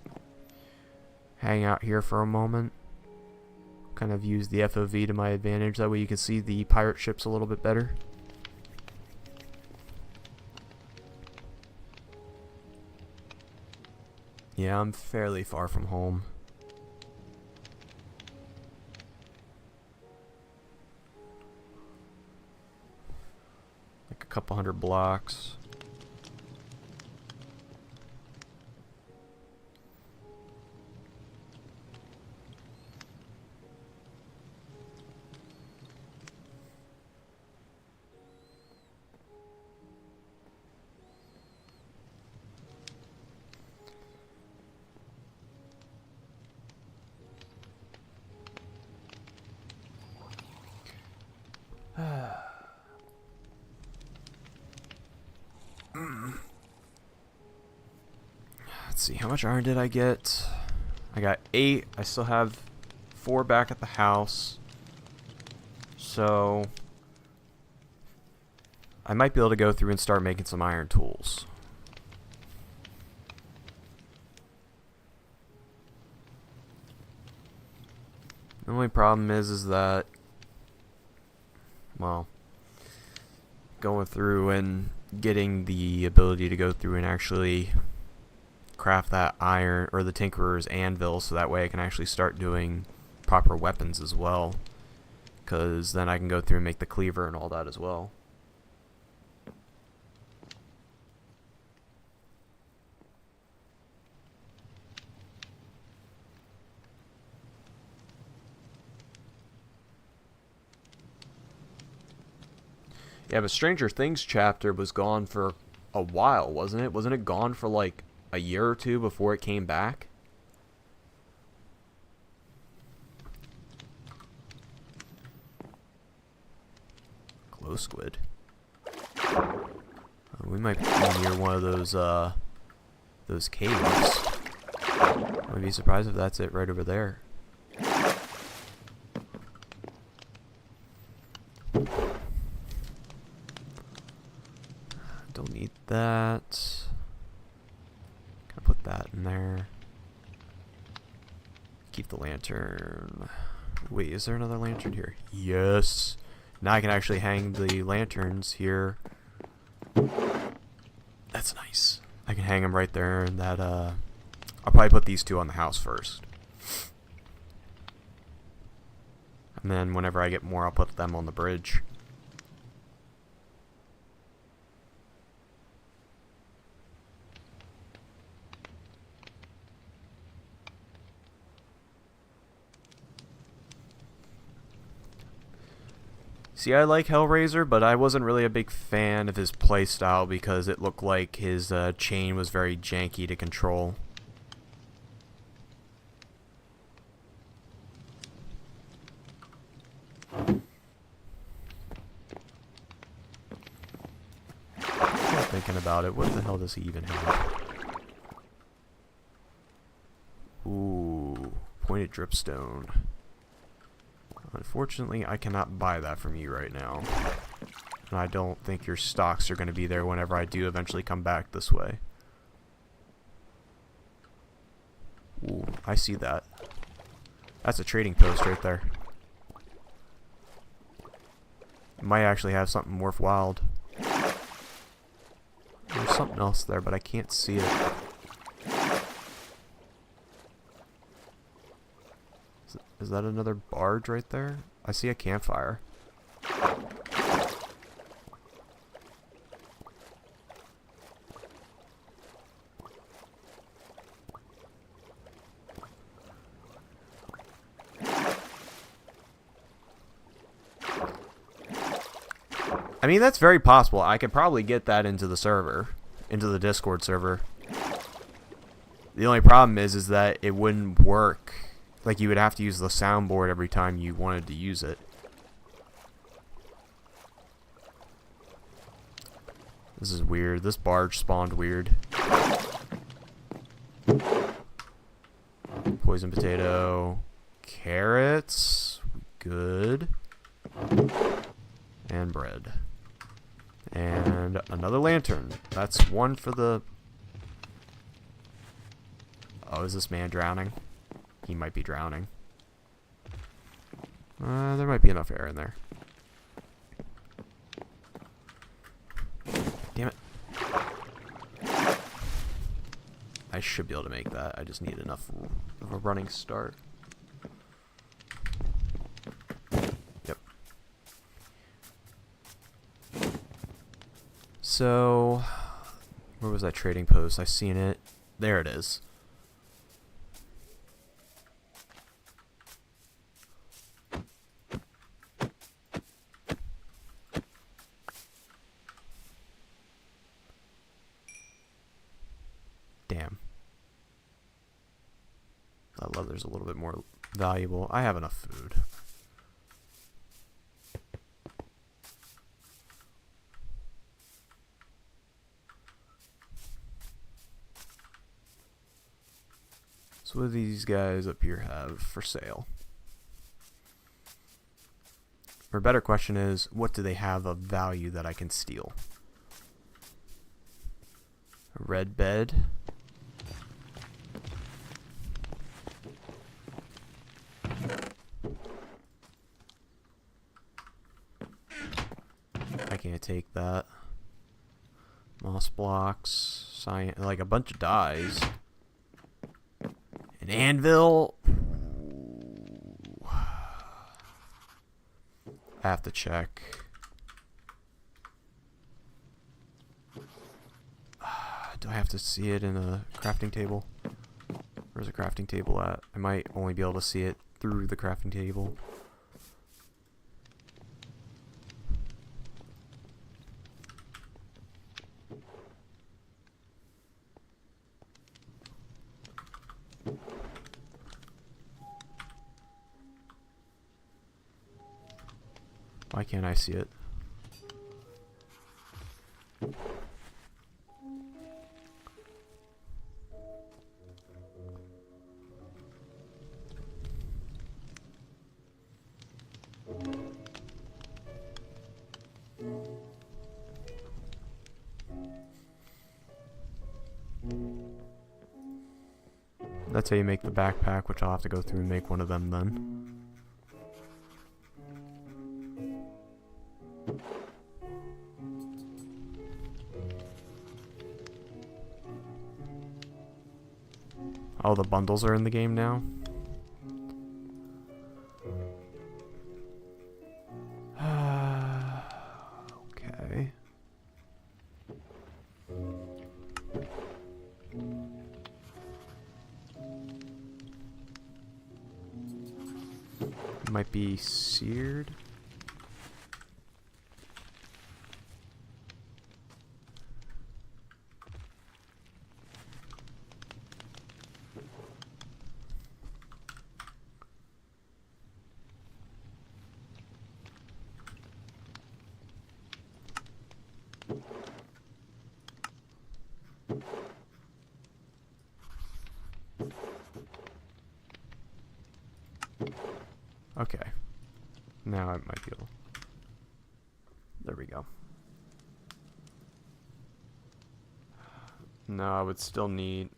Hang out here for a moment. Kind of use the FOV to my advantage. That way you can see the pirate ships a little bit better. Yeah, I'm fairly far from home. Like a couple hundred blocks. Let's see, how much iron did I get? I got 8. I still have 4 back at the house. So I might be able to go through and start making some iron tools. The only problem is that, well, going through and getting the ability to go through and actually craft that iron or the tinkerer's anvil, so that way I can actually start doing proper weapons as well, because then I can go through and make the cleaver and all that as well. Yeah, but Stranger Things chapter was gone for a while, wasn't it? Wasn't it gone for like a year or two before it came back? Glow squid. We might be near one of those caves. I'd be surprised if that's it right over there. Don't need that. Gotta put that in there. Keep the lantern. Wait, is there another lantern here? Yes. Now I can actually hang the lanterns here. That's nice. I can hang them right there, and that I'll probably put these 2 on the house first. And then whenever I get more, I'll put them on the bridge. See, I like Hellraiser, but I wasn't really a big fan of his playstyle because it looked like his chain was very janky to control. I'm thinking about it. What the hell does he even have? Ooh, pointed dripstone. Unfortunately, I cannot buy that from you right now. And I don't think your stocks are going to be there whenever I do eventually come back this way. Ooh, I see that. That's a trading post right there. It might actually have something worthwhile. There's something else there, but I can't see it. Is that another barge right there? I see a campfire. I mean, that's very possible. I could probably get that into the server, into the Discord server. The only problem is that it wouldn't work. Like, you would have to use the soundboard every time you wanted to use it. This is weird. This barge spawned weird. Poison potato. Carrots. Good. And bread. And another lantern. That's one for the... Oh, is this man drowning? He might be drowning. There might be enough air in there. Damn it. I should be able to make that. I just need enough of a running start. Yep. So, where was that trading post? I seen it. There it is. Damn. That leather's a little bit more valuable. I have enough food. So what do these guys up here have for sale? Or a better question is, what do they have of value that I can steal? A red bed. I can't take that. Moss blocks, science, like a bunch of dyes. An anvil. I have to check. Do I have to see it in a crafting table? Where's the crafting table at? I might only be able to see it through the crafting table. Why can't I see it? That's how you make the backpack, which I'll have to go through and make one of them then. Oh, the bundles are in the game now? Okay. Might be seared. Okay. Now I might be able... There we go. No, I would still need...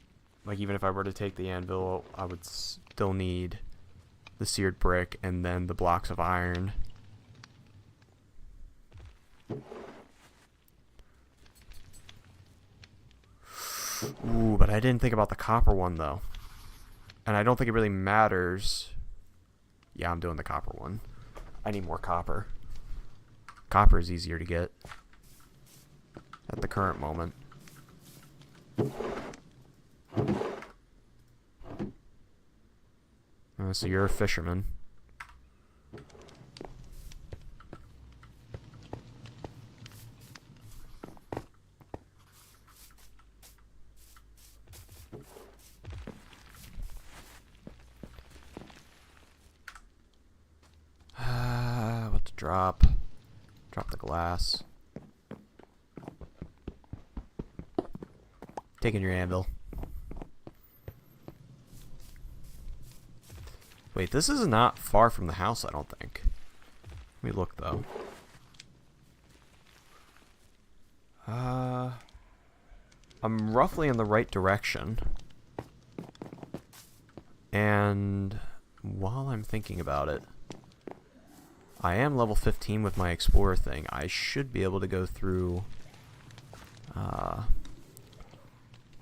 Like, even if I were to take the anvil, I would still need the seared brick and then the blocks of iron. Ooh, but I didn't think about the copper one, though. And I don't think it really matters. Yeah, I'm doing the copper one. I need more copper. Copper is easier to get at the current moment. So you're a fisherman. What to drop? Drop the glass. Taking your anvil. Wait, this is not far from the house, I don't think. Let me look, though. I'm roughly in the right direction. And while I'm thinking about it, I am level 15 with my explorer thing. I should be able to go through...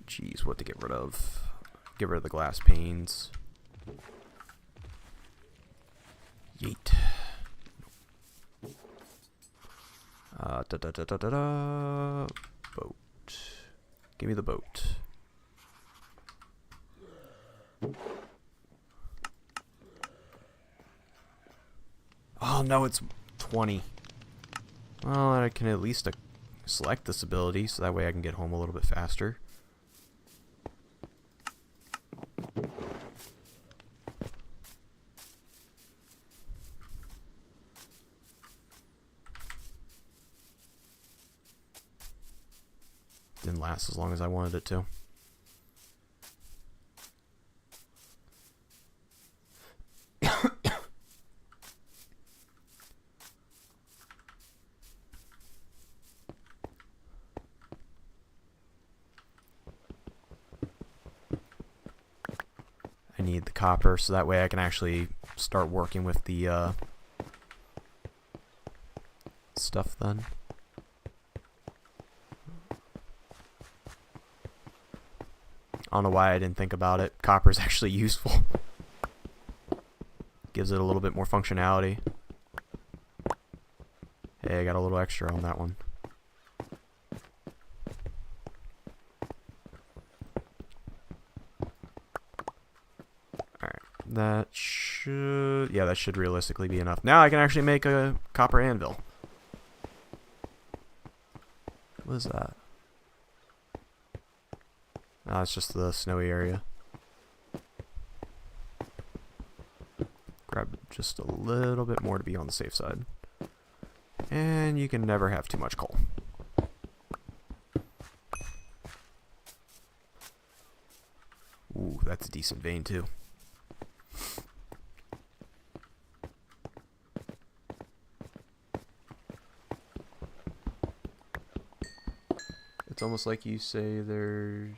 Geez, what to get rid of? Get rid of the glass panes. Yeet. Boat. Give me the boat. Oh no, it's 20. Well, I can at least select this ability, so that way I can get home a little bit faster. Didn't last as long as I wanted it to. need the copper, so that way I can actually start working with the stuff then. I don't know why I didn't think about it. Copper is actually useful. Gives it a little bit more functionality. Hey, I got a little extra on that one. Alright, that should... yeah, that should realistically be enough. Now I can actually make a copper anvil. What is that? Oh, it's just the snowy area. Grab just a little bit more to be on the safe side. And you can never have too much coal. Ooh, that's a decent vein too. It's almost like you say there's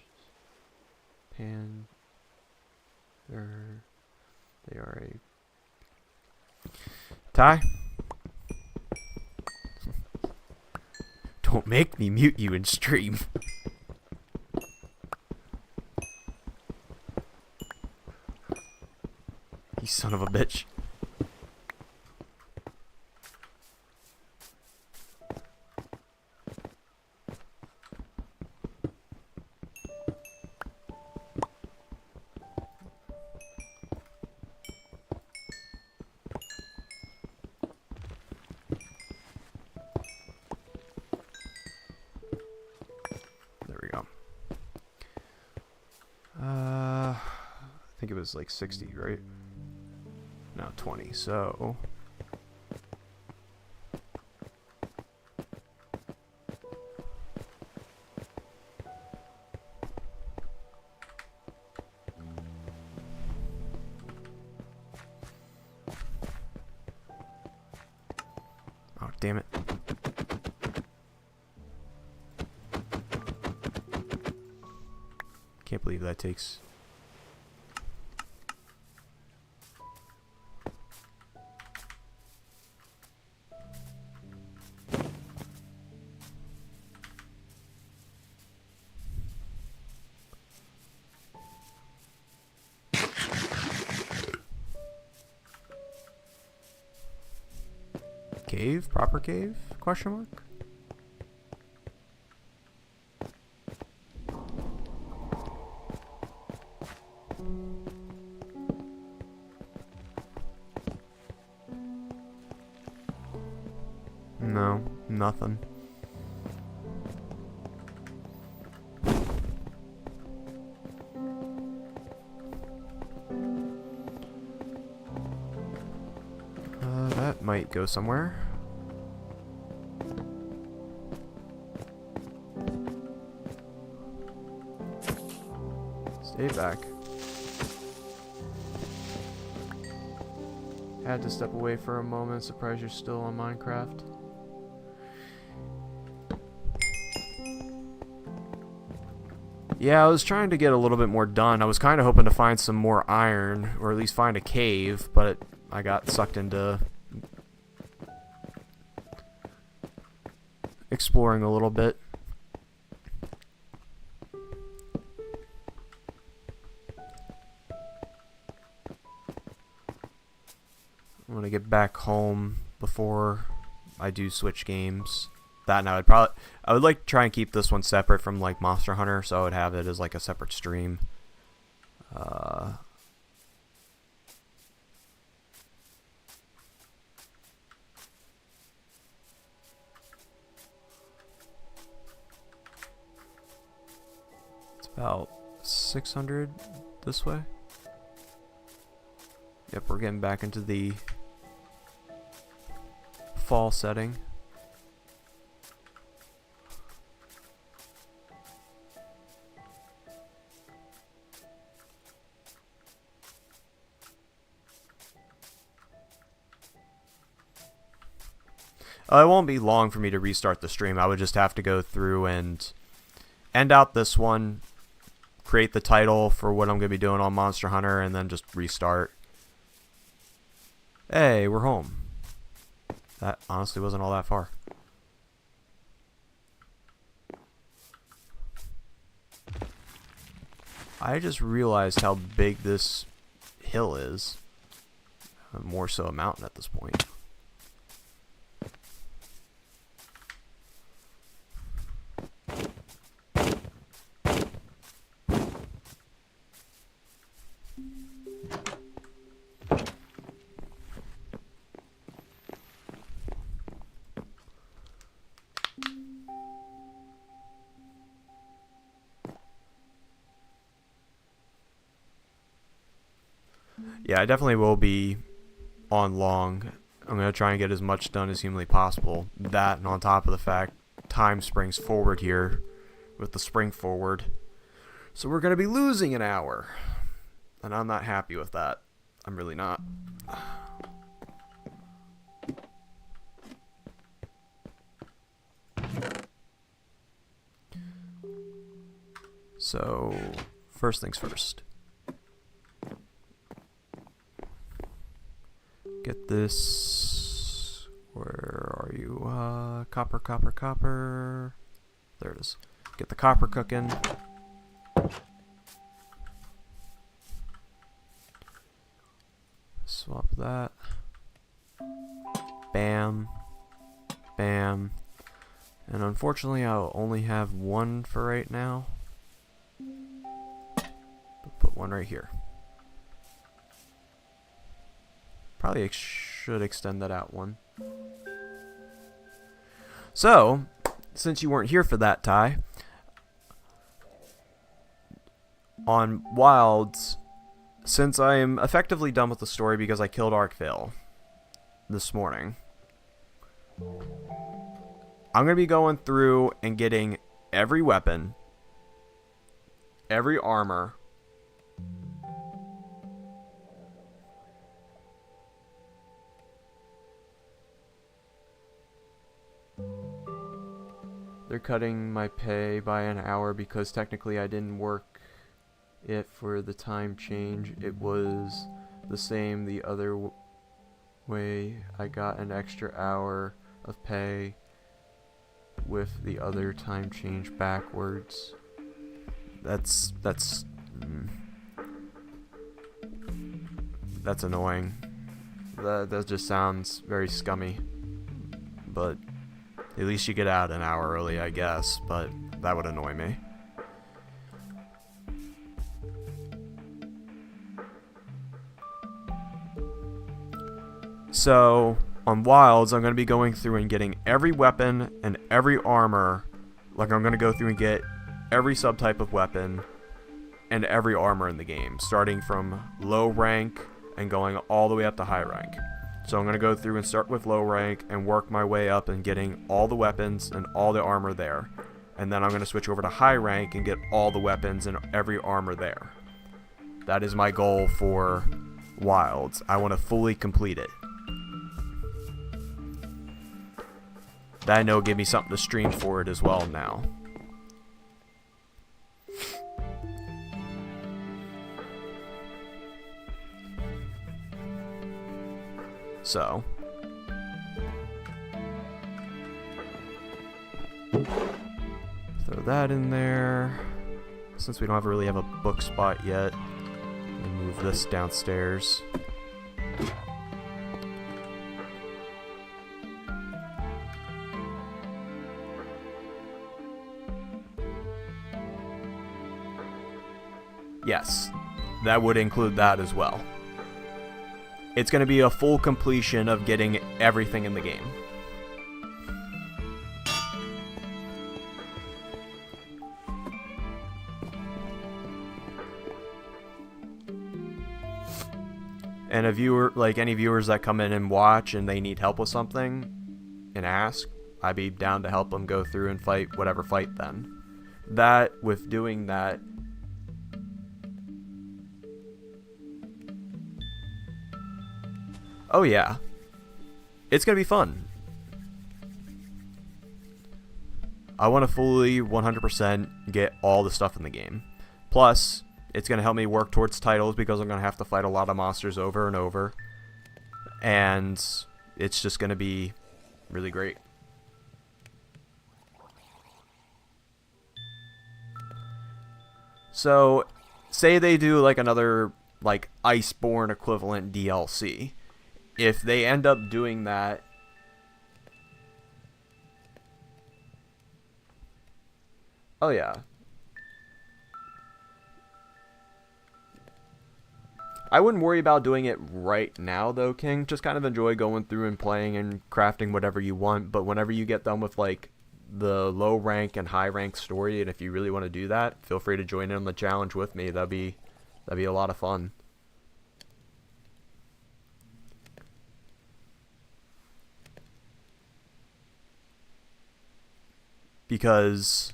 they are a Ty? Don't make me mute you in stream. You son of a bitch. I think it was like 60, right? No, 20, so... oh, damn it. Can't believe that takes... Cave? Proper cave? Question mark? No, nothing. That might go somewhere. Stay back. Had to step away for a moment. Surprised you're still on Minecraft. Yeah, I was trying to get a little bit more done. I was kind of hoping to find some more iron, or at least find a cave, but I got sucked into exploring a little bit. I'm gonna get back home before I do switch games. That and I would like to try and keep this one separate from like Monster Hunter, so I would have it as like a separate stream. It's about 600 this way. Yep, we're getting back into the fall setting. It won't be long for me to restart the stream. I would just have to go through and end out this one, create the title for what I'm going to be doing on Monster Hunter, and then just restart. Hey, we're home. That honestly wasn't all that far. I just realized how big this hill is. More so a mountain at this point. Yeah, I definitely will be on long. I'm going to try and get as much done as humanly possible. That, and on top of the fact, time springs forward here with the spring forward. So we're going to be losing an hour. And I'm not happy with that. I'm really not. So, first things first. Get this. Where are you? Copper, copper, copper. There it is. Get the copper cooking. Swap that. Bam. Bam. And unfortunately, I'll only have one for right now. Put one right here. Probably should extend that out one. So, since you weren't here for that, Ty, on Wilds, since I'm effectively done with the story because I killed Arkvale this morning, I'm going to be going through and getting every weapon, every armor, they're cutting my pay by an hour because technically I didn't work it for the time change. It was the same the other way. I got an extra hour of pay with the other time change backwards. That's annoying. That just sounds very scummy. But at least you get out an hour early, I guess, but that would annoy me. So, on Wilds, I'm going to be going through and getting every weapon and every armor. Like, I'm going to go through and get every subtype of weapon and every armor in the game, starting from low rank and going all the way up to high rank. So I'm going to go through and start with low rank and work my way up and getting all the weapons and all the armor there. And then I'm going to switch over to high rank and get all the weapons and every armor there. That is my goal for Wilds. I want to fully complete it. That I know will give me something to stream for it as well now. So, throw that in there. Since we don't really have a book spot yet, we'll move this downstairs. Yes, that would include that as well. It's going to be a full completion of getting everything in the game. And a viewer, like any viewers that come in and watch and they need help with something and ask, I'd be down to help them go through and fight whatever fight then. That, with doing that, oh yeah, it's going to be fun. I want to fully 100% get all the stuff in the game. Plus, it's going to help me work towards titles because I'm going to have to fight a lot of monsters over and over. And it's just going to be really great. So, say they do like another like Iceborne equivalent DLC. If they end up doing that, oh yeah. I wouldn't worry about doing it right now though, King. Just kind of enjoy going through and playing and crafting whatever you want, but whenever you get done with like the low rank and high rank story, and if you really want to do that, feel free to join in on the challenge with me. That'd be a lot of fun. Because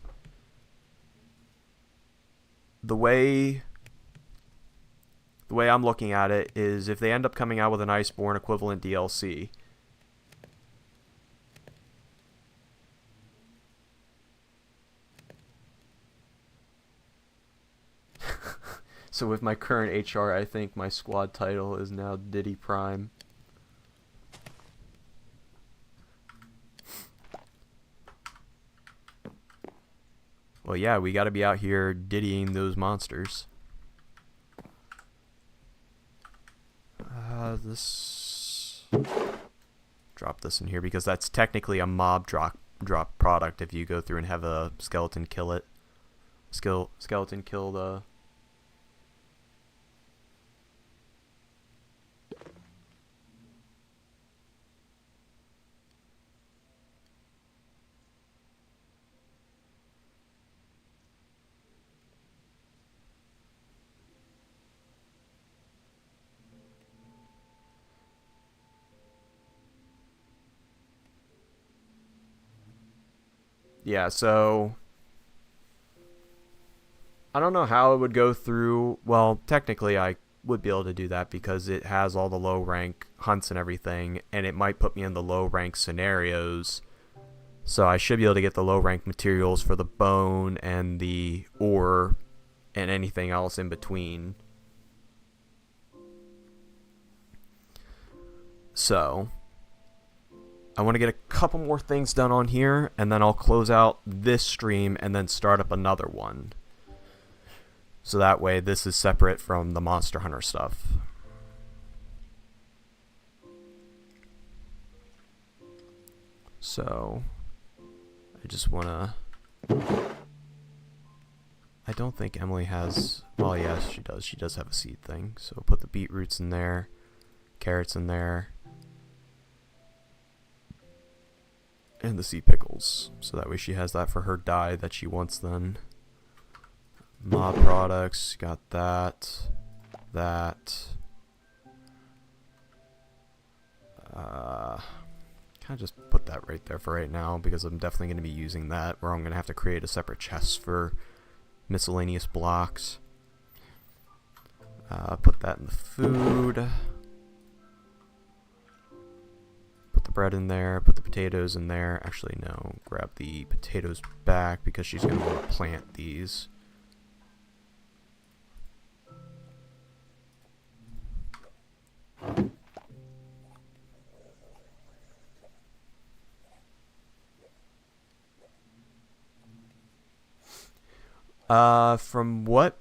the way I'm looking at it is, if they end up coming out with an Iceborne equivalent DLC, so with my current HR, I think my squad title is now Diddy Prime. Well, yeah, we gotta be out here diddying those monsters. Drop this in here because that's technically a mob drop product if you go through and have a skeleton kill it. Skeleton kill the... Yeah, so I don't know how it would go through. Well, technically I would be able to do that because it has all the low rank hunts and everything, and it might put me in the low rank scenarios. So I should be able to get the low rank materials for the bone and the ore and anything else in between. So I want to get a couple more things done on here, and then I'll close out this stream and then start up another one. So that way this is separate from the Monster Hunter stuff. So I just want to... I don't think Emily has... Well, yes, she does. She does have a seed thing. So put the beetroots in there, carrots in there, and the sea pickles, so that way she has that for her dye that she wants then. Mob products, got that. Kind of just put that right there for right now because I'm definitely going to be using that, or I'm going to have to create a separate chest for miscellaneous blocks. Put that in the food. Put the bread in there, put the potatoes in there. Actually, no, grab the potatoes back because she's going to want to plant these. From what...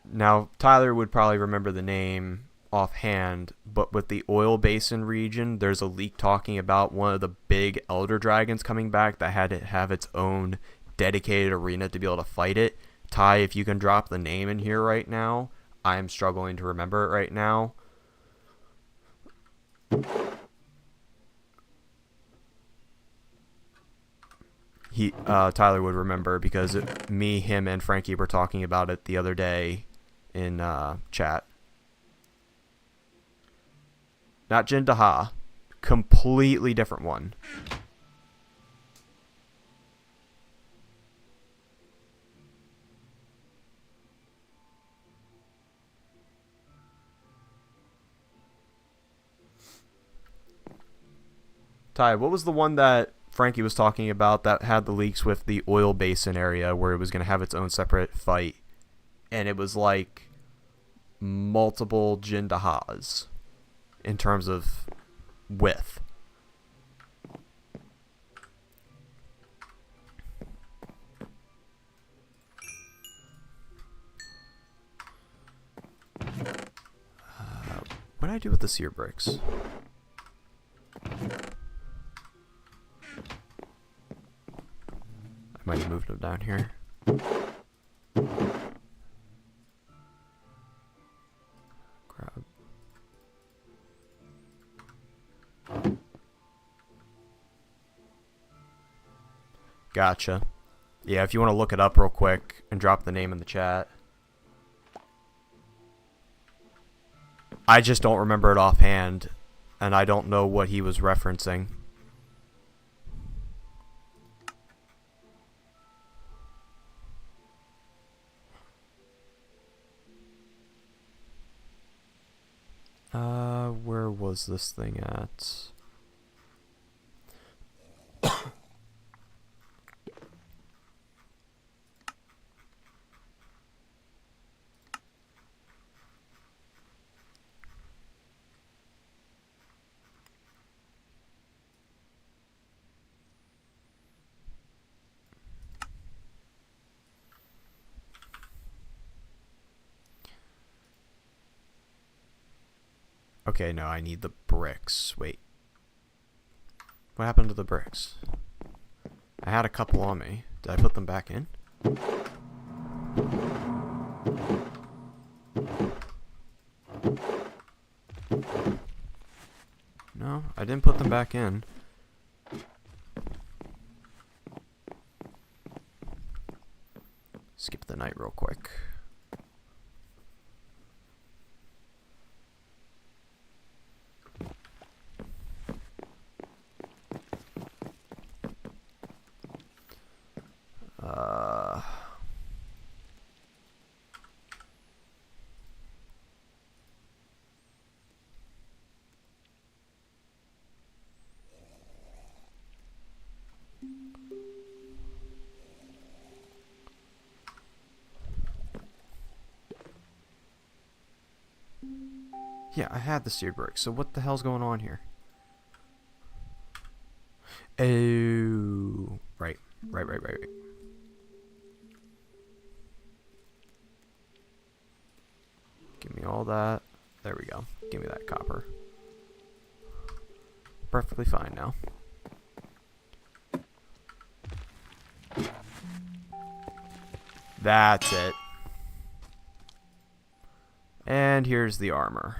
Now, Tyler would probably remember the name offhand, but with the oil basin region, there's a leak talking about one of the big elder dragons coming back that had to have its own dedicated arena to be able to fight it. Ty, if you can drop the name in here right now. I'm struggling to remember it right now. Tyler would remember because me, him, and Frankie were talking about it the other day in chat. Not Jindaha. Completely different one. Ty, what was the one that Frankie was talking about that had the leaks with the oil basin area where it was going to have its own separate fight? and it was like multiple Jindahas in terms of width. What did I do with the sear bricks? I might have moved them down here. Grab. Gotcha. Yeah, if you want to look it up real quick and drop the name in the chat. I just don't remember it offhand, and I don't know what he was referencing. Where was this thing at? Okay, no, I need the bricks. Wait. What happened to the bricks? I had a couple on me. Did I put them back in? No, I didn't put them back in. Skip the night real quick. Yeah, I had the sear brick, so what the hell's going on here? Oh, right. Give me all that. There we go. Give me that copper. Perfectly fine now. That's it. And here's the armor.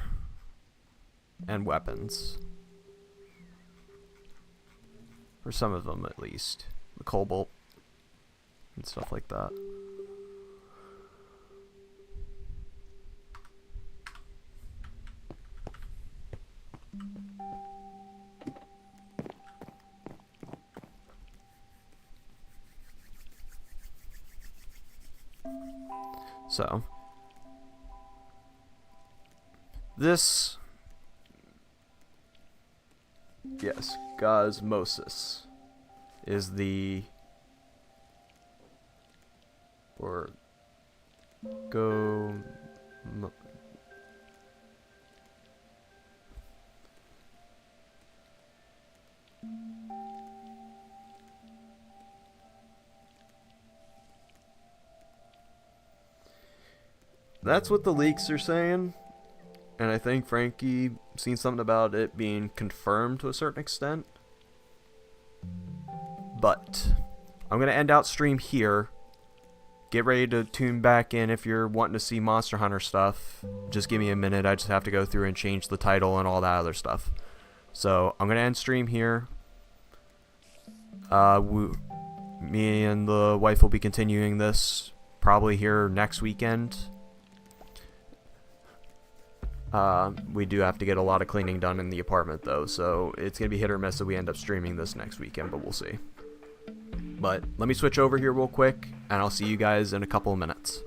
And weapons. For some of them, at least. The cobalt. And stuff like that. So. This... Yes, Gosmosis is the... Or... Go... That's what the leaks are saying. And I think Frankie seen something about it being confirmed to a certain extent. But I'm going to end out stream here. Get ready to tune back in if you're wanting to see Monster Hunter stuff. Just give me a minute. I just have to go through and change the title and all that other stuff. So I'm going to end stream here. Me and the wife will be continuing this probably here next weekend. We do have to get a lot of cleaning done in the apartment though, so it's going to be hit or miss if we end up streaming this next weekend, but we'll see. But let me switch over here real quick, and I'll see you guys in a couple of minutes.